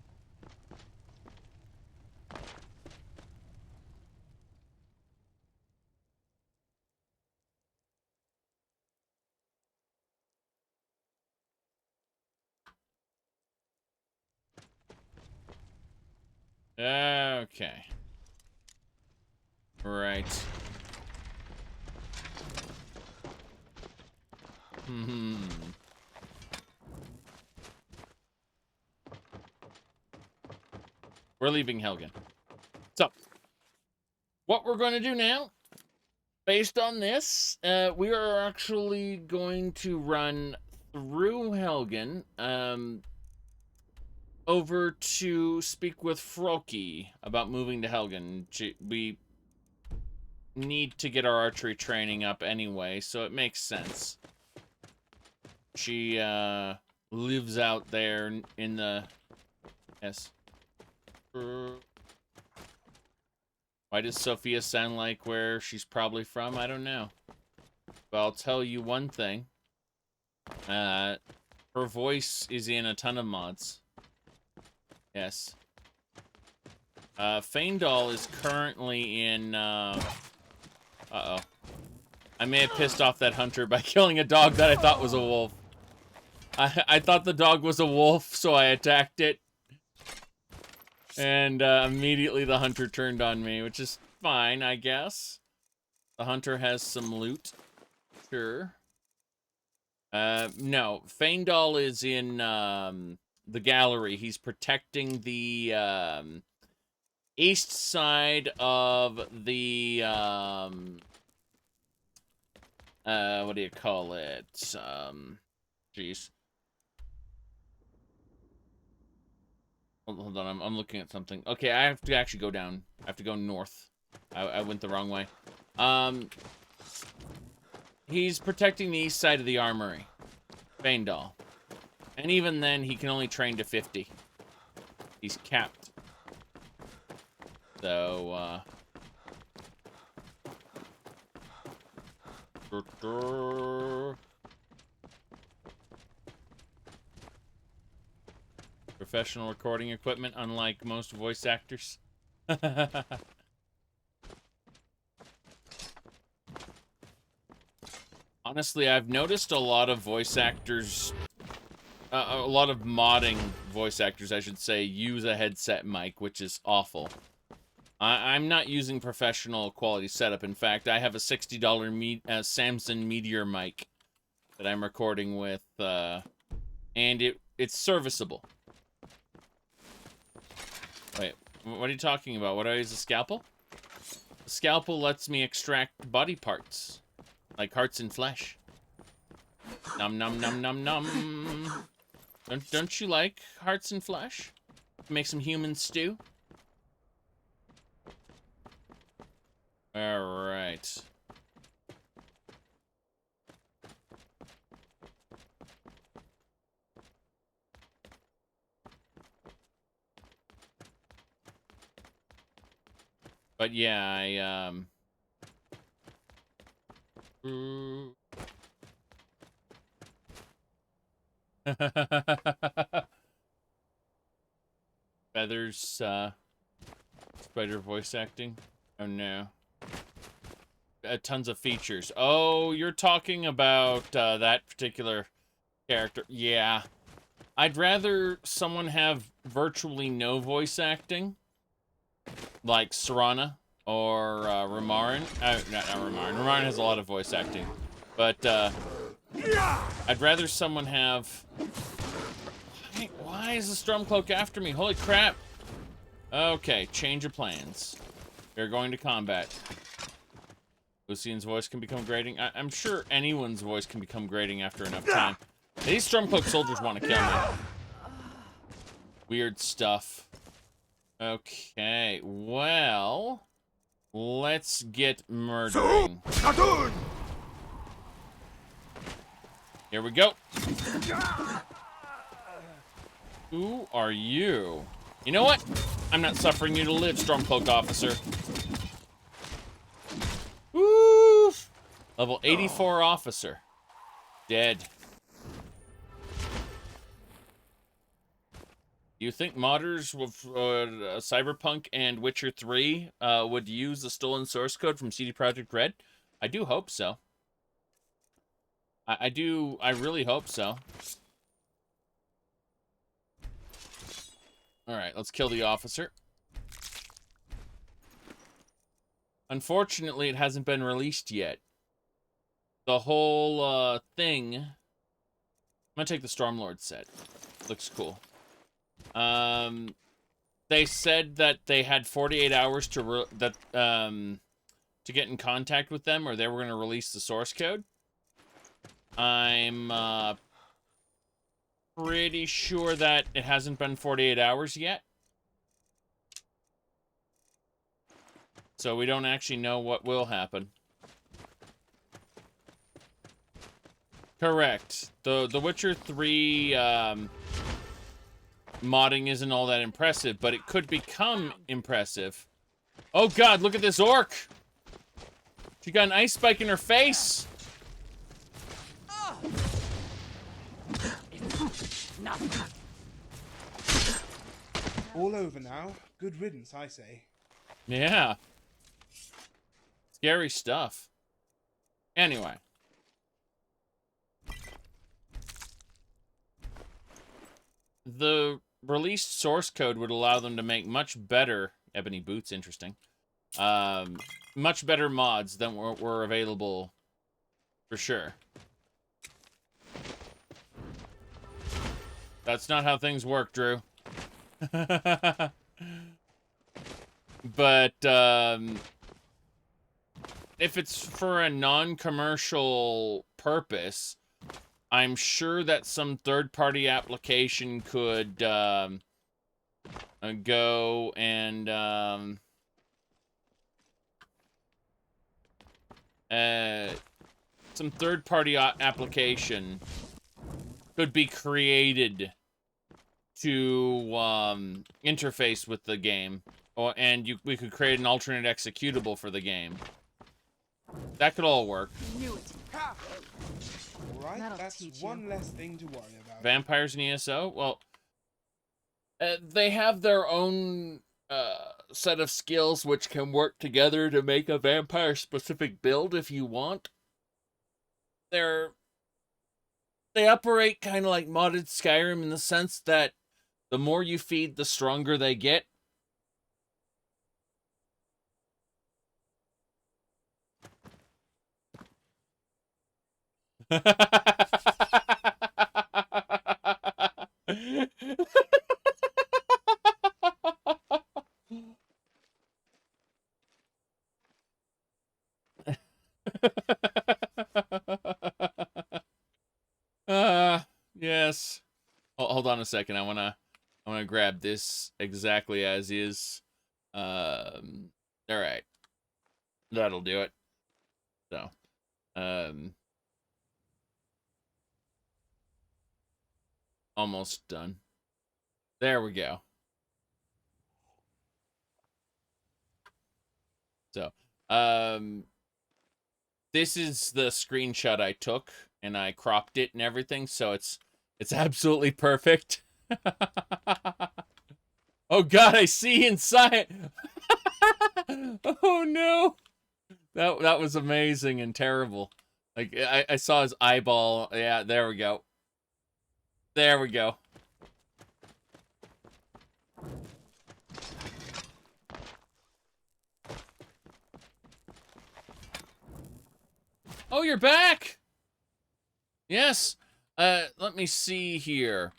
Okay. Right. Hmm. We're leaving Helgen. So, what we're going to do now, based on this, we are actually going to run through Helgen, over to speak with Froki about moving to Helgen. We need to get our archery training up anyway, so it makes sense. She lives out there in the... Yes. Why does Sophia sound like where she's probably from? I don't know. But I'll tell you one thing. Her voice is in a ton of mods. Yes. Feindal is currently in, uh-oh. I may have pissed off that hunter by killing a dog that I thought was a wolf. I thought the dog was a wolf, so I attacked it. And, immediately the hunter turned on me, which is fine, I guess. The hunter has some loot. Sure. No. Feindal is in, the gallery. He's protecting the east side of the what do you call it? Jeez. Hold on, I'm looking at something. Okay, I have to actually go down. I have to go north. I went the wrong way. He's protecting the east side of the armory. Feindal. And even then, he can only train to 50. He's capped. So, professional recording equipment, unlike most voice actors. Honestly, I've noticed a lot of voice actors... a lot of modding voice actors, I should say, use a headset mic, which is awful. I'm not using professional quality setup. In fact, I have a $60 Samson Meteor mic that I'm recording with, and it's serviceable. Wait, what are you talking about? What do I use a scalpel? The scalpel lets me extract body parts, like hearts and flesh. Nom nom nom nom nom. Don't you like hearts and flesh? Make some human stew? All right. But yeah, I Feathers, spider voice acting. Oh no. Tons of features. Oh, you're talking about that particular character. Yeah. I'd rather someone have virtually no voice acting, like Serana or Ramarin. Not Ramarin. Ramarin has a lot of voice acting. But I'd rather someone have... Why is the Stormcloak after me? Holy crap. Okay, change of plans. We're going to combat. Lucian's voice can become grating. I'm sure anyone's voice can become grating after enough time. These Stormcloak soldiers want to kill me. Weird stuff. Okay, well... Let's get murdering. Here we go. Who are you? You know what? I'm not suffering you to live, Stormcloak officer. Woo! Level 84 officer. Dead. Do you think modders with Cyberpunk and Witcher 3 would use the stolen source code from CD Projekt Red? I do hope so. I really hope so. Alright, let's kill the officer. Unfortunately, it hasn't been released yet. The whole thing... I'm gonna take the Stormlord set. Looks cool. They said that they had 48 hours to get in contact with them, or they were going to release the source code. I'm pretty sure that it hasn't been 48 hours yet. So we don't actually know what will happen. Correct. The Witcher 3 modding isn't all that impressive, but it could become impressive. Oh god, look at this orc! She got an ice spike in her face! All over now. Good riddance, I say. Yeah. Scary stuff. Anyway. The released source code would allow them to make much better... Ebony boots, interesting. Much better mods than were available, for sure. That's not how things work, Drew. But, if it's for a non-commercial purpose, I'm sure that some third-party application could go and some third-party application could be created to interface with the game, and we could create an alternate executable for the game. That could all work. Alright, that's one less thing to worry about. Vampires in ESO? Well, they have their own set of skills which can work together to make a vampire-specific build if you want. They operate kind of like modded Skyrim in the sense that the more you feed, the stronger they get. Yes. Hold on a second. I wanna grab this exactly as is. All right. That'll do it. So, almost done. There we go. So, this is the screenshot I took, and I cropped it and everything, so it's absolutely perfect. Oh God, I see inside. Oh no. That was amazing and terrible. Like, I saw his eyeball. Yeah, there we go. There we go. Oh, you're back! Yes. Let me see here.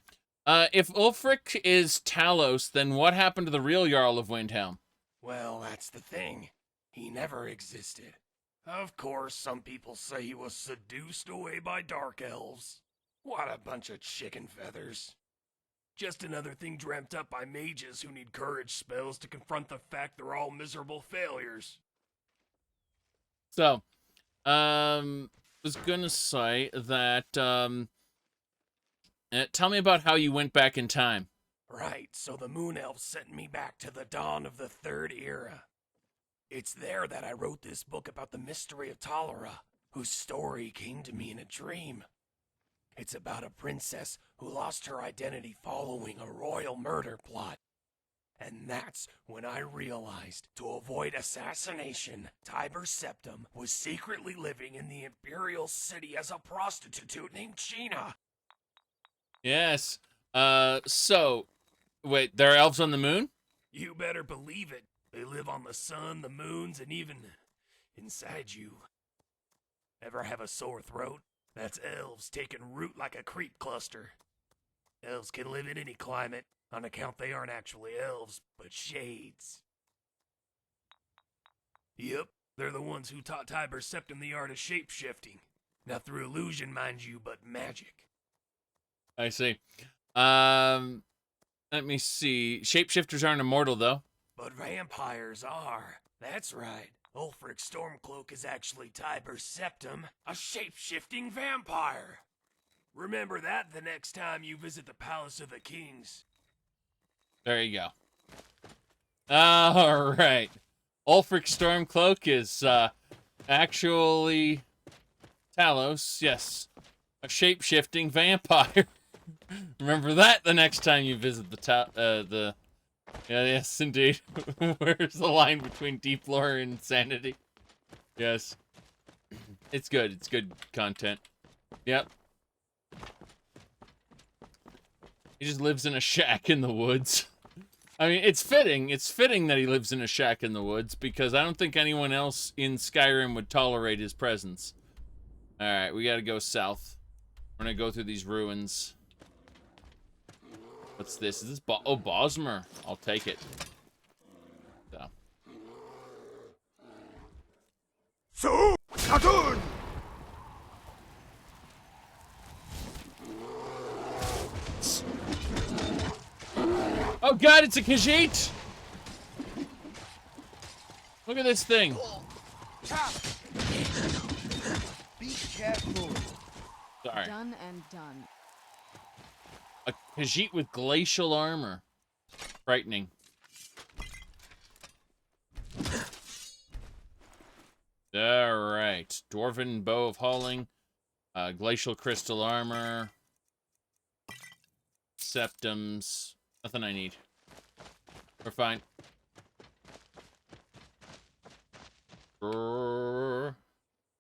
If Ulfric is Talos, then what happened to the real Jarl of Windhelm? Well, that's the thing. He never existed. Of course, some people say he was seduced away by dark elves. What a bunch of chicken feathers. Just another thing dreamt up by mages who need courage spells to confront the fact they're all miserable failures. So, was gonna say that, tell me about how you went back in time. Right, so the Moon Elves sent me back to the dawn of the Third Era. It's there that I wrote this book about the mystery of Talara, whose story came to me in a dream. It's about a princess who lost her identity following a royal murder plot. And that's when I realized, to avoid assassination, Tiber Septim was secretly living in the Imperial City as a prostitute named Sheena. Yes. So, wait, there are elves on the moon? You better believe it. They live on the sun, the moons, and even inside you. Ever have a sore throat? That's elves taking root like a creep cluster. Elves can live in any climate, on account they aren't actually elves, but shades. Yep, they're the ones who taught Tiber Septim the art of shape-shifting. Not through illusion, mind you, but magic. I see. Let me see. Shapeshifters aren't immortal, though. But vampires are. That's right. Ulfric Stormcloak is actually Tiber Septim, a shape-shifting vampire. Remember that the next time you visit the Palace of the Kings. There you go. All right. Ulfric Stormcloak is actually Talos. Yes, a shape-shifting vampire. Remember that the next time you visit the Yeah, yes, indeed. Where's the line between deep lore and insanity? Yes. It's good. It's good content. Yep. He just lives in a shack in the woods. I mean, it's fitting. It's fitting that he lives in a shack in the woods, because I don't think anyone else in Skyrim would tolerate his presence. Alright, we gotta go south. We're gonna go through these ruins. What's this? Is this Bosmer? I'll take it. So, Saturn! Oh God, it's a Khajiit! Look at this thing. Be careful. Sorry. Done and done. A Khajiit with glacial armor. Frightening. Alright. Dwarven bow of hauling. Glacial crystal armor. Septums. Nothing I need. We're fine.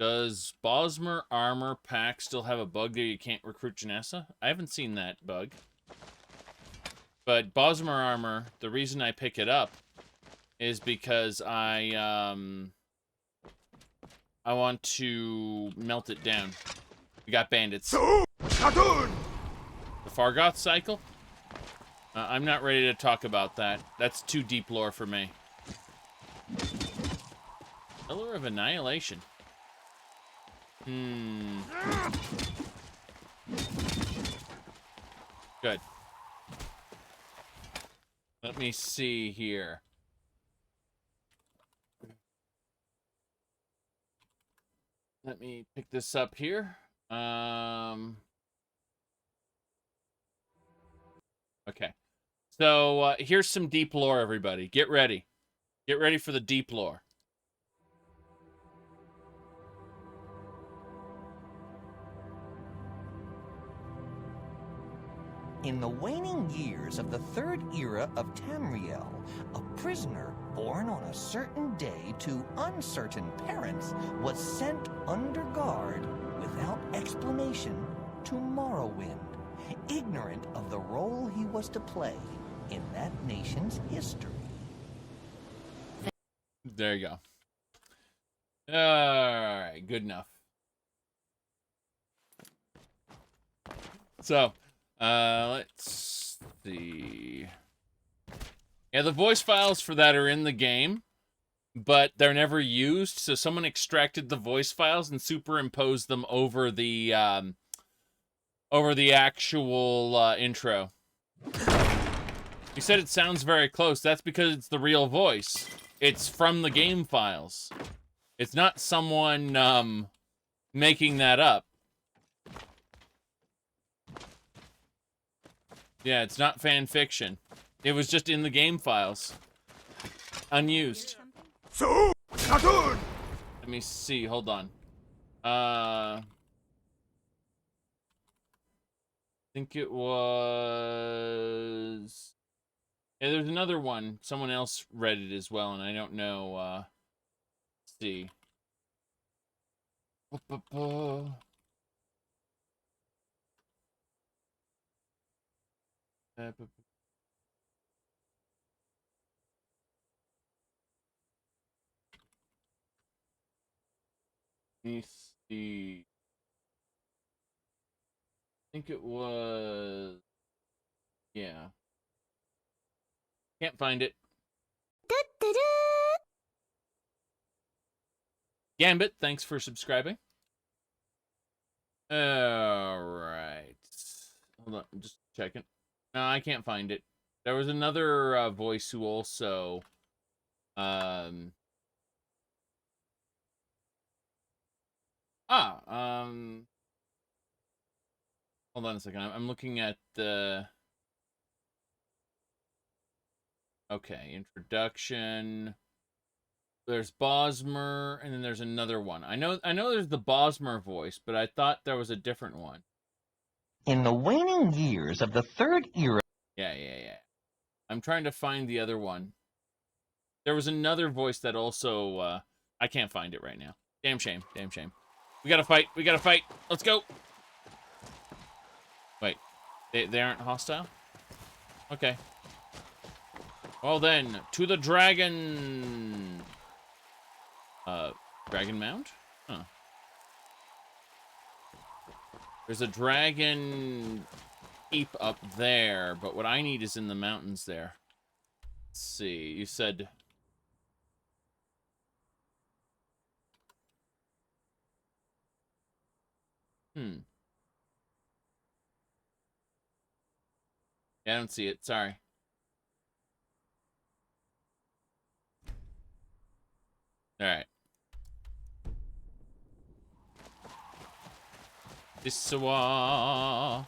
Does Bosmer armor pack still have a bug there you can't recruit Janessa? I haven't seen that bug. But Bosmer armor, the reason I pick it up is because I want to melt it down. We got bandits. The Fargoth cycle? I'm not ready to talk about that. That's too deep lore for me. Pillar of Annihilation. Good. Let me see here. Let me pick this up here. Okay. So here's some deep lore, everybody. Get ready. Get ready for the deep lore. In the waning years of the third era of Tamriel, a prisoner born on a certain day to uncertain parents was sent under guard without explanation to Morrowind, ignorant of the role he was to play in that nation's history. There you go. Alright, good enough. So, let's see. Yeah, the voice files for that are in the game, but they're never used, so someone extracted the voice files and superimposed them over the actual intro. You said it sounds very close. That's because it's the real voice. It's from the game files. It's not someone making that up. Yeah, it's not fan fiction. It was just in the game files. Unused. So, Let me see, hold on. I think it was... Yeah, there's another one. Someone else read it as well, and I don't know, let's see. Let me see. I think it was... Yeah. Can't find it. Gambit, thanks for subscribing. Alright. Hold on, I'm just checking. No, I can't find it. There was another voice who also... hold on a second. I'm looking at the... Okay, introduction. There's Bosmer, and then there's another one. I know there's the Bosmer voice, but I thought there was a different one. In the waning years of the third era... Yeah. I'm trying to find the other one. There was another voice that also, I can't find it right now. Damn shame. We gotta fight. Let's go. Wait, they aren't hostile? Okay. Well then, to the dragon... Dragon Mound? Huh. There's a dragon keep up there, but what I need is in the mountains there. Let's see, you said... Yeah, I don't see it, sorry. Alright. Issawa.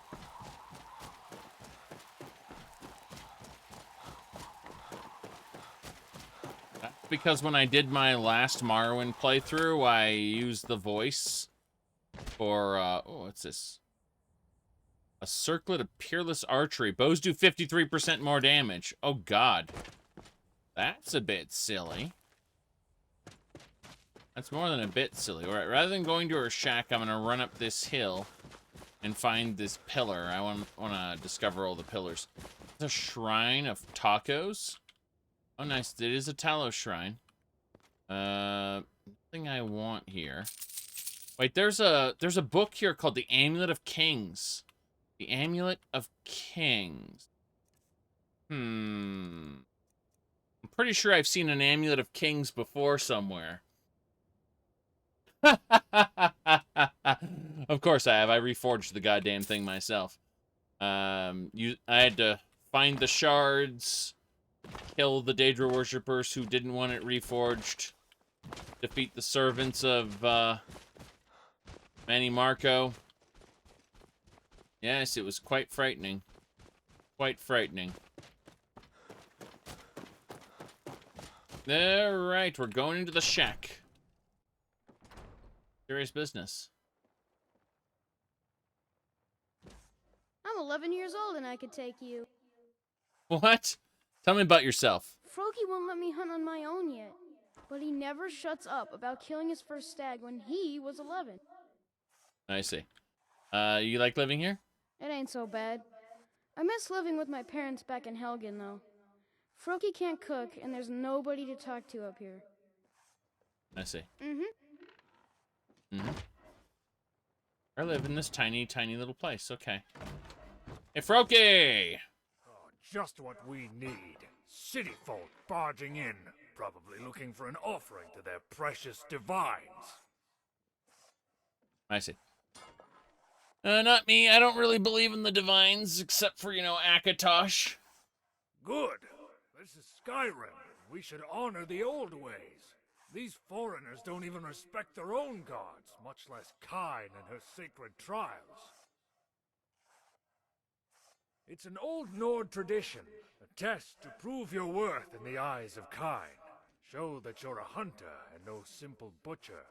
That's because when I did my last Morrowind playthrough, I used the voice for, oh, what's this? A circlet of peerless archery. Bows do 53% more damage. Oh, God. That's a bit silly. That's more than a bit silly. All right, rather than going to her shack, I'm going to run up this hill and find this pillar. I want to discover all the pillars. It's a shrine of tacos. Oh, nice. It is a Talos shrine. Nothing I want here. Wait, there's a book here called The Amulet of Kings. The Amulet of Kings. I'm pretty sure I've seen an Amulet of Kings before somewhere. Of course I have. I reforged the goddamn thing myself. I had to find the shards, kill the Daedra worshippers who didn't want it reforged, defeat the servants of Manny Marco. Yes, it was quite frightening. Quite frightening. Alright, we're going into the shack. Serious business. I'm 11 years old and I could take you. What? Tell me about yourself. Froakie won't let me hunt on my own yet, but he never shuts up about killing his first stag when he was 11. I see. You like living here? It ain't so bad. I miss living with my parents back in Helgen, though. Froakie can't cook, and there's nobody to talk to up here. I see. Mm-hmm. Mm-hmm. I live in this tiny, tiny little place. Okay. Hey, Froakie! Oh, just what we need. City folk barging in, probably looking for an offering to their precious divines. I see. Not me. I don't really believe in the divines, except for, you know, Akatosh. Good. This is Skyrim. We should honor the old ways. These foreigners don't even respect their own gods, much less Kain and her sacred trials. It's an old Nord tradition, a test to prove your worth in the eyes of Kain. Show that you're a hunter and no simple butcher.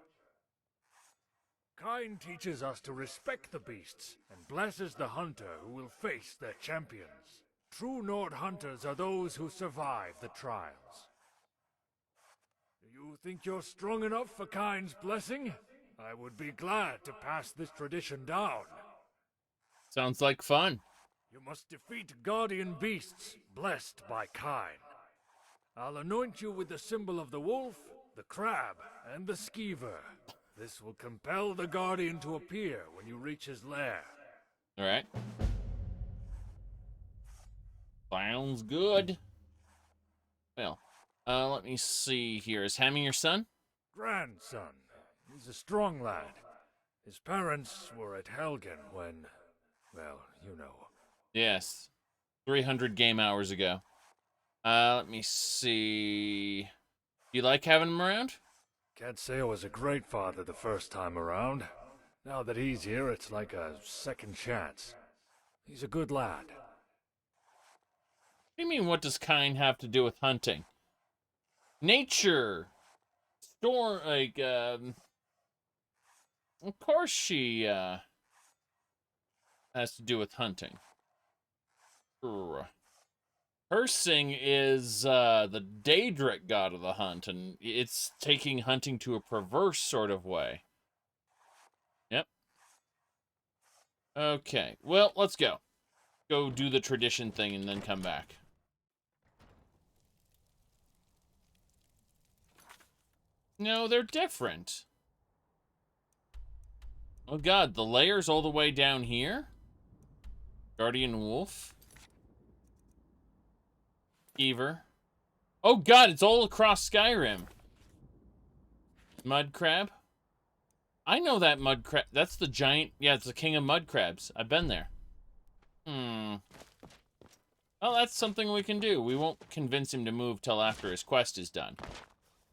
Kain teaches us to respect the beasts and blesses the hunter who will face their champions. True Nord hunters are those who survive the trials. Do you think you're strong enough for Kain's blessing? I would be glad to pass this tradition down. Sounds like fun. You must defeat guardian beasts blessed by Kain. I'll anoint you with the symbol of the wolf, the crab, and the skeever. This will compel the guardian to appear when you reach his lair. All right. Sounds good. Well, let me see here. Is Hammy your son? Grandson. He's a strong lad. His parents were at Helgen when, well, you know. Yes. 300 game hours ago. Let me see. You like having him around? Can't say I was a great father the first time around. Now that he's here, it's like a second chance. He's a good lad. What do you mean, what does Kain have to do with hunting? Nature! Storm, like, of course she, has to do with hunting. Hersing is, the Daedric god of the hunt, and it's taking hunting to a perverse sort of way. Yep. Okay, well, let's go. Go do the tradition thing and then come back. No, they're different. Oh god, the layer's all the way down here? Guardian Wolf? Skeever. Oh god, it's all across Skyrim. Mud crab? I know that mud crab. That's the giant... Yeah, it's the king of mud crabs. I've been there. Well, that's something we can do. We won't convince him to move till after his quest is done.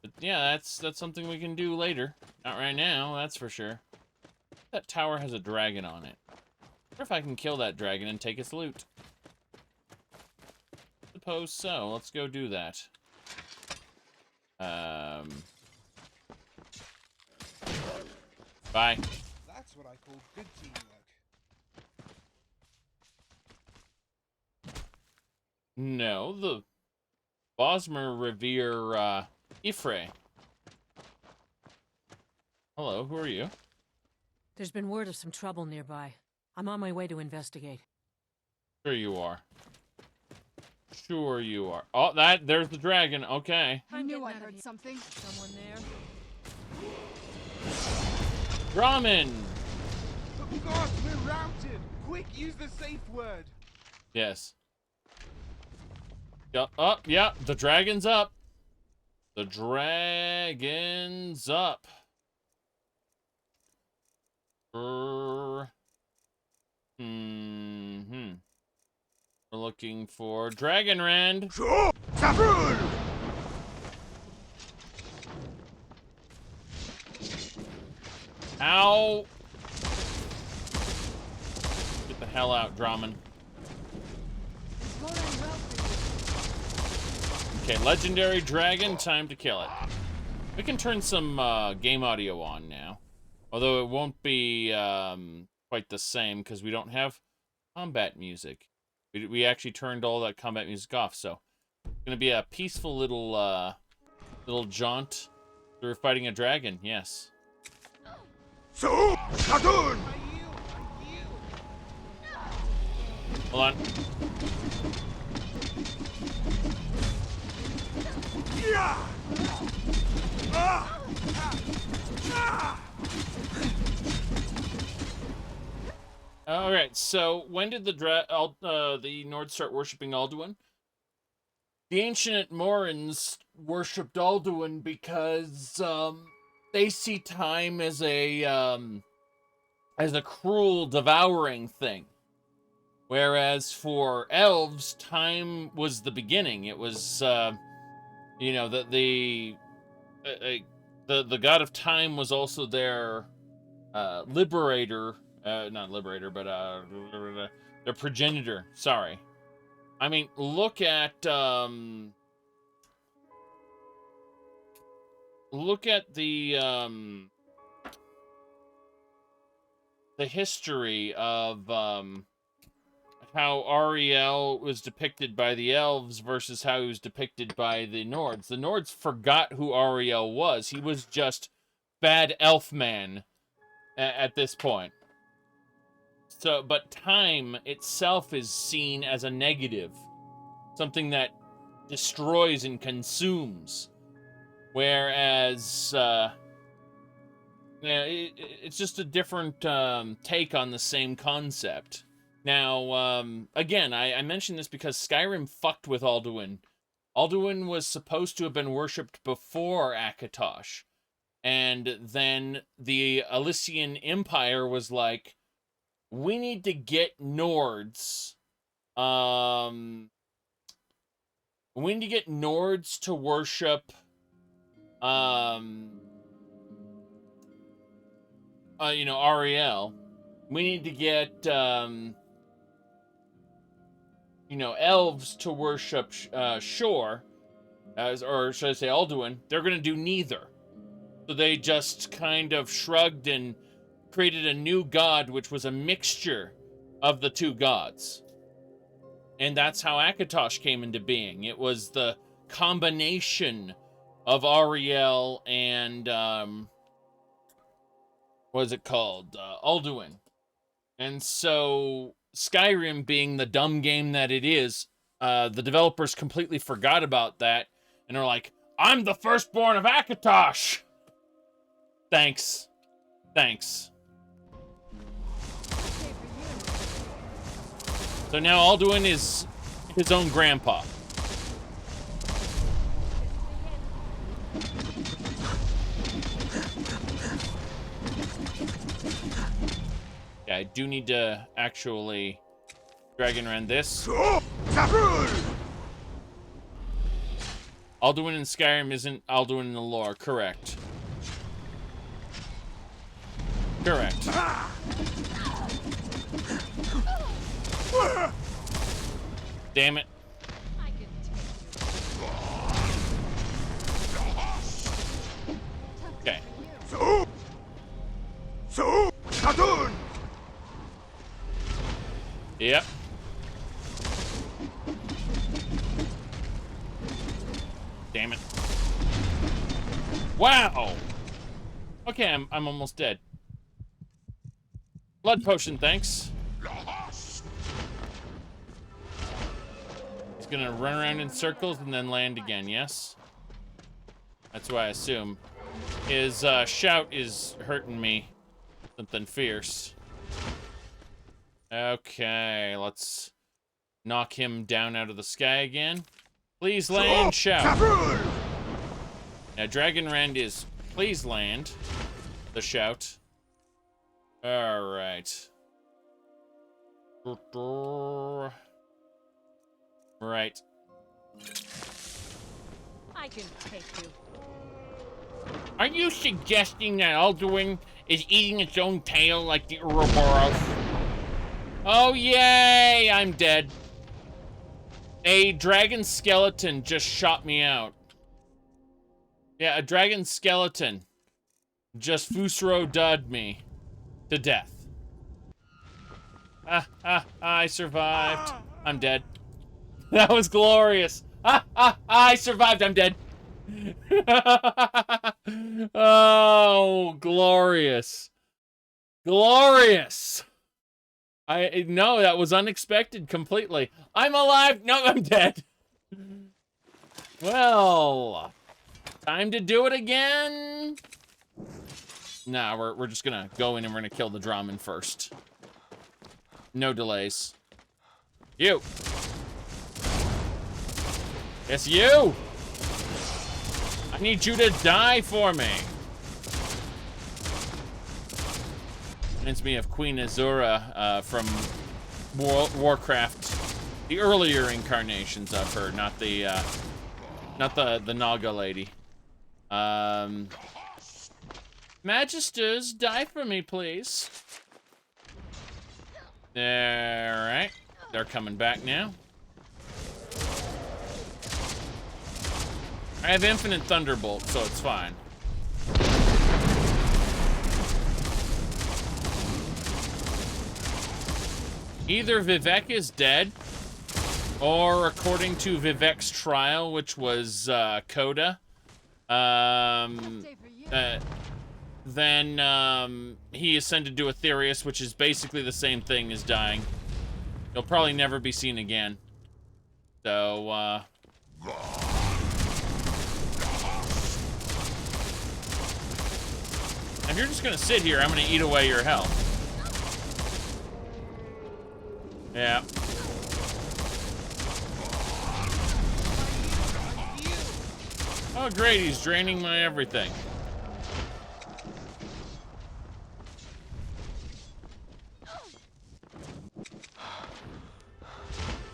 But yeah, that's something we can do later. Not right now, that's for sure. That tower has a dragon on it. I wonder if I can kill that dragon and take its loot. Suppose so. Let's go do that. Bye. That's what I call good teamwork. No, the Bosmer revere, Ifre. Hello, who are you? There's been word of some trouble nearby. I'm on my way to investigate. Sure you are. Sure you are. Oh, there's the dragon. Okay. I knew I heard something. Someone there. Ramen! Oh god, we're routed! Quick, use the safe word! Yes. Yep, up, yeah, the dragon's up. The dragon's up. We're looking for Dragon Rand. Celril! Ow! hell out, Draman. Okay, legendary dragon, time to kill it. We can turn some game audio on now. Although it won't be quite the same because we don't have combat music. We actually turned all that combat music off, so it's gonna be a peaceful little little jaunt through fighting a dragon. Yes. So, Cartoon! Hold on. Yeah! All right. So when did the Nords start worshiping Alduin? The ancient Morans worshipped Alduin because they see time as a cruel, devouring thing, whereas for elves, time was the beginning. It was, you know, the god of time was also their liberator. Not liberator, but their progenitor. Sorry. I mean, look at the history of how Ariel was depicted by the elves versus how he was depicted by the Nords. The Nords forgot who Ariel was. He was just bad elf man at this point. So, but time itself is seen as a negative, something that destroys and consumes, whereas it's just a different take on the same concept. Now, again, I mention this because Skyrim fucked with Alduin. Alduin was supposed to have been worshipped before Akatosh, and then the Elysian Empire was like, we need to get Nords. We need to get Nords to worship. You know, Ariel. We need to get you know, elves to worship Shore, or should I say Alduin. They're gonna do neither. So they just kind of shrugged and created a new god, which was a mixture of the two gods. And that's how Akatosh came into being. It was the combination of Ariel and, what is it called? Alduin. And so, Skyrim being the dumb game that it is, the developers completely forgot about that, and are like, I'm the firstborn of Akatosh! Thanks. Thanks. So now Alduin is his own grandpa. Yeah, I do need to actually Dragon Rend this. Alduin in Skyrim isn't Alduin in the lore, correct. Correct. Damn it. Okay. So, Cartoon! Yep. Damn it. Wow! Okay, I'm almost dead. Blood potion, thanks. He's gonna run around in circles and then land again, yes? That's what I assume. His shout is hurting me. Something fierce. Okay, let's knock him down out of the sky again. Please land, shout. Now, Dragon Rend is please land. The shout. Alright. Right. I can take you. Are you suggesting that Alduin is eating its own tail like the Ouroboros? Oh, yay! I'm dead. A dragon skeleton just shot me out. Yeah, a dragon skeleton just Fusro-dudded me to death. I survived. I'm dead. That was glorious. I survived. I'm dead. Oh, glorious. Glorious. No, that was unexpected completely. I'm alive. No, I'm dead. Well, time to do it again. Nah, we're just gonna go in and we're gonna kill the Draman first. No delays. You. It's you. I need you to die for me. Reminds me of Queen Azura from Warcraft, the earlier incarnations of her, not the Naga lady. Magisters, die for me, please. Alright. They're coming back now. I have infinite thunderbolt, so it's fine. Either Vivek is dead, or according to Vivek's trial, which was Coda, then he ascended to Aetherius, which is basically the same thing as dying. He'll probably never be seen again. So, if you're just gonna sit here, I'm gonna eat away your health. Yeah. Oh, great, he's draining my everything.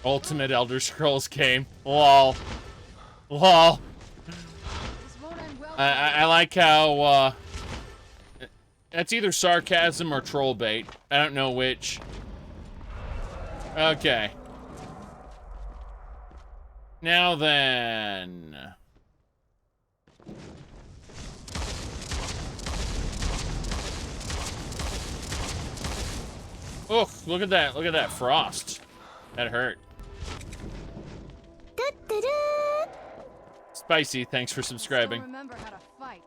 Ultimate Elder Scrolls game. Lol. Lol. I like how, that's either sarcasm or troll bait. I don't know which. Okay. Now then. Oh, look at that. Look at that frost. That hurt. Spicy, thanks for subscribing. Remember how to fight.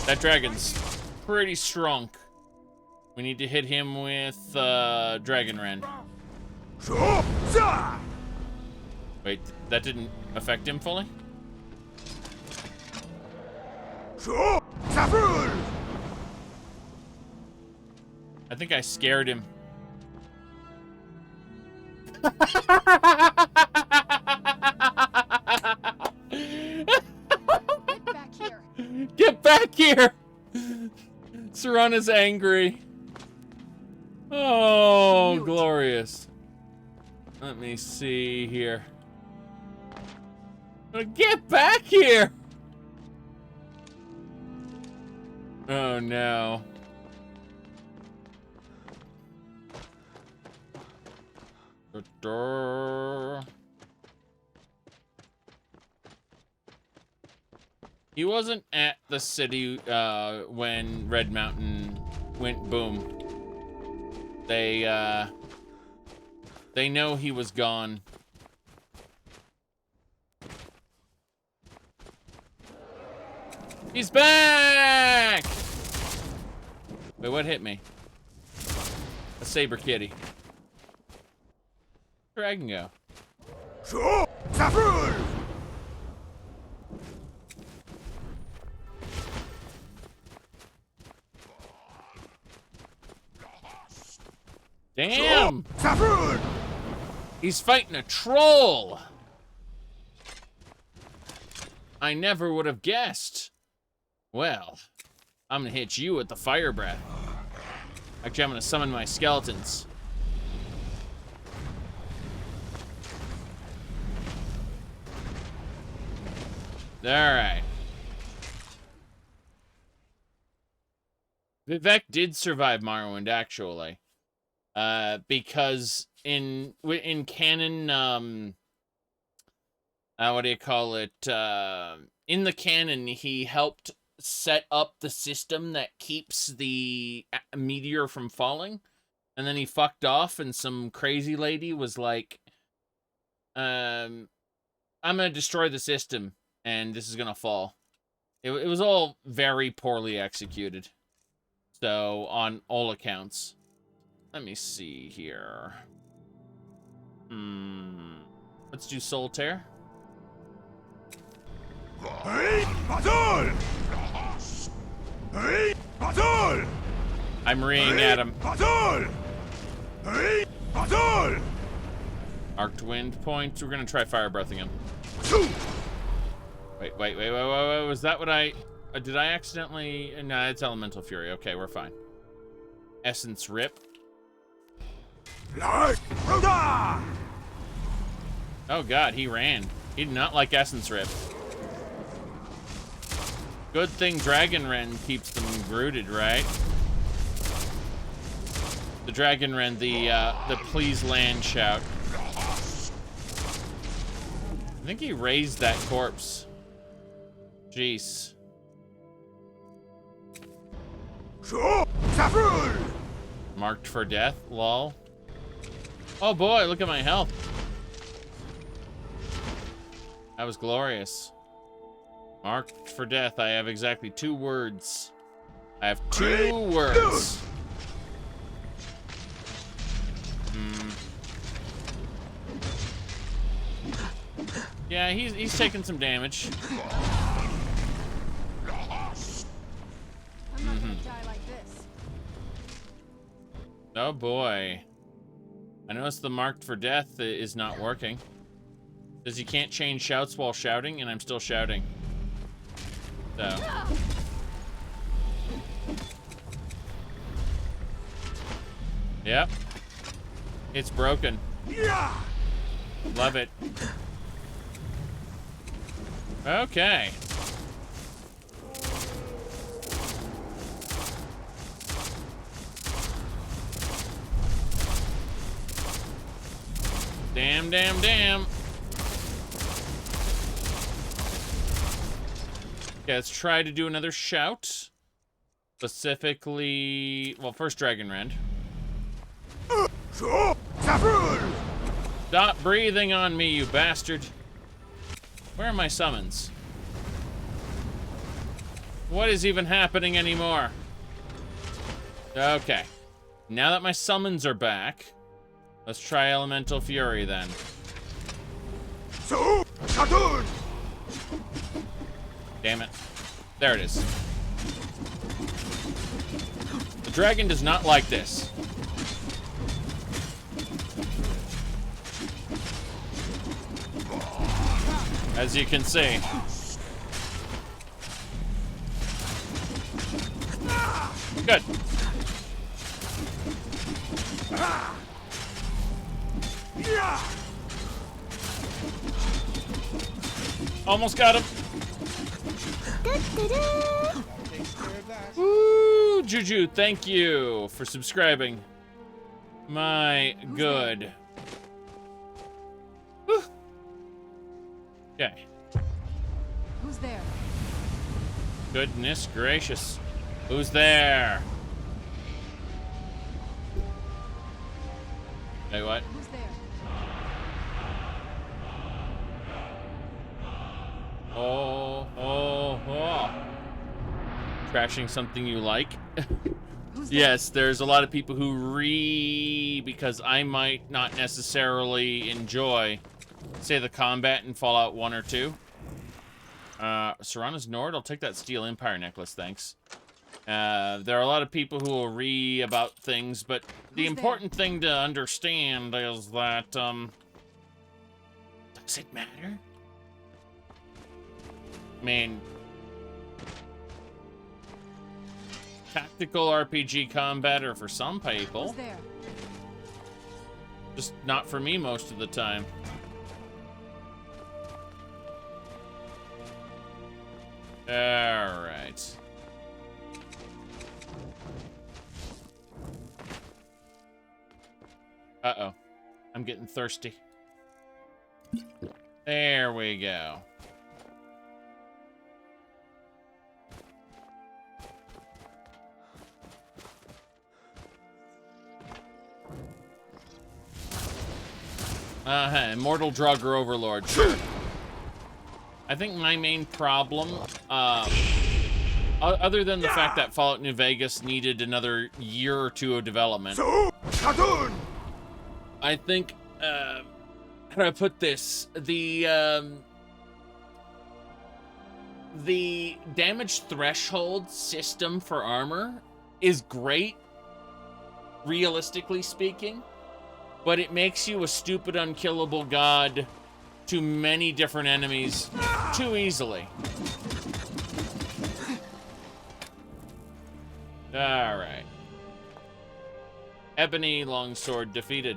That dragon's pretty strong. We need to hit him with Dragon Rend. Wait, that didn't affect him fully? I think I scared him. Get back here! Serana's angry. Oh, glorious. Let me see here. Get back here! Oh no. He wasn't at the city when Red Mountain went boom. They know he was gone. He's back! Wait, what hit me? A saber kitty. Dragon go. Damn! He's fighting a troll! I never would have guessed. Well, I'm gonna hit you with the fire breath. Actually, I'm gonna summon my skeletons. Alright. Vivek did survive Morrowind, actually. Because in canon, what do you call it? In the canon, he helped set up the system that keeps the meteor from falling. And then he fucked off, and some crazy lady was like, I'm gonna destroy the system, and this is gonna fall. It was all very poorly executed. So, on all accounts. Let me see here. Let's do Solitaire. I'm reeing at him. Arced Wind points. We're gonna try Fire Breathing him. Wait. Was that what I... did I accidentally... No, it's Elemental Fury. Okay, we're fine. Essence Rip. Oh god, he ran. He did not like Essence Rip. Good thing Dragon Ren keeps them rooted, right? The Dragon Ren, the please land shout. I think he raised that corpse. Jeez. Marked for death, lol. Oh boy, look at my health. That was glorious. Marked for death. I have exactly 2 words. I have 2 words. Yeah, he's taking some damage. I'm not gonna die like this. Oh boy. I noticed the marked for death is not working. Says you can't change shouts while shouting, and I'm still shouting. So. Yep. It's broken. Love it. Okay. Damn. Okay, let's try to do another shout. Specifically, well, first Dragon Rend. Stop breathing on me, you bastard. Where are my summons? What is even happening anymore? Okay. Now that my summons are back, let's try Elemental Fury then. Damn it. There it is. The dragon does not like this. As you can see. Good. Almost got him. Woo, Juju, thank you for subscribing. My good. Whew. Okay. Who's there? Goodness gracious. Who's there? Hey, what? Who's there? Oh. Trashing something you like? Yes, there's a lot of people who because I might not necessarily enjoy, say, the combat in Fallout 1 or 2. Serana's Nord, I'll take that Steel Empire necklace, thanks. There are a lot of people who will about things, but the important thing to understand is that, does it matter? I mean, tactical RPG combat are for some people. Who's there? Just not for me most of the time. Alright. Uh-oh. I'm getting thirsty. There we go. Immortal Drugger Overlord, sure. I think my main problem, other than the fact that Fallout New Vegas needed another year or two of development, I think, how do I put this? The damage threshold system for armor is great, realistically speaking, but it makes you a stupid, unkillable god to many different enemies too easily. Alright. Ebony Longsword defeated.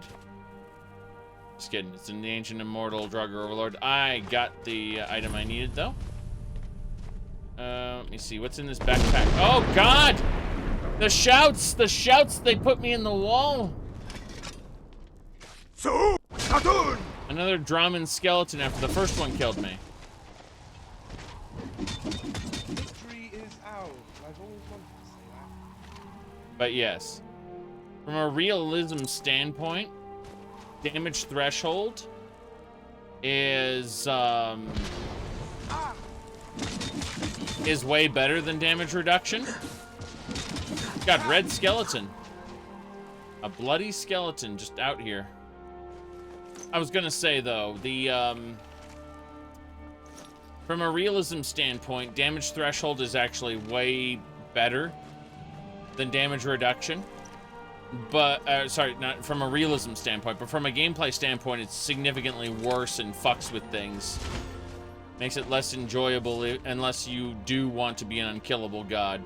Just kidding, it's an Ancient Immortal Drugger Overlord. I got the item I needed, though. Let me see, what's in this backpack? Oh, God! The shouts, they put me in the wall. Another Draman skeleton after the first one killed me. Victory is ours. I've always wanted to say that. But yes, from a realism standpoint, damage threshold is way better than damage reduction. Got red skeleton. A bloody skeleton just out here. I was gonna say though, the from a realism standpoint, damage threshold is actually way better than damage reduction. But sorry, not from a realism standpoint, but from a gameplay standpoint, it's significantly worse and fucks with things. Makes it less enjoyable unless you do want to be an unkillable god.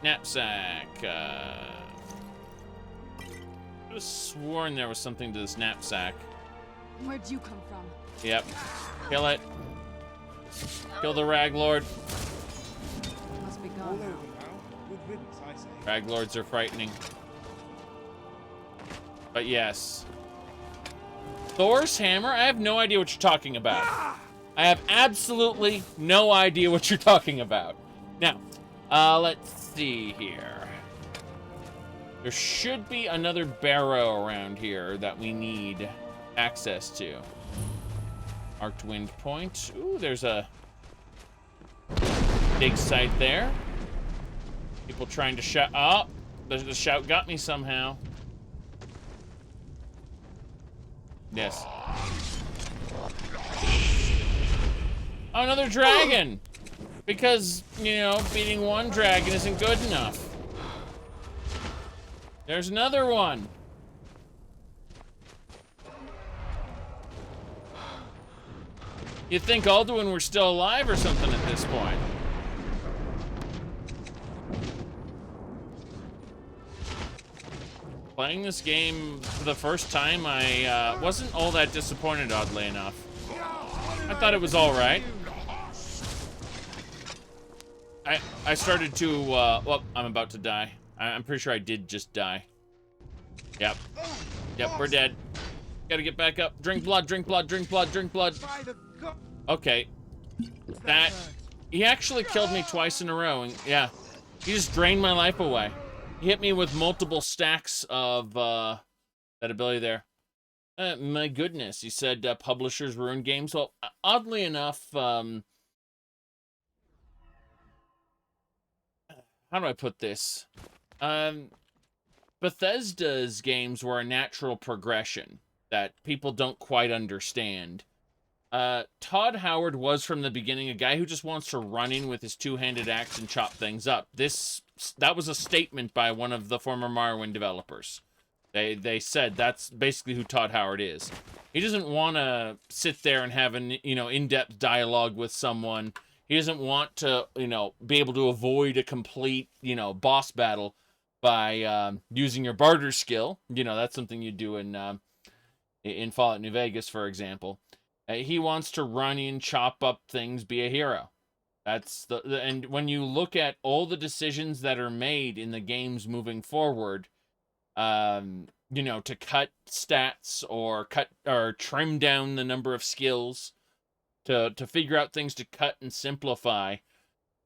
Knapsack. I could have sworn there was something to this knapsack. Where'd you come from? Yep. Kill it. Kill the Raglord. Must be All gone over now. now. Good riddance, I say. Raglords are frightening. But yes. Thor's hammer? I have no idea what you're talking about. I have absolutely no idea what you're talking about. Now, let's see here. There should be another barrow around here that we need access to. Arced Wind Point. Ooh, there's a dig site there. People trying to shout. Oh, the shout got me somehow. Yes. Oh, another dragon! Because, you know, beating one dragon isn't good enough. There's another one. You'd think Alduin were still alive or something at this point. Playing this game for the first time, I wasn't all that disappointed, oddly enough. I thought it was all right. I started to, well, I'm about to die. I'm pretty sure I did just die. Yep. Yep, we're dead. Gotta get back up. Drink blood, drink blood, drink blood, drink blood. Okay. That, he actually killed me twice in a row, and yeah. He just drained my life away. He hit me with multiple stacks of, that ability there. My goodness, he said, publishers ruin games. Well, oddly enough, how do I put this? Bethesda's games were a natural progression that people don't quite understand. Todd Howard was from the beginning a guy who just wants to run in with his two-handed axe and chop things up. That was a statement by one of the former Morrowind developers. They said that's basically who Todd Howard is. He doesn't want to sit there and have an, you know, in-depth dialogue with someone. He doesn't want to, you know, be able to avoid a complete, you know, boss battle by using your barter skill. You know, that's something you do in Fallout New Vegas, for example. He wants to run in, chop up things, be a hero. That's and when you look at all the decisions that are made in the games moving forward, you know, to cut stats or trim down the number of skills, to figure out things to cut and simplify,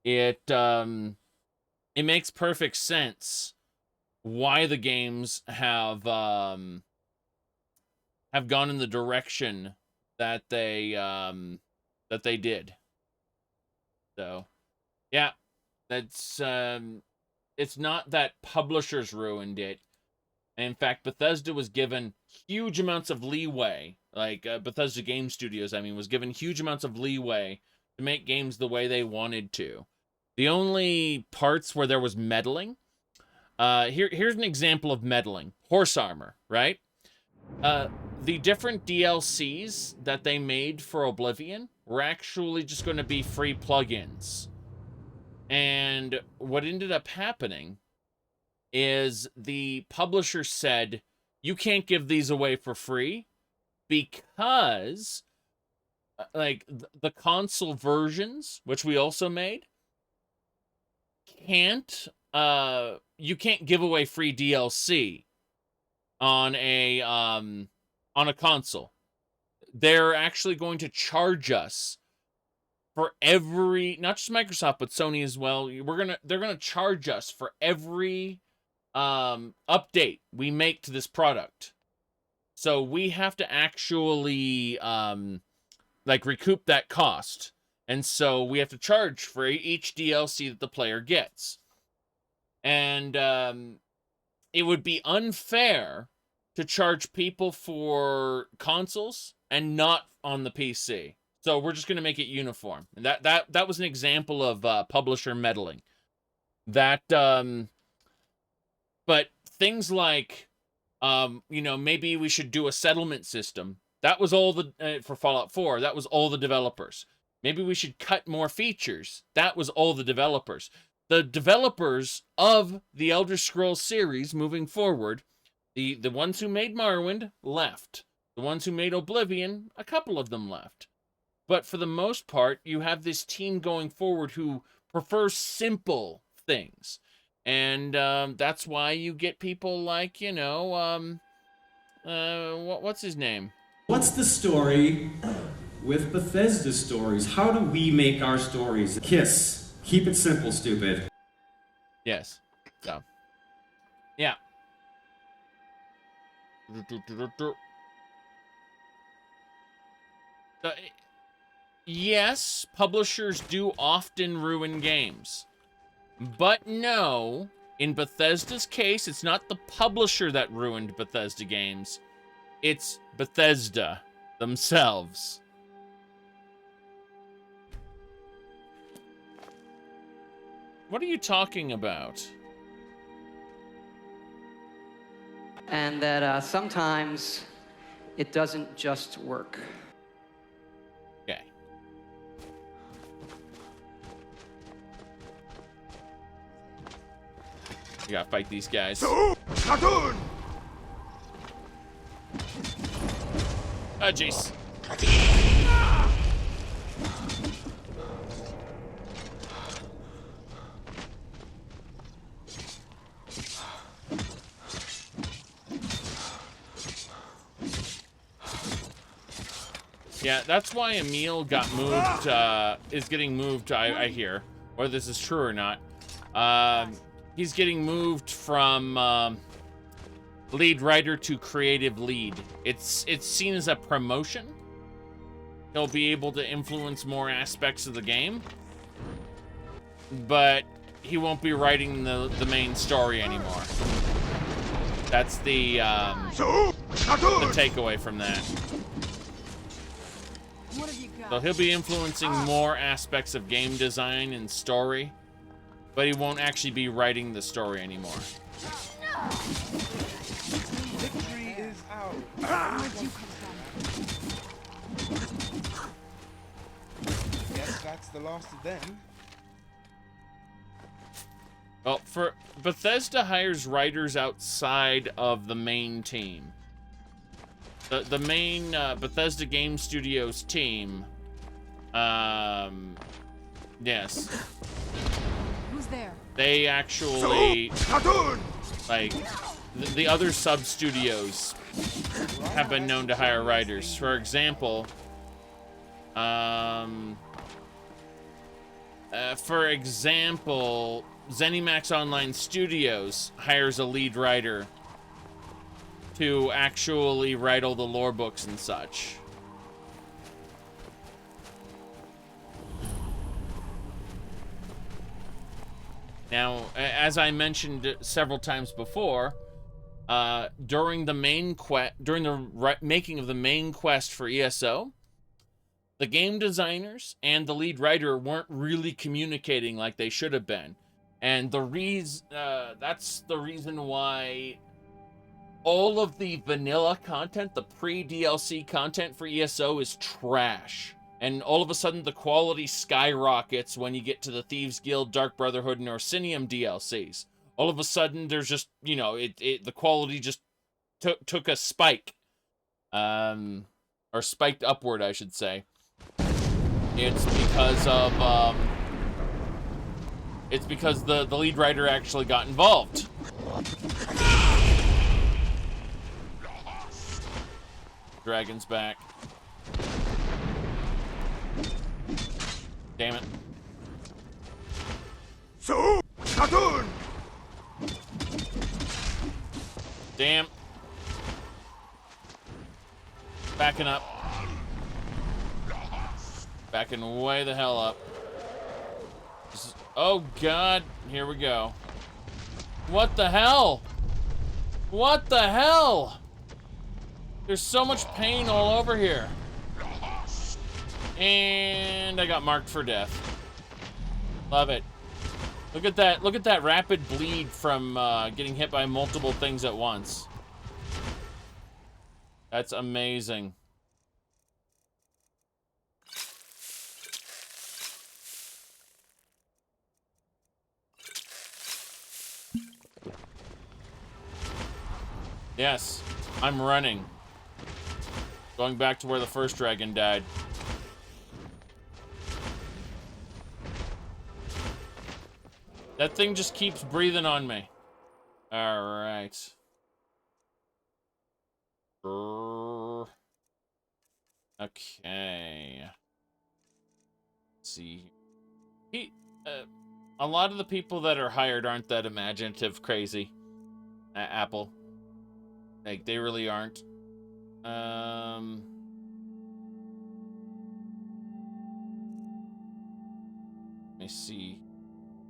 it makes perfect sense why the games have gone in the direction that they did. So, yeah, that's it's not that publishers ruined it. In fact, Bethesda was given huge amounts of leeway, like Bethesda Game Studios, I mean, was given huge amounts of leeway to make games the way they wanted to. The only parts where there was meddling, here's an example of meddling. Horse armor, right? The different DLCs that they made for Oblivion were actually just going to be free plugins. And what ended up happening is the publisher said, you can't give these away for free because like the console versions, which we also made, you can't give away free DLC on a console. They're actually going to charge us for every, not just Microsoft, but Sony as well. They're gonna charge us for every update we make to this product. So we have to actually like recoup that cost. And so we have to charge for each DLC that the player gets. And it would be unfair to charge people for consoles and not on the PC. So we're just going to make it uniform. And that was an example of publisher meddling. That but things like you know, maybe we should do a settlement system. That was all the for Fallout 4, that was all the developers. Maybe we should cut more features. That was all the developers. The developers of the Elder Scrolls series moving forward, the ones who made Morrowind left. The ones who made Oblivion, a couple of them left. But for the most part, you have this team going forward who prefers simple things. And that's why you get people like, you know, what's his name? What's the story with Bethesda stories? How do we make our stories? KISS. Keep it simple, stupid. Yes. So, yeah. Yes, publishers do often ruin games. But no, in Bethesda's case, it's not the publisher that ruined Bethesda games. It's Bethesda themselves. What are you talking about? And that sometimes it doesn't just work. Okay. We gotta fight these guys. Oh, jeez. Yeah, that's why Emil got moved, is getting moved, I hear. Whether this is true or not. He's getting moved from lead writer to creative lead. It's seen as a promotion. He'll be able to influence more aspects of the game. But he won't be writing the main story anymore. That's the takeaway from that. So he'll be influencing more aspects of game design and story, but he won't actually be writing the story anymore. Victory is ours. Guess that's the last of them. Well, Bethesda hires writers outside of the main team. the main Bethesda Game Studios team. Yes. Who's there? They actually, like, the other sub-studios have been known to hire writers. For example, ZeniMax Online Studios hires a lead writer to actually write all the lore books and such. Now, as I mentioned several times before, during the making of the main quest for ESO, the game designers and the lead writer weren't really communicating like they should have been, and that's the reason why all of the vanilla content, the pre-DLC content for ESO, is trash. And all of a sudden, the quality skyrockets when you get to the Thieves Guild, Dark Brotherhood, and Orsinium DLCs. All of a sudden, there's just, you know, the quality just took a spike. Or spiked upward, I should say. It's because of, it's because the lead writer actually got involved. Dragon's back. Damn it. So, Cartoon! Damn. Backing up. Backing way the hell up. Oh, God. Here we go. What the hell? What the hell? There's so much pain all over here. And I got marked for death. Love it. Look at that. Look at that rapid bleed from getting hit by multiple things at once. That's amazing. Yes, I'm running. Going back to where the first dragon died. That thing just keeps breathing on me. All right. Okay. Let's see. A lot of the people that are hired aren't that imaginative crazy. Apple. Like, they really aren't. Let me see.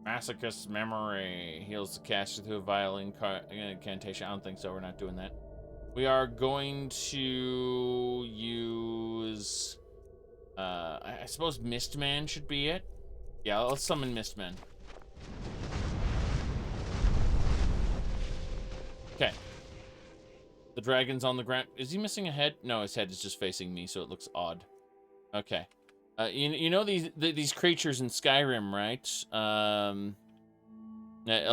Masochist's memory heals the caster through a violin incantation. I don't think so. We're not doing that. We are going to use... I suppose Mistman should be it. Yeah, let's summon Mistman. Okay. The dragon's on the ground. Is he missing a head? No, his head is just facing me, so it looks odd. Okay. You know these creatures in Skyrim, right? A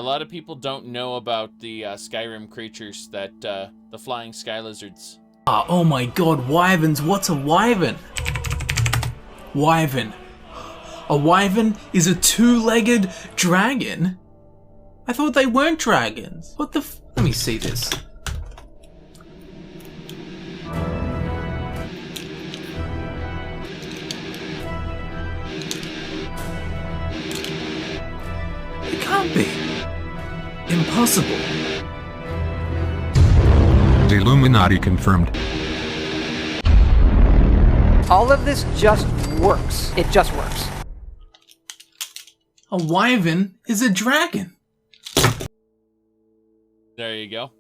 lot of people don't know about the Skyrim creatures that the flying sky lizards. Oh my god, wyverns! What's a wyvern? Wyvern. A wyvern is a two-legged dragon? I thought they weren't dragons. What the f- Let me see this. It can't be. Impossible. The Illuminati confirmed. All of this just works. It just works. A wyvern is a dragon. There you go.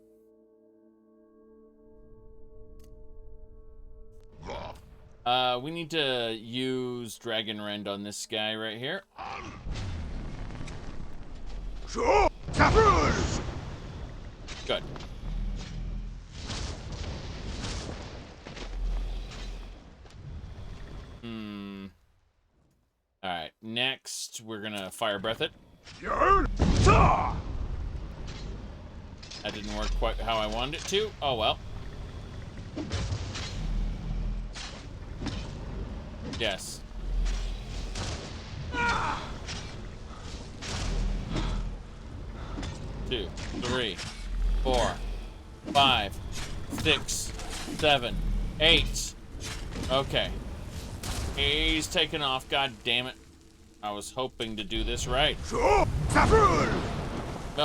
We need to use Dragon Rend on this guy right here. Good. Alright, next we're gonna fire breath it. That didn't work quite how I wanted it to. Oh well. Yes. Two, 3, 4, 5, 6, 7, 8. Okay. He's taking off, god damn it. I was hoping to do this right. Well,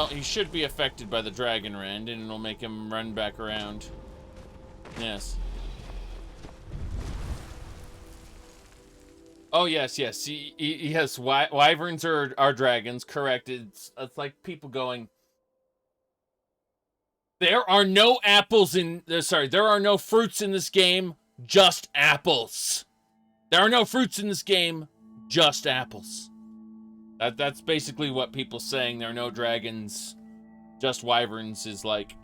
he should be affected by the dragon rend, and it'll make him run back around. Yes. Oh, yes, yes. Yes, wyverns are dragons, correct. It's like people going... There are no apples in... Sorry, there are no fruits in this game, just apples. There are no fruits in this game, just apples. That's basically what people saying there are no dragons, just wyverns is like.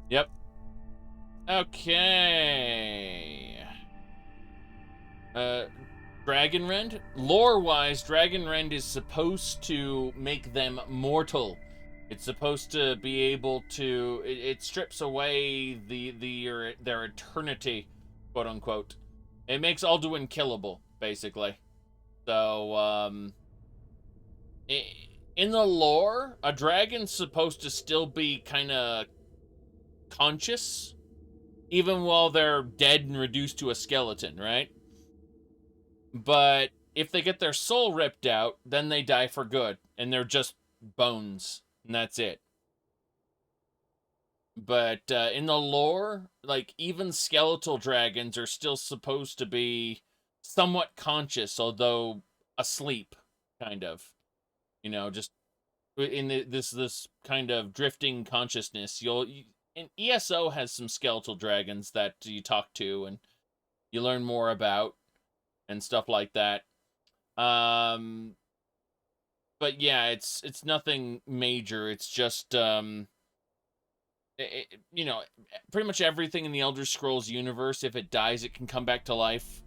Yep. Okay. Dragon Rend? Lore-wise, Dragon Rend is supposed to make them mortal. It's supposed to be able to... It strips away their eternity, quote-unquote. It makes Alduin killable, basically. So, in the lore, a dragon's supposed to still be kind of conscious, even while they're dead and reduced to a skeleton, right? But if they get their soul ripped out, then they die for good, and they're just bones, and that's it. But in the lore, like, even skeletal dragons are still supposed to be somewhat conscious, although asleep, kind of. You know, just in this kind of drifting consciousness. And ESO has some skeletal dragons that you talk to and you learn more about and stuff like that. But yeah, it's nothing major. It's just you know, pretty much everything in the Elder Scrolls universe, if it dies, it can come back to life.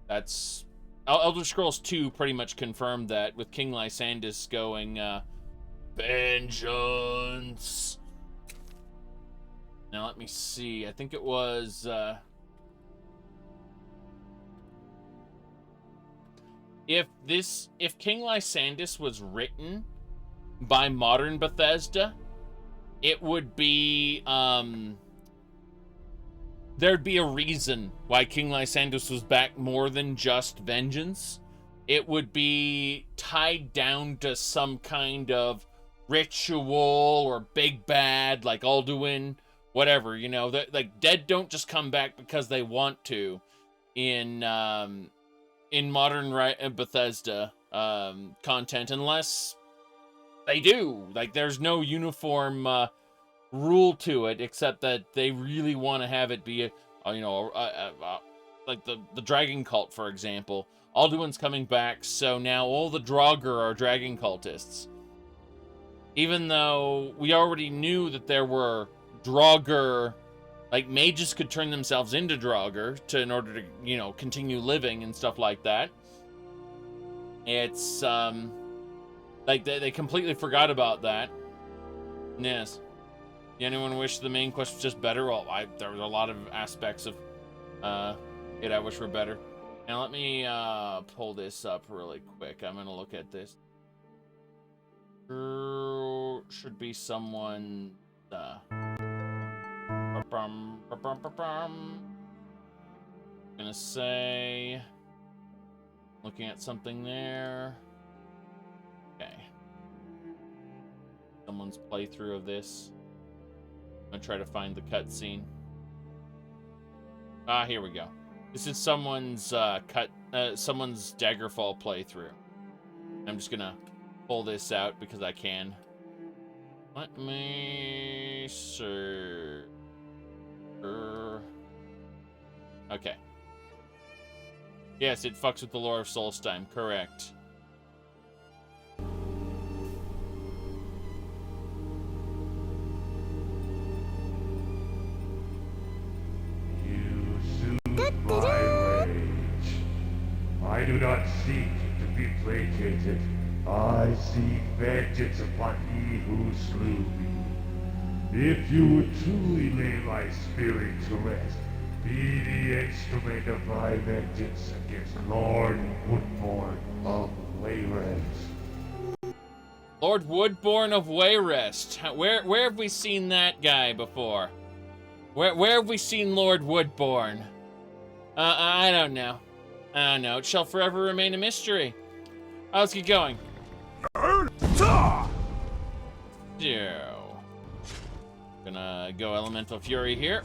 That's... Elder Scrolls 2 pretty much confirmed that, with King Lysandus going, vengeance! Now, let me see. I think it was, If King Lysandus was written by modern Bethesda, it would be, there'd be a reason why King Lysandus was back more than just vengeance. It would be tied down to some kind of ritual or big bad, like Alduin, whatever, you know. Like, dead don't just come back because they want to in modern Bethesda content, unless they do. Like, there's no uniform rule to it, except that they really want to have it be like the dragon cult, for example. Alduin's coming back, so now all the Draugr are dragon cultists, even though we already knew that there were Draugr, like, mages could turn themselves into Draugr in order to, you know, continue living and stuff like that. It's like they completely forgot about that. Yes. Anyone wish the main quest was just better? Well, there was a lot of aspects of it I wish were better. Now let me pull this up really quick. I'm gonna look at this. Should be someone. Gonna say. Looking at something there. Okay. Someone's playthrough of this. I'm gonna try to find the cutscene. Ah, here we go. This is someone's someone's Daggerfall playthrough. I'm just gonna pull this out because I can. Let me see. Okay. Yes, it fucks with the lore of Solstheim. Correct. I do not seek to be placated. I seek vengeance upon he who slew me. If you would truly lay my spirit to rest, be the instrument secret of my vengeance against Lord Woodborn of Wayrest. Lord Woodborn of Wayrest. Where have we seen that guy before? Where have we seen Lord Woodborn? I don't know. I don't know. It shall forever remain a mystery. Let's get going. Gonna go Elemental Fury here.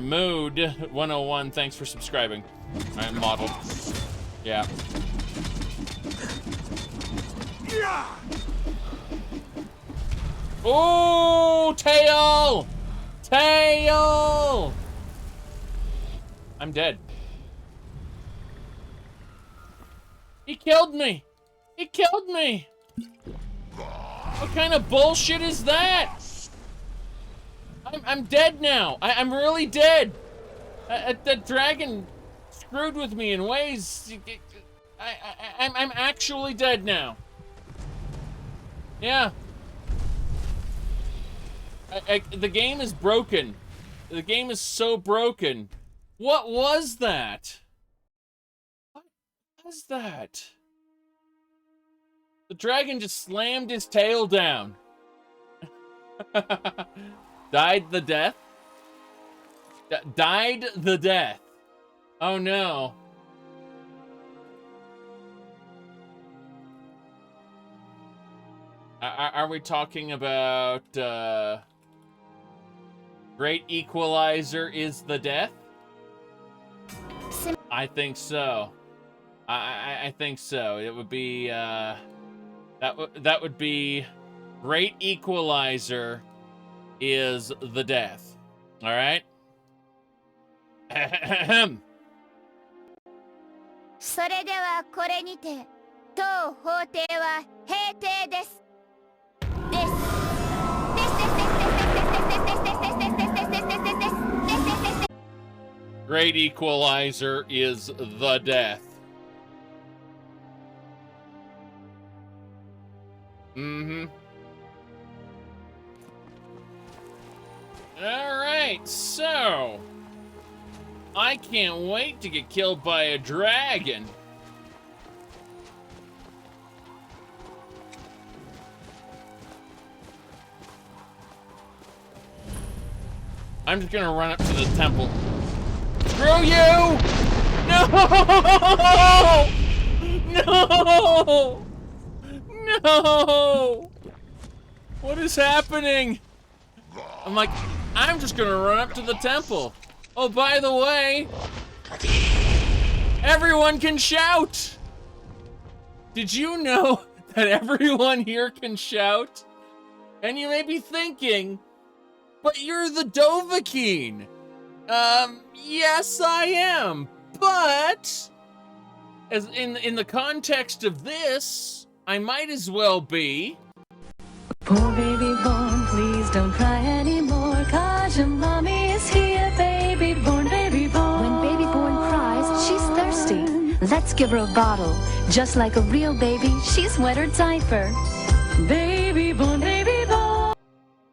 Mood 101, thanks for subscribing. Alright, model. Yeah. Oh, tail! Tail! I'm dead. He killed me! He killed me! What kind of bullshit is that? I'm dead now. I'm really dead. That dragon screwed with me in ways. I'm actually dead now. Yeah. The game is broken. The game is so broken. What was that? What was that? The dragon just slammed his tail down. Died the death? Died the death. Oh no. Are we talking about Great Equalizer is the death? I think so. I think so. It would be that would be Great Equalizer is the death. All right. Ahem. それではこれにて当法廷は閉廷です。Great Equalizer is the death. Mm-hmm. Alright, so I can't wait to get killed by a dragon. I'm just gonna run up to the temple. Screw you! No! No! No! What is happening? I'm like, I'm just gonna run up to the temple. Oh, by the way, everyone can shout! Did you know that everyone here can shout? And you may be thinking, but you're the Dovahkiin. Yes, I am. But as in the context of this, I might as well be. Poor baby born, please don't cry anymore, 'cause your mommy is here, baby born, baby born. When baby born cries, she's thirsty. Let's give her a bottle. Just like a real baby, she's wet her diaper. Baby born, baby born.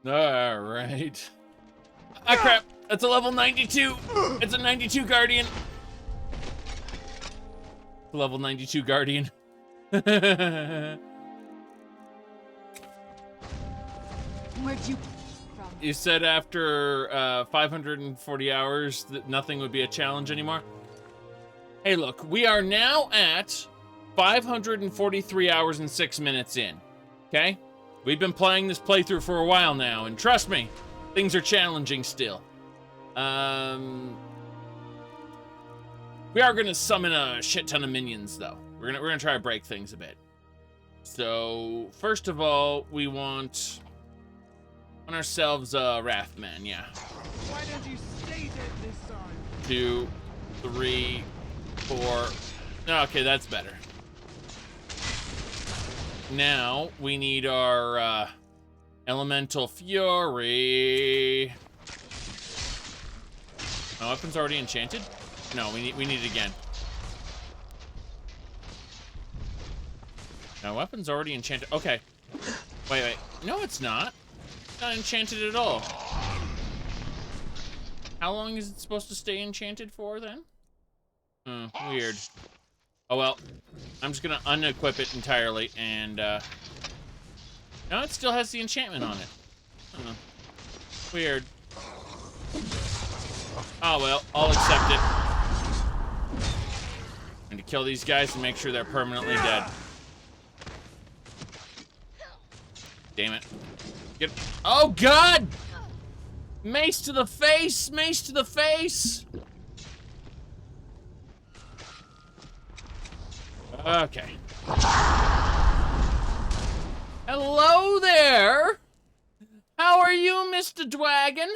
All right. Ah, crap. That's a level 92. It's a 92 Guardian. Level 92 Guardian. Where'd you from? You said after 540 hours that nothing would be a challenge anymore? Hey, look, we are now at 543 hours and 6 minutes in, okay? We've been playing this playthrough for a while now, and trust me, things are challenging still. We are gonna summon a shit ton of minions, though. We're gonna try to break things a bit. So first of all, we want ourselves a Wrathman, yeah. Why don't you stay dead this time? 2, 3, 4. Okay, that's better. Now we need our Elemental Fury. My weapon's already enchanted? No, we need it again. My weapon's already enchanted. Okay. Wait. No, it's not. It's not enchanted at all. How long is it supposed to stay enchanted for, then? Weird. Oh, well. I'm just gonna unequip it entirely, and, no, it still has the enchantment on it. Weird. Oh, well. I'll accept it. I'm gonna kill these guys and make sure they're permanently dead. Damn it. Get... Oh, God! Mace to the face! Mace to the face! Okay. Hello there! How are you, Mr. Dragon?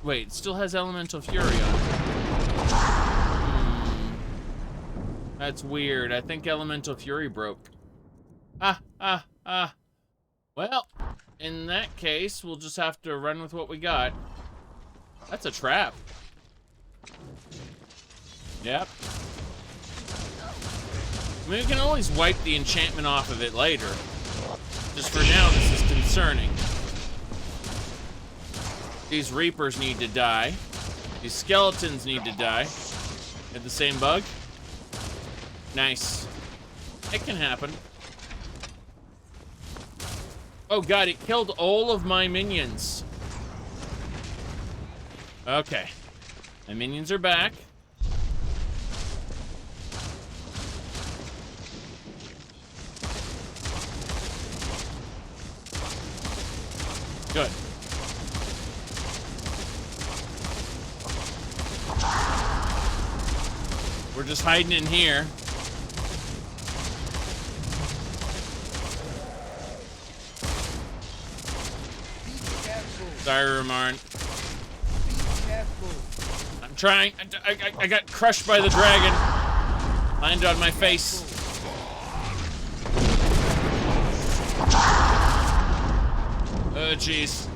Wait, it still has Elemental Fury on it. That's weird. I think Elemental Fury broke. Well, in that case, we'll just have to run with what we got. That's a trap. Yep. I mean, we can always wipe the enchantment off of it later. Just for now, this is concerning. These Reapers need to die. These Skeletons need to die. Had the same bug? Nice. It can happen. Oh god, it killed all of my minions. Okay. My minions are back. Good. We're just hiding in here. Sorry, Ramarn. I'm trying. I got crushed by the dragon. Landed on my face. Oh, jeez.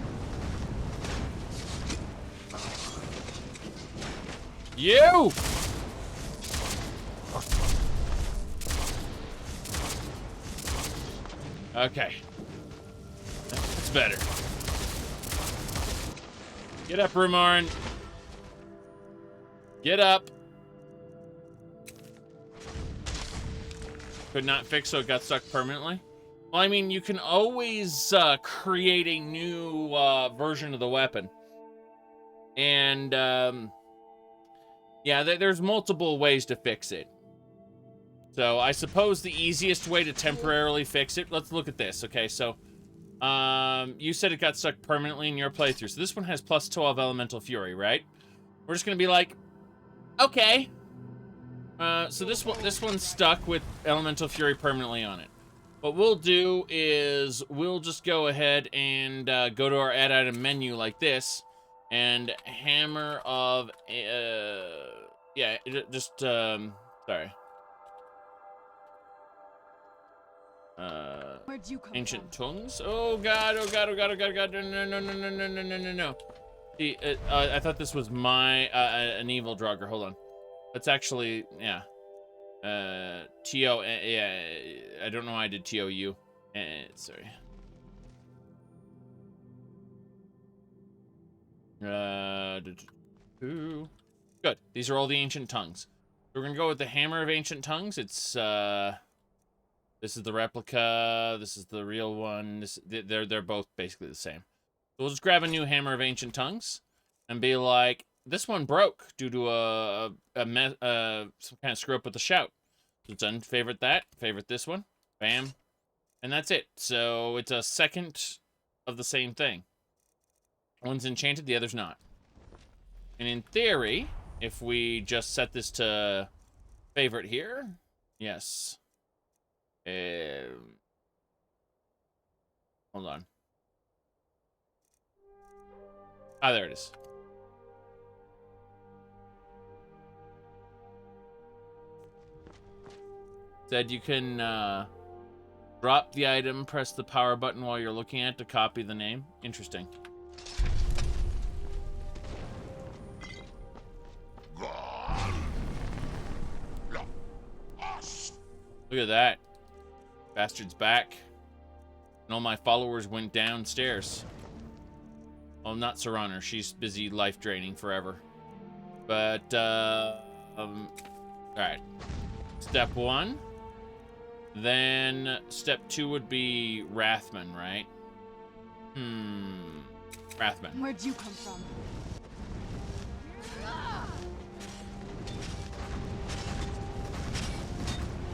You! Okay. That's better. Get up, Rumarn. Get up. Could not fix, so it got stuck permanently. Well, I mean, you can always create a new version of the weapon. And, yeah, there's multiple ways to fix it. So, I suppose the easiest way to temporarily fix it... Let's look at this, okay? So, you said it got stuck permanently in your playthrough. So, this one has plus 12 Elemental Fury, right? We're just gonna be like, okay. So, this one's stuck with Elemental Fury permanently on it. What we'll do is we'll just go ahead and go to our add item menu like this, and hammer of yeah, just sorry, Where'd you come ancient tongues. Oh god, oh god, oh god, oh god, oh god, no. See, I thought this was my an evil Draugr. Hold on, that's actually yeah. T-O, yeah, I don't know why I did T-O-U. Sorry. Good. These are all the ancient tongues. We're gonna go with the Hammer of Ancient Tongues. It's, this is the replica, this is the real one. They're both basically the same. So we'll just grab a new Hammer of Ancient Tongues and be like, this one broke due to some kind of screw up with the shout. So it's done. Favorite that. Favorite this one. Bam. And that's it. So it's a second of the same thing. One's enchanted, the other's not. And in theory, if we just set this to favorite here, yes. Hold on. Ah, there it is. Said you can drop the item, press the power button while you're looking at it to copy the name. Interesting. Look at that. Bastard's back. And all my followers went downstairs. Well, not Serana. She's busy life draining forever. But, alright. Step 1. Then, step 2 would be Rathman, right? Rathman. Where'd you come from?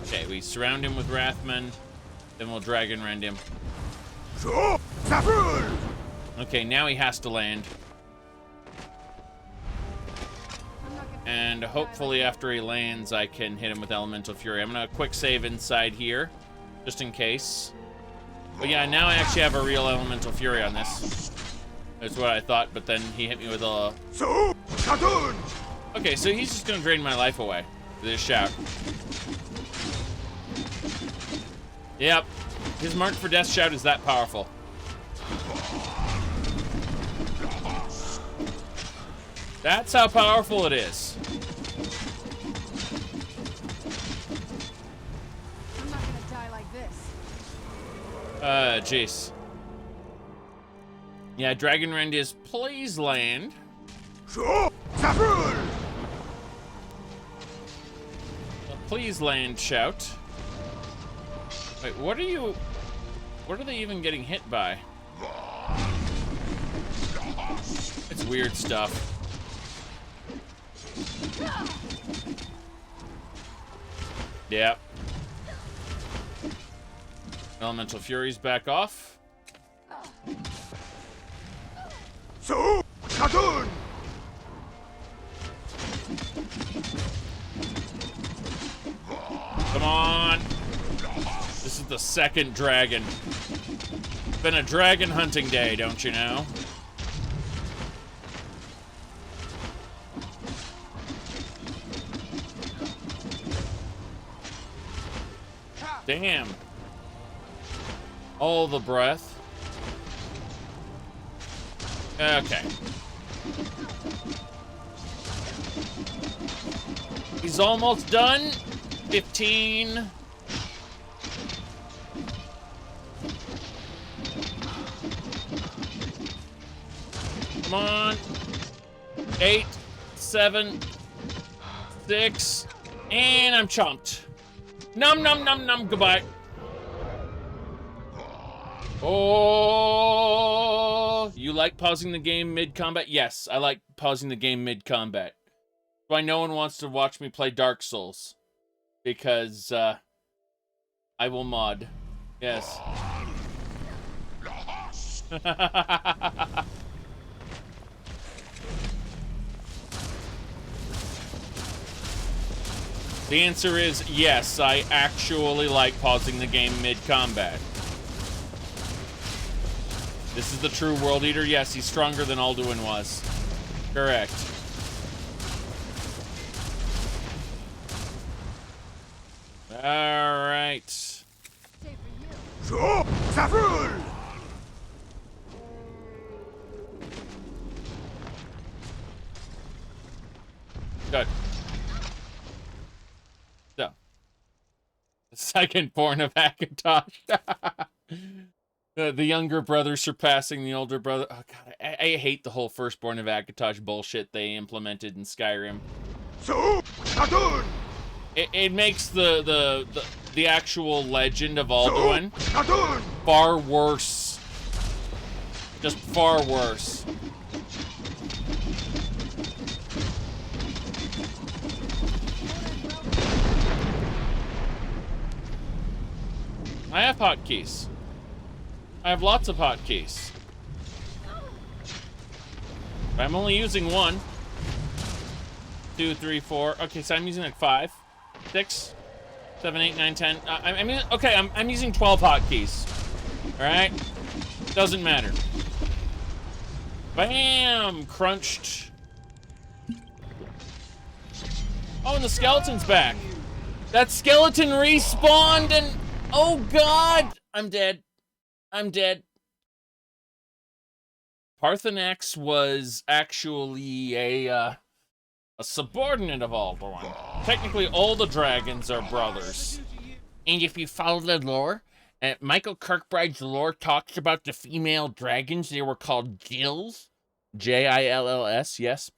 Okay, we surround him with Rathman. Then we'll Dragon Rend him. Okay, now he has to land. And hopefully after he lands, I can hit him with Elemental Fury. I'm gonna quick save inside here, just in case. But yeah, now I actually have a real Elemental Fury on this. That's what I thought, but then he hit me with a... Okay, so he's just gonna drain my life away with his shout. Yep, his Mark for Death shout is that powerful. That's how powerful it is. I'm not gonna die like this. Jeez. Yeah, Dragon Rend is please land. Please land shout. Wait, what are they even getting hit by? It's weird stuff. Yep. Elemental Fury's back off. Come on. This is the second dragon. It's been a dragon hunting day, don't you know? Damn. All the breath. Okay. He's almost done. 15. Come on. 8, 7, 6, and I'm chomped. Num num num num. Goodbye. Oh, you like pausing the game mid-combat? Yes, I like pausing the game mid-combat. Why no one wants to watch me play Dark Souls. Because, I will mod. Yes. The answer is yes, I actually like pausing the game mid-combat. This is the true World Eater. Yes, he's stronger than Alduin was. Correct. All right. Good. So, the second born of Akatosh. The younger brother surpassing the older brother. Oh god, I hate the whole firstborn of Akatosh bullshit they implemented in Skyrim. It makes the actual legend of Alduin far worse. Just far worse. I have hotkeys. I have lots of hotkeys. But I'm only using 1, 2, 3, 4. Okay, so I'm using like 5, 6, 7, 8, 9, 10. I'm using 12 hotkeys. All right, doesn't matter. Bam, crunched. Oh, and the skeleton's back. That skeleton respawned, and oh god, I'm dead. I'm dead. Parthenax was actually a subordinate of Alduin. Technically, all the dragons are brothers. And if you follow the lore, Michael Kirkbride's lore talks about the female dragons. They were called Jills. Jills, yes.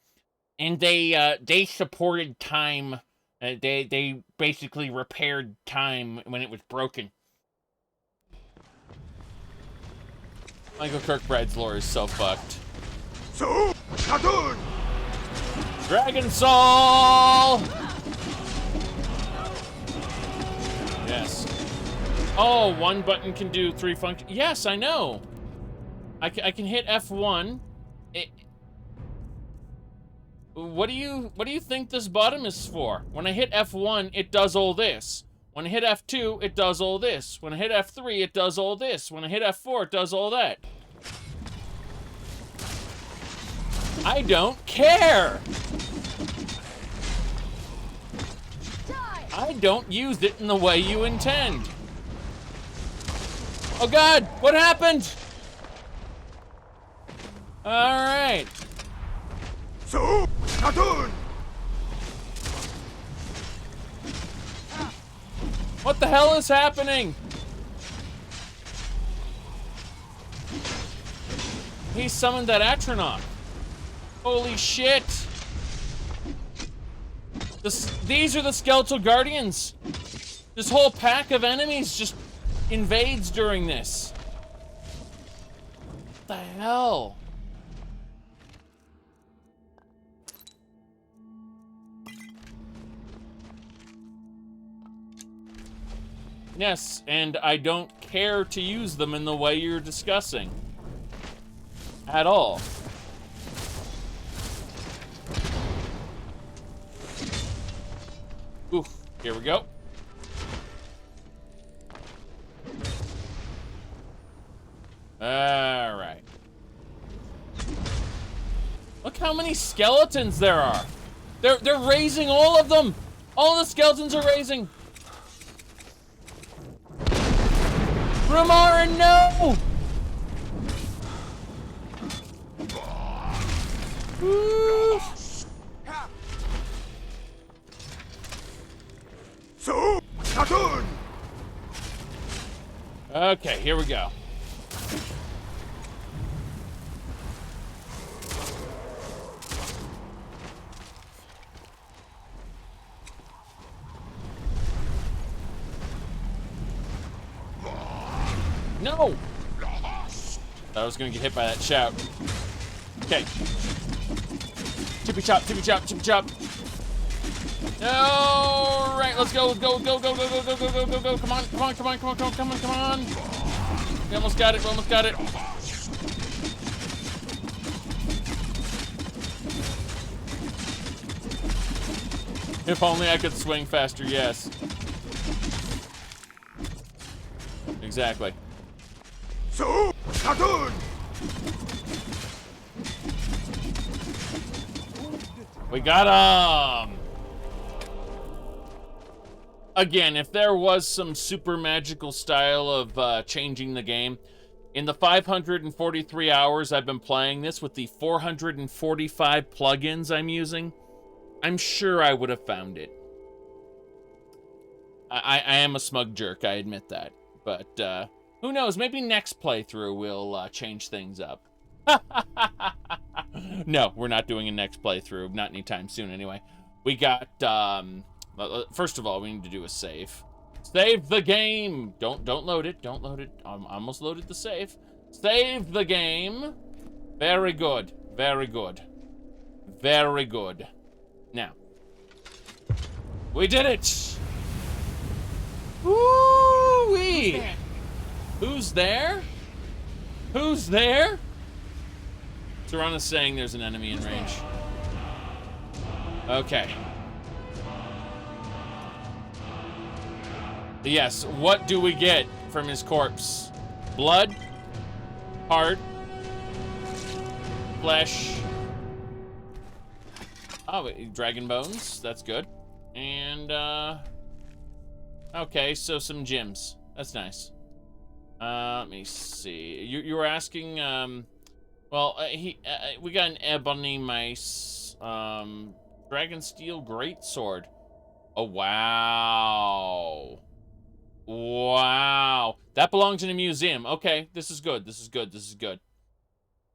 And they supported time. They basically repaired time when it was broken. Michael Kirkbride's lore is so fucked. So, Cartoon! Dragon Soul! Yes. Oh, one button can do 3 functions. Yes, I know. I can hit F1. What do you think this bottom is for? When I hit F1, it does all this. When I hit F2, it does all this. When I hit F3, it does all this. When I hit F4, it does all that. I don't care! I don't use it in the way you intend. Oh god, what happened? Alright. So, Cartoon! What the hell is happening? He summoned that Atronach. Holy shit. These are the Skeletal Guardians. This whole pack of enemies just invades during this. What the hell? Yes, and I don't care to use them in the way you're discussing. At all. Oof, here we go. Alright. Look how many skeletons there are. They're raising all of them. All the skeletons are raising. Rumara, no! Woo. So, Cartoon! Okay, here we go. No! I was gonna get hit by that shout. Okay. Chippy chop, chippy chop, chippy chop. All right, let's go, go, go, go, go, go, go, go, go, go, go. Come on, come on, come on, come on, come on, come on, come on. We almost got it, we almost got it. If only I could swing faster, yes. Exactly. So, Cartoon! We got him! Again, if there was some super magical style of changing the game, in the 543 hours I've been playing this with the 445 plugins I'm using, I'm sure I would have found it. I am a smug jerk, I admit that. But, who knows, maybe next playthrough will change things up. No, we're not doing a next playthrough, not anytime soon anyway. We got, first of all, we need to do a save. Save the game! Don't load it, don't load it. I almost loaded the save. Save the game! Very good, very good. Very good. Now, we did it! Woo-wee! Who's there? Who's there? Serana's saying there's an enemy in range. Okay. Yes, what do we get from his corpse? Blood, heart, flesh. Oh, dragon bones. That's good. And, okay, so some gems. That's nice. Let me see. You were asking, well, we got an ebony mace, dragon steel greatsword. Oh, wow. Wow. That belongs in a museum. Okay, this is good. This is good. This is good.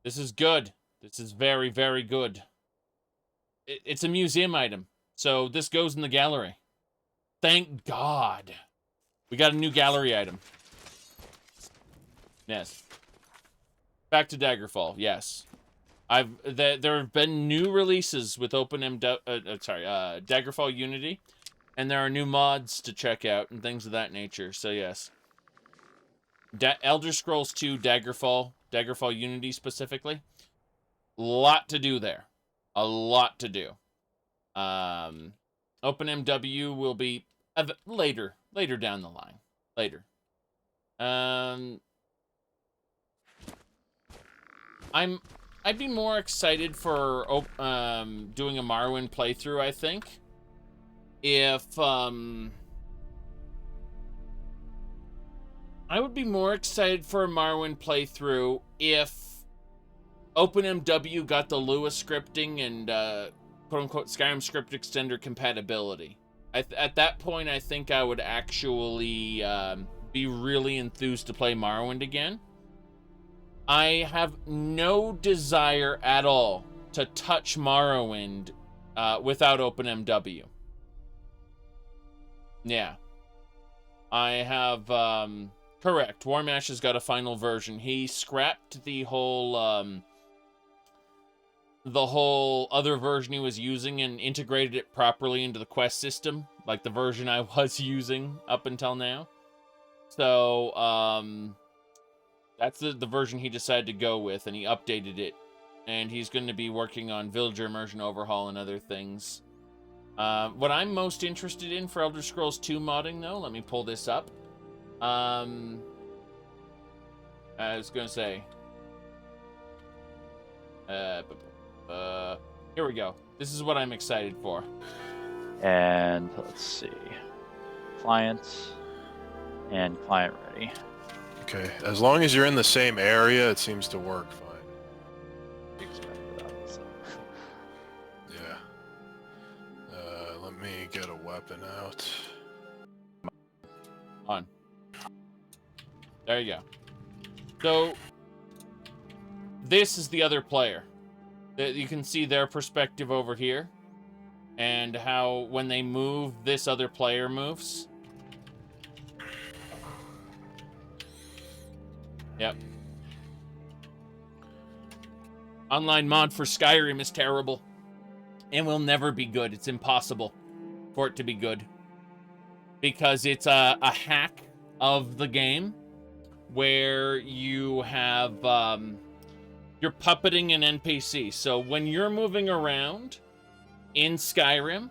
This is good. This is very, very good. It's a museum item. So this goes in the gallery. Thank God. We got a new gallery item. Yes. Back to Daggerfall. Yes. There have been new releases with Daggerfall Unity, and there are new mods to check out and things of that nature. So yes. Elder Scrolls 2 Daggerfall Unity specifically. Lot to do there. A lot to do. OpenMW will be later down the line. Later. I'd be more excited for doing a Morrowind playthrough, I think, if I would be more excited for a Morrowind playthrough if OpenMW got the Lua scripting and quote-unquote Skyrim script extender compatibility. At that point, I think I would actually be really enthused to play Morrowind again. I have no desire at all to touch Morrowind without OpenMW. Yeah. I have, correct, Warmash has got a final version. He scrapped the whole other version he was using and integrated it properly into the quest system, like the version I was using up until now. So, that's the version he decided to go with, and he updated it. And he's going to be working on villager immersion overhaul and other things. What I'm most interested in for Elder Scrolls 2 modding, though, let me pull this up. I was going to say... here we go. This is what I'm excited for. And let's see. Client and client ready. Okay, as long as you're in the same area, it seems to work fine. Yeah. Let me get a weapon out. On. There you go. So, this is the other player. You can see their perspective over here. And how, when they move, this other player moves. Yep. Online mod for Skyrim is terrible. And will never be good. It's impossible for it to be good. Because it's a hack of the game where you have... you're puppeting an NPC. So when you're moving around in Skyrim,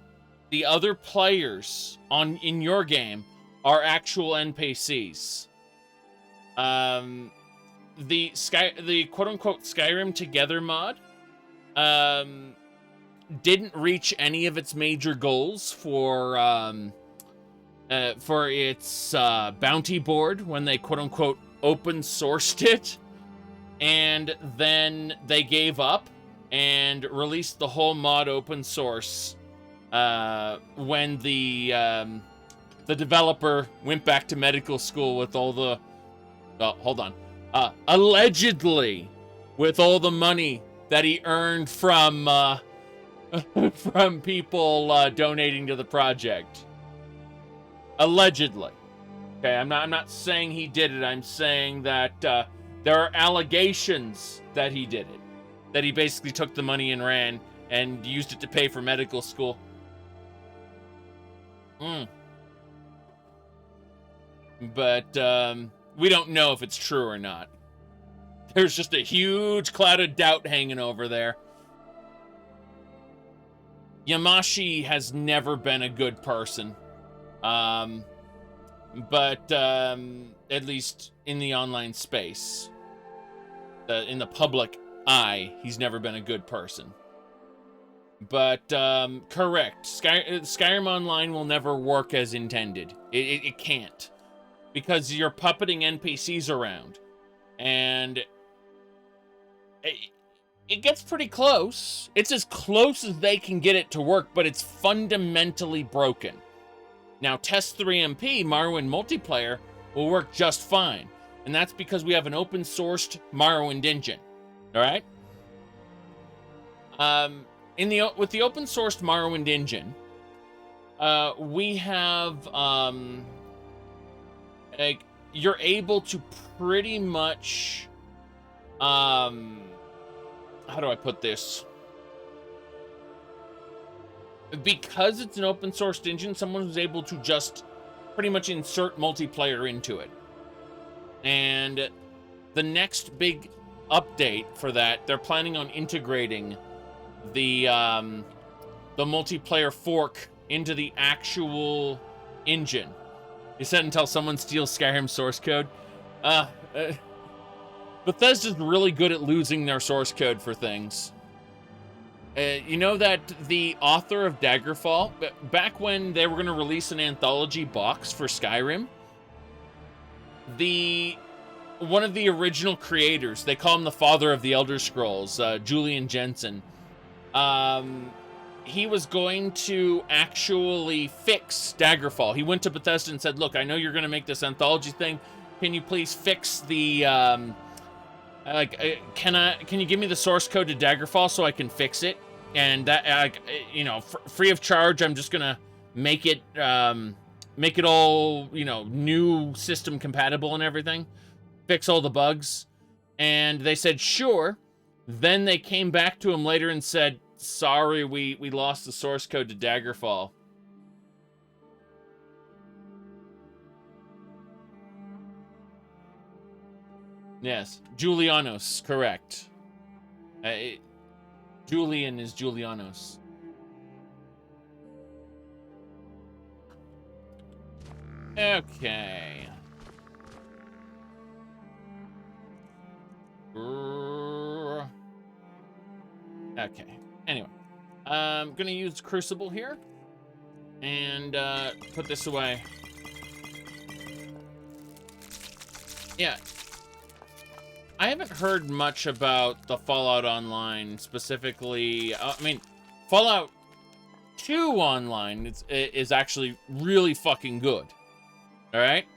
the other players in your game are actual NPCs. The quote-unquote Skyrim Together mod didn't reach any of its major goals for its bounty board when they quote-unquote open sourced it, and then they gave up and released the whole mod open source when the developer went back to medical school with all the allegedly with all the money that he earned from from people donating to the project. Allegedly. Okay, I'm not saying he did it. I'm saying that there are allegations that he did it. That he basically took the money and ran and used it to pay for medical school. But we don't know if it's true or not. There's just a huge cloud of doubt hanging over there. Yamashi has never been a good person. But at least in the online space, in the public eye, he's never been a good person. But correct, Skyrim Online will never work as intended. It can't, because you're puppeting NPCs around, and it gets pretty close. It's as close as they can get it to work, but it's fundamentally broken. Now, TES3MP, Morrowind multiplayer, will work just fine. And that's because we have an open-sourced Morrowind engine. All right? With the open-sourced Morrowind engine, we have, like, you're able to pretty much, how do I put this? Because it's an open-sourced engine, someone was able to just pretty much insert multiplayer into it. And the next big update for that, they're planning on integrating the multiplayer fork into the actual engine. He said until someone steals Skyrim source code. Bethesda's really good at losing their source code for things. You know that the author of Daggerfall, back when they were going to release an anthology box for Skyrim, one of the original creators, they call him the father of the Elder Scrolls, Julian Jensen, he was going to actually fix Daggerfall. He went to Bethesda and said, look, I know you're going to make this anthology thing. Can you please fix the, can you give me the source code to Daggerfall so I can fix it? And that, you know, free of charge, I'm just going to make it all, you know, new system compatible and everything. Fix all the bugs. And they said, sure. Then they came back to him later and said, sorry, we lost the source code to Daggerfall. Yes, Julianos, correct. Julian is Julianos. Okay. Okay. Anyway, I'm gonna use Crucible here and put this away. Yeah. I haven't heard much about the Fallout Online specifically. I mean, Fallout 2 Online is actually really fucking good. All right.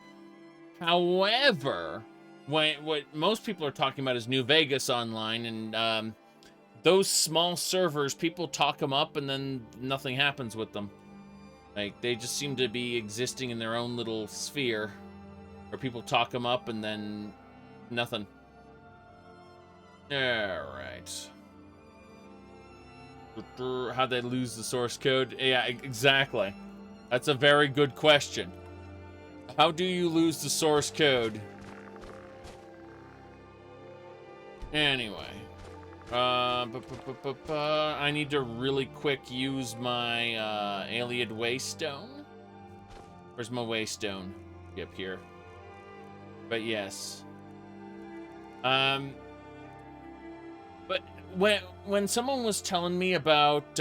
However, what most people are talking about is New Vegas Online, and those small servers, people talk them up and then nothing happens with them. Like, they just seem to be existing in their own little sphere, where people talk them up and then nothing. Alright. How'd they lose the source code? Yeah, exactly. That's a very good question. How do you lose the source code? Anyway. I need to really quick use my Alien Waystone. Where's my Waystone? Up here. But yes. But when someone was telling me about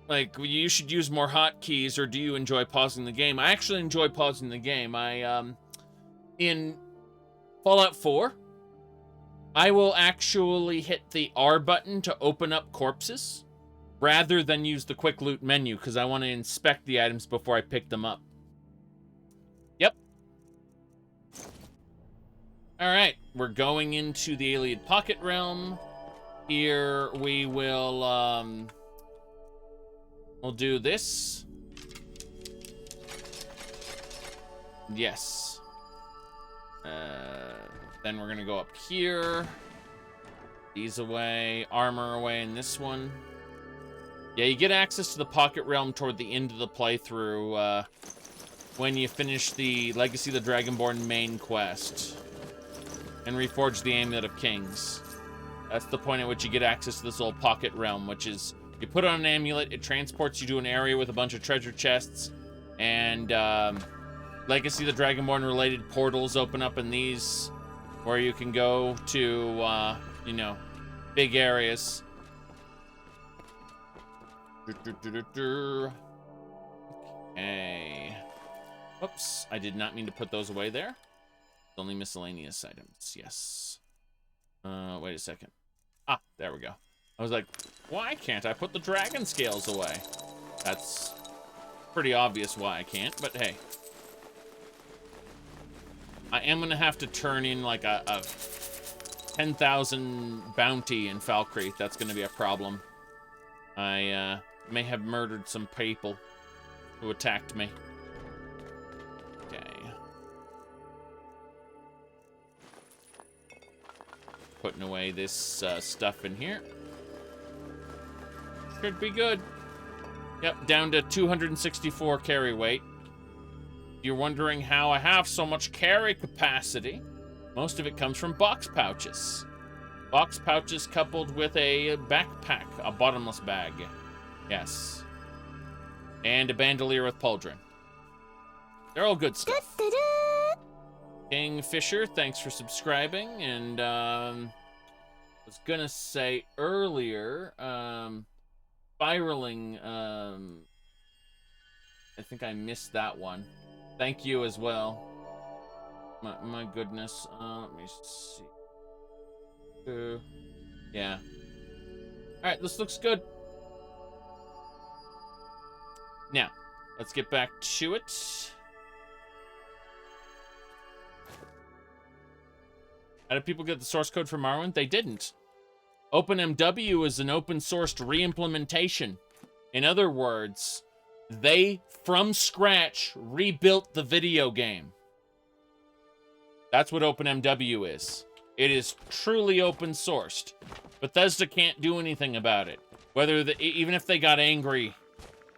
like, you should use more hotkeys, or do you enjoy pausing the game? I actually enjoy pausing the game. In Fallout 4, I will actually hit the R button to open up corpses rather than use the quick loot menu, because I want to inspect the items before I pick them up. Yep. Alright, we're going into the Alien Pocket Realm. Here we will, we'll do this. Yes. Then we're gonna go up here. These away, armor away in this one. Yeah, you get access to the Pocket Realm toward the end of the playthrough, when you finish the Legacy of the Dragonborn main quest and reforge the Amulet of Kings. That's the point at which you get access to this old Pocket Realm, which is, you put on an amulet, it transports you to an area with a bunch of treasure chests, and Legacy of the Dragonborn related portals open up in these, where you can go to, you know, big areas. Okay. Oops, I did not mean to put those away there. Only miscellaneous items, yes. Wait a second. Ah, there we go. I was like, why can't I put the dragon scales away? That's pretty obvious why I can't, but hey. I am gonna have to turn in like a 10,000 bounty in Falkreath. That's gonna be a problem. I may have murdered some people who attacked me. Okay. Putting away this stuff in here. Should be good. Yep, down to 264 carry weight. You're wondering how I have so much carry capacity. Most of it comes from box pouches. Box pouches coupled with a backpack, a bottomless bag. Yes. And a bandolier with pauldron. They're all good stuff. Kingfisher, thanks for subscribing. And I was gonna say earlier, spiraling, I think I missed that one. Thank you as well. My goodness. Let me see. Yeah. Alright, this looks good. Now, let's get back to it. How did people get the source code for Morrowind? They didn't. OpenMW is an open-sourced re-implementation. In other words, they, from scratch, rebuilt the video game. That's what OpenMW is. It is truly open-sourced. Bethesda can't do anything about it. Even if they got angry,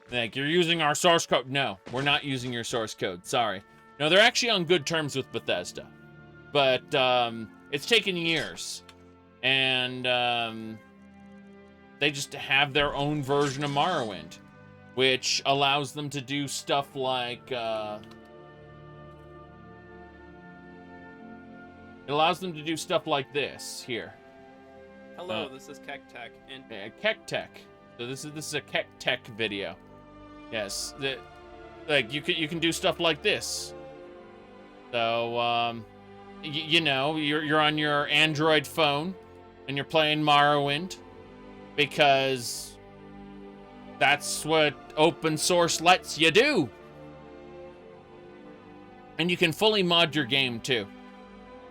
like, you're using our source code. No, we're not using your source code. Sorry. No, they're actually on good terms with Bethesda. But, it's taken years. And, they just have their own version of Morrowind, which allows them to do stuff like, it allows them to do stuff like this here. Hello, this is Keck Tech. And Keck Tech. So this is a Keck Tech video. Yes, like you can do stuff like this. So you know, you're on your Android phone and you're playing Morrowind because that's what open source lets you do. And you can fully mod your game too.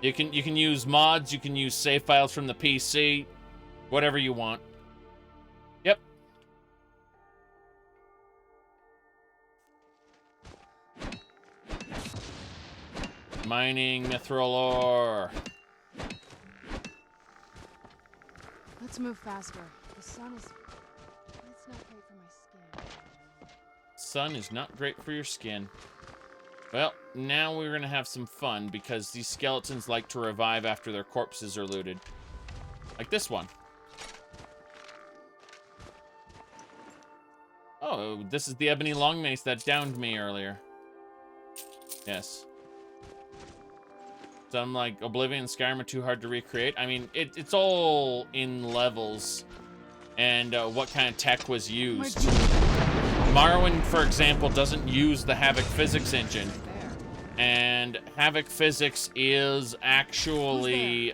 You can use mods, you can use save files from the PC, whatever you want. Yep. Mining mithril ore. Let's move faster. The sun is... It's not great for my skin. Sun is not great for your skin. Well, now we're gonna have some fun because these skeletons like to revive after their corpses are looted. Like this one. Oh, this is the ebony longmace that downed me earlier. Yes. So I'm like, Oblivion and Skyrim are too hard to recreate. I mean, it's all in levels and what kind of tech was used. Morrowind, for example, doesn't use the Havoc physics engine. And Havoc physics is actually,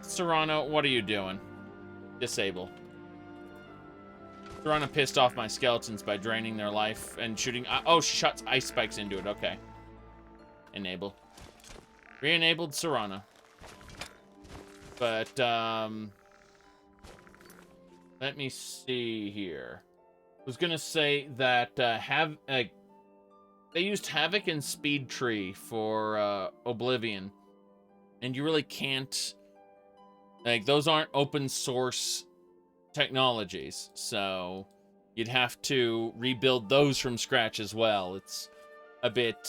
Serrano, what are you doing? Disable. Serrano pissed off my skeletons by draining their life and shooting. Oh, she shot ice spikes into it. Okay. Enable. Re-enabled Serrano. But, let me see here. I was gonna say that, they used Havoc and Speed Tree for, Oblivion. And you really can't... Like, those aren't open source technologies. So, you'd have to rebuild those from scratch as well. It's a bit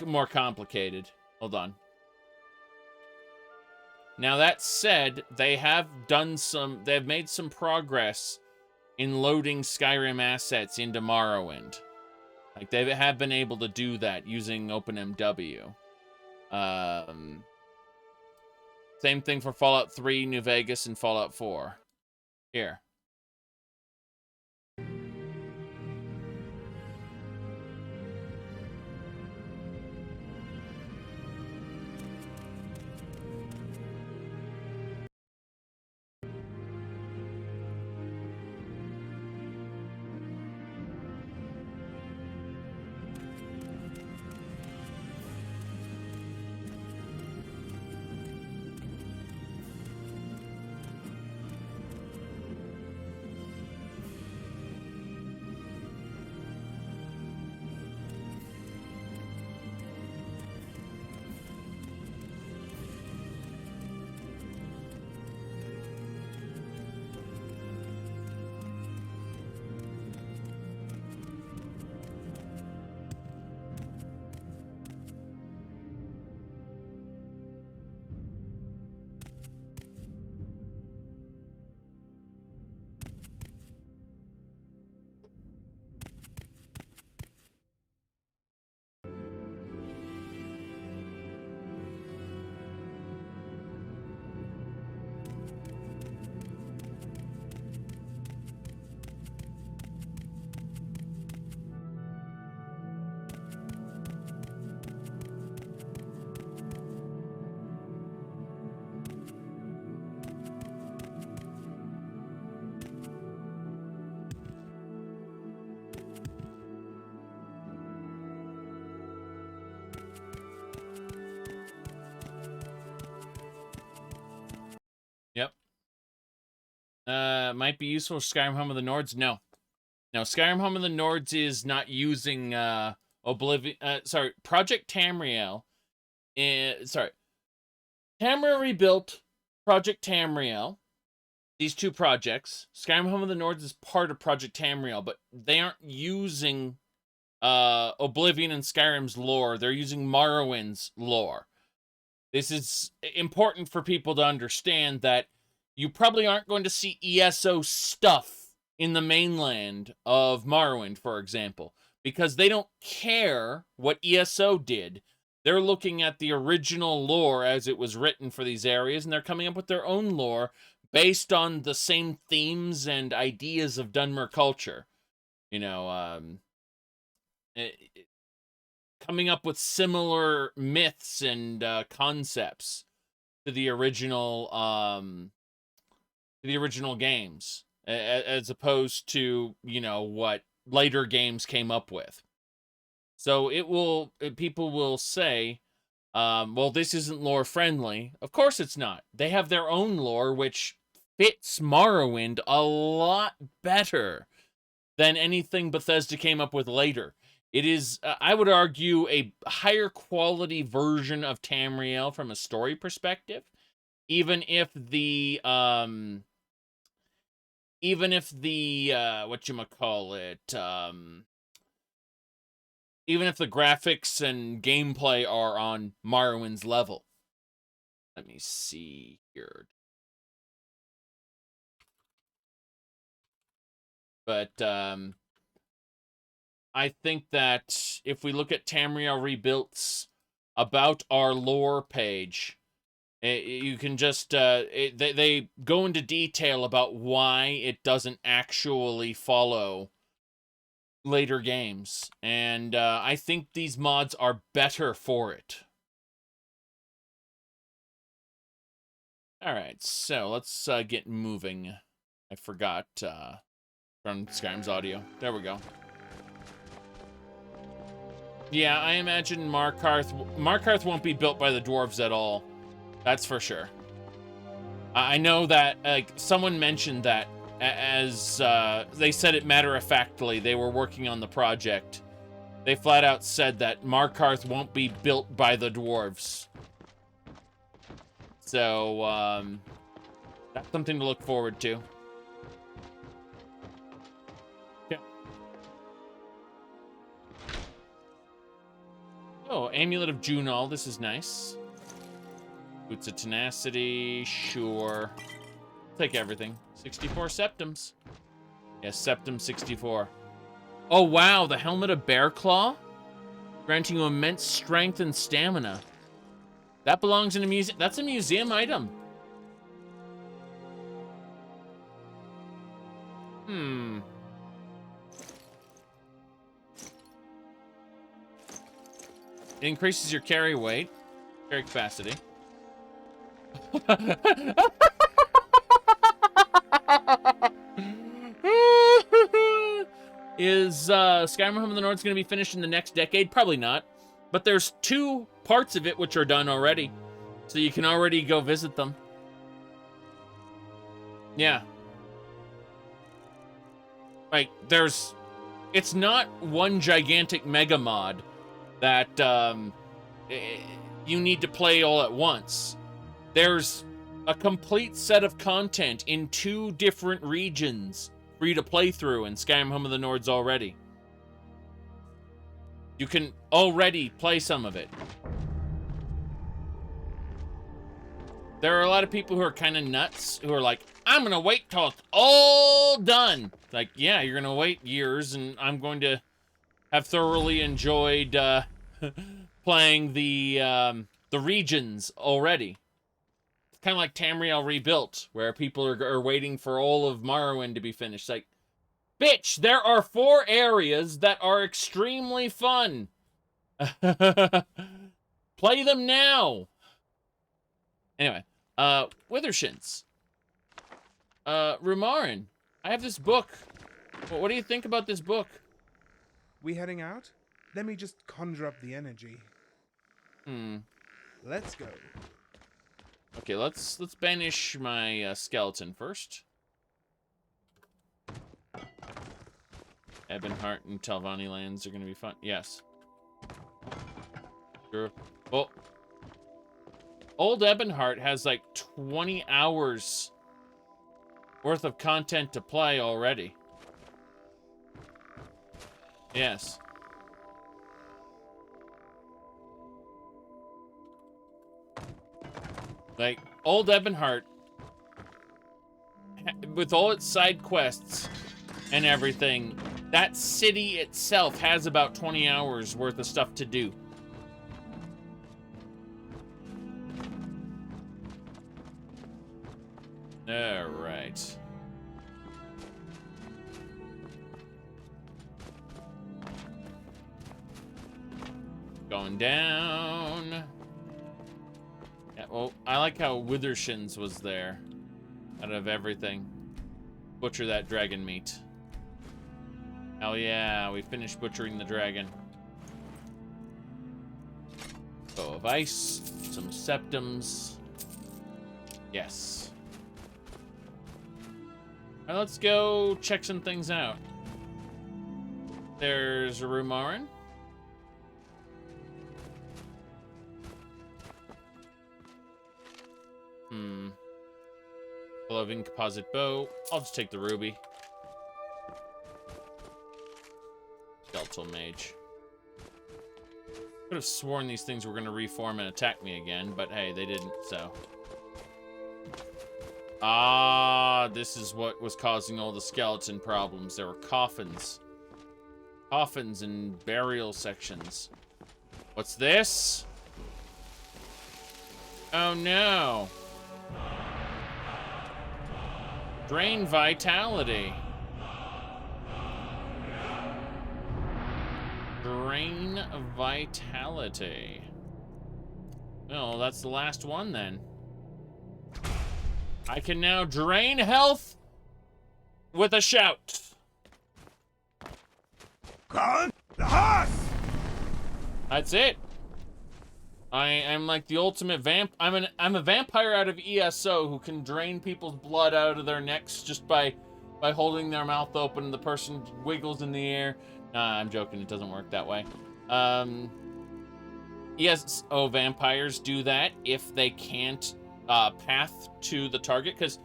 more complicated. Hold on. Now, that said, they have made some progress in loading Skyrim assets into Morrowind. Like, they have been able to do that using OpenMW. Same thing for Fallout 3, New Vegas, and Fallout 4. Here. Might be useful for Skyrim Home of the Nords. No. No, Skyrim Home of the Nords is not using, Project Tamriel. Tamriel Rebuilt, Project Tamriel. These two projects. Skyrim Home of the Nords is part of Project Tamriel, but they aren't using Oblivion and Skyrim's lore. They're using Morrowind's lore. This is important for people to understand that you probably aren't going to see ESO stuff in the mainland of Morrowind, for example, because they don't care what ESO did. They're looking at the original lore as it was written for these areas, and they're coming up with their own lore based on the same themes and ideas of Dunmer culture. You know, coming up with similar myths and concepts to the original games, as opposed to, you know, what later games came up with. So people will say, well, this isn't lore friendly. Of course it's not. They have their own lore, which fits Morrowind a lot better than anything Bethesda came up with later. It is, I would argue, a higher quality version of Tamriel from a story perspective, even if the even if the graphics and gameplay are on Morrowind's level. Let me see here. But I think that if we look at Tamriel Rebuilt's About Our Lore page, you can just, they go into detail about why it doesn't actually follow later games. And I think these mods are better for it. Alright, so let's get moving. I forgot from Skyrim's audio. There we go. Yeah, I imagine Markarth won't be built by the dwarves at all. That's for sure. I know that someone mentioned that as they said it matter-of-factly. They were working on the project. They flat out said that Markarth won't be built by the dwarves. So, that's something to look forward to. Yeah. Oh, Amulet of Junal. This is nice. Boots of Tenacity. Sure. Take everything. 64 septums. Yes, septum 64. Oh, wow. The Helmet of Bearclaw? Granting you immense strength and stamina. That belongs in a museum. That's a museum item. It increases your carry weight. Carry capacity. Is Skyrim Home of the North going to be finished in the next decade? Probably not. But there's 2 parts of it which are done already. So you can already go visit them. Yeah. Like, it's not one gigantic mega mod that you need to play all at once. There's a complete set of content in 2 different regions for you to play through in Skyrim Home of the Nords already. You can already play some of it. There are a lot of people who are kind of nuts, who are like, I'm gonna wait till it's all done. Like, yeah, you're gonna wait years, and I'm going to have thoroughly enjoyed playing the regions already. It's kind of like Tamriel Rebuilt, where people are waiting for all of Morrowind to be finished. Like, bitch, there are 4 areas that are extremely fun. Play them now. Anyway, Withershins. Rumarin, I have this book. What do you think about this book? We heading out? Let me just conjure up the energy. Let's go. Okay, let's banish my skeleton first. Ebonheart and Telvanni lands are going to be fun. Yes. Sure. Well, Old Ebonheart has like 20 hours worth of content to play already. Yes. Like, Old Ebonheart, with all its side quests and everything, that city itself has about 20 hours worth of stuff to do. All right. Going down. Yeah, well, I like how Withershins was there. Out of everything. Butcher that dragon meat. Hell yeah, we finished butchering the dragon. Bow of ice, some septums. Yes. Alright, let's go check some things out. There's Rumarin. Glowing composite bow. I'll just take the ruby. Skeletal mage. Could have sworn these things were going to reform and attack me again, but hey, they didn't, so. Ah, this is what was causing all the skeleton problems. There were coffins. Coffins and burial sections. What's this? Oh no. Drain vitality. Drain vitality. Well, that's the last one then. I can now drain health with a shout. That's it. I am like the ultimate I'm a vampire out of ESO who can drain people's blood out of their necks just by holding their mouth open and the person wiggles in the air. Nah, I'm joking, it doesn't work that way. ESO vampires do that if they can't path to the target, because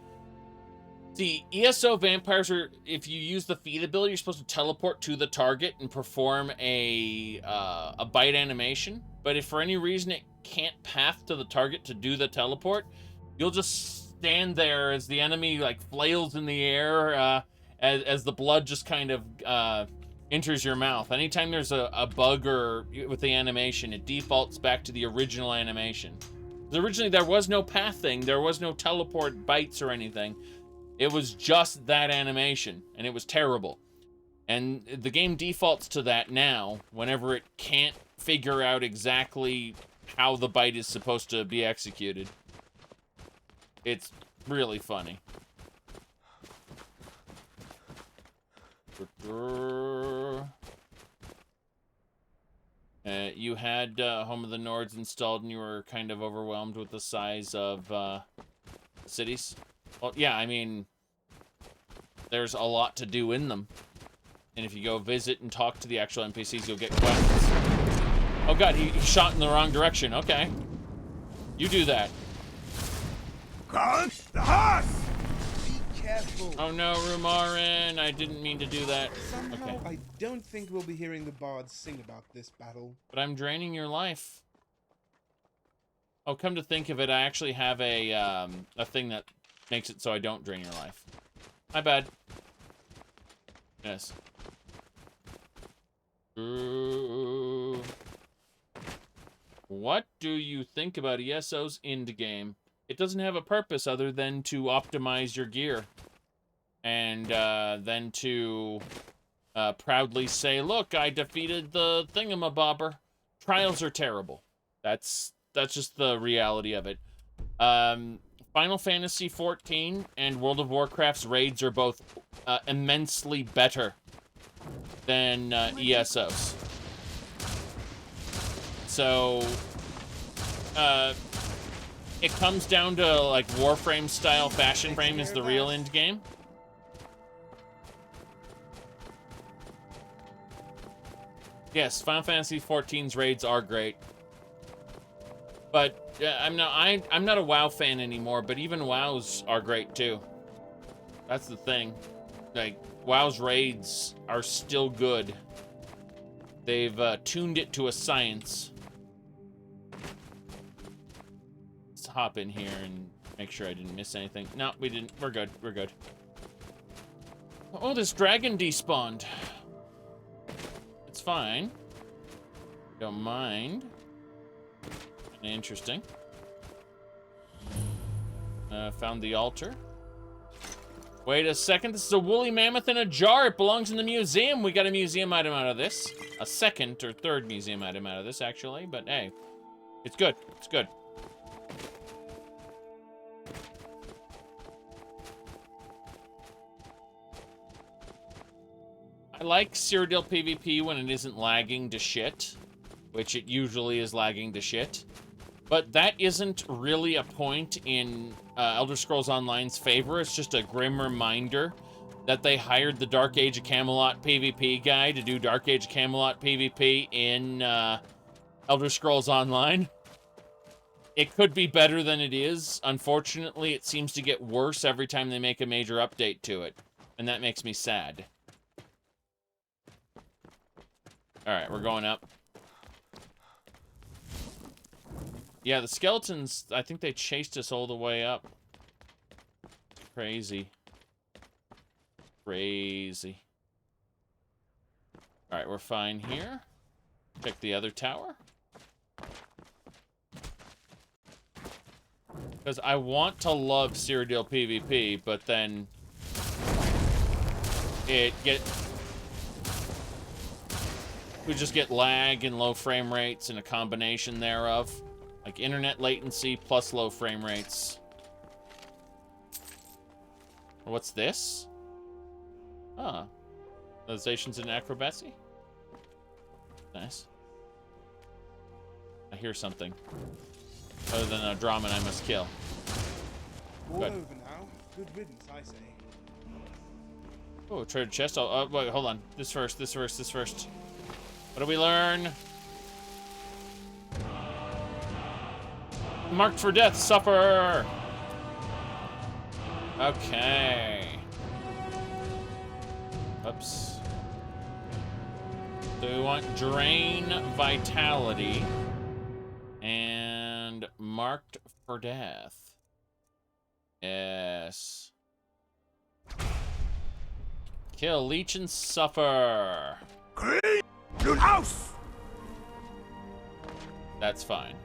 the ESO vampires are, if you use the feed ability, you're supposed to teleport to the target and perform a bite animation. But if for any reason it can't path to the target to do the teleport, you'll just stand there as the enemy like flails in the air as the blood just kind of enters your mouth. Anytime there's a bug or with the animation, it defaults back to the original animation. Originally there was no pathing, there was no teleport bites or anything. It was just that animation, and it was terrible. And the game defaults to that now, whenever it can't figure out exactly how the bite is supposed to be executed. It's really funny. You had Home of the Nords installed, and you were kind of overwhelmed with the size of cities. Well, yeah, I mean, there's a lot to do in them. And if you go visit and talk to the actual NPCs, you'll get quests. Oh god, he shot in the wrong direction. Okay. You do that. The horse! Be careful. Oh no, Rumarin, I didn't mean to do that. Somehow, okay. I don't think we'll be hearing the bards sing about this battle. But I'm draining your life. Oh, come to think of it, I actually have a thing that makes it so I don't drain your life. My bad. Yes. What do you think about ESO's end game? It doesn't have a purpose other than to optimize your gear. And then to proudly say, look, I defeated the thingamabobber. Trials are terrible. That's just the reality of it. Final Fantasy XIV and World of Warcraft's raids are both immensely better than ESO's. So, it comes down to, like, Warframe style Fashion Frame is the real end game. Yes, Final Fantasy XIV's raids are great. But I'm not a WoW fan anymore, but even WoWs are great too. That's the thing. Like, WoW's raids are still good. They've tuned it to a science. Let's hop in here and make sure I didn't miss anything. No, we didn't. We're good. We're good. Oh, this dragon despawned. It's fine. Don't mind. Interesting. Found the altar. Wait a second. This is a woolly mammoth in a jar. It belongs in the museum. We got a museum item out of this. A second or third museum item out of this, actually. But hey, it's good. It's good. I like Cyrodiil PvP when it isn't lagging to shit, which it usually is lagging to shit. But that isn't really a point in Elder Scrolls Online's favor. It's just a grim reminder that they hired the Dark Age of Camelot PvP guy to do Dark Age of Camelot PvP in Elder Scrolls Online. It could be better than it is. Unfortunately, it seems to get worse every time they make a major update to it. And that makes me sad. Alright, we're going up. Yeah, the skeletons, I think they chased us all the way up. Crazy. Crazy. Alright, we're fine here. Check the other tower. Because I want to love Cyrodiil PvP, but then we just get lag and low frame rates and a combination thereof. Like internet latency plus low frame rates. What's this? Ah. Realizations in acrobacy? Nice. I hear something. Other than a Draman I must kill. All Good. over now. Good riddance, I say. Oh, treasure chest. Oh, wait, hold on. This first, this first, this first. What do we learn? Marked for death, suffer! Okay. Oops. So we want drain vitality and marked for death. Yes. Kill, leech, and suffer. Clean your house! That's fine.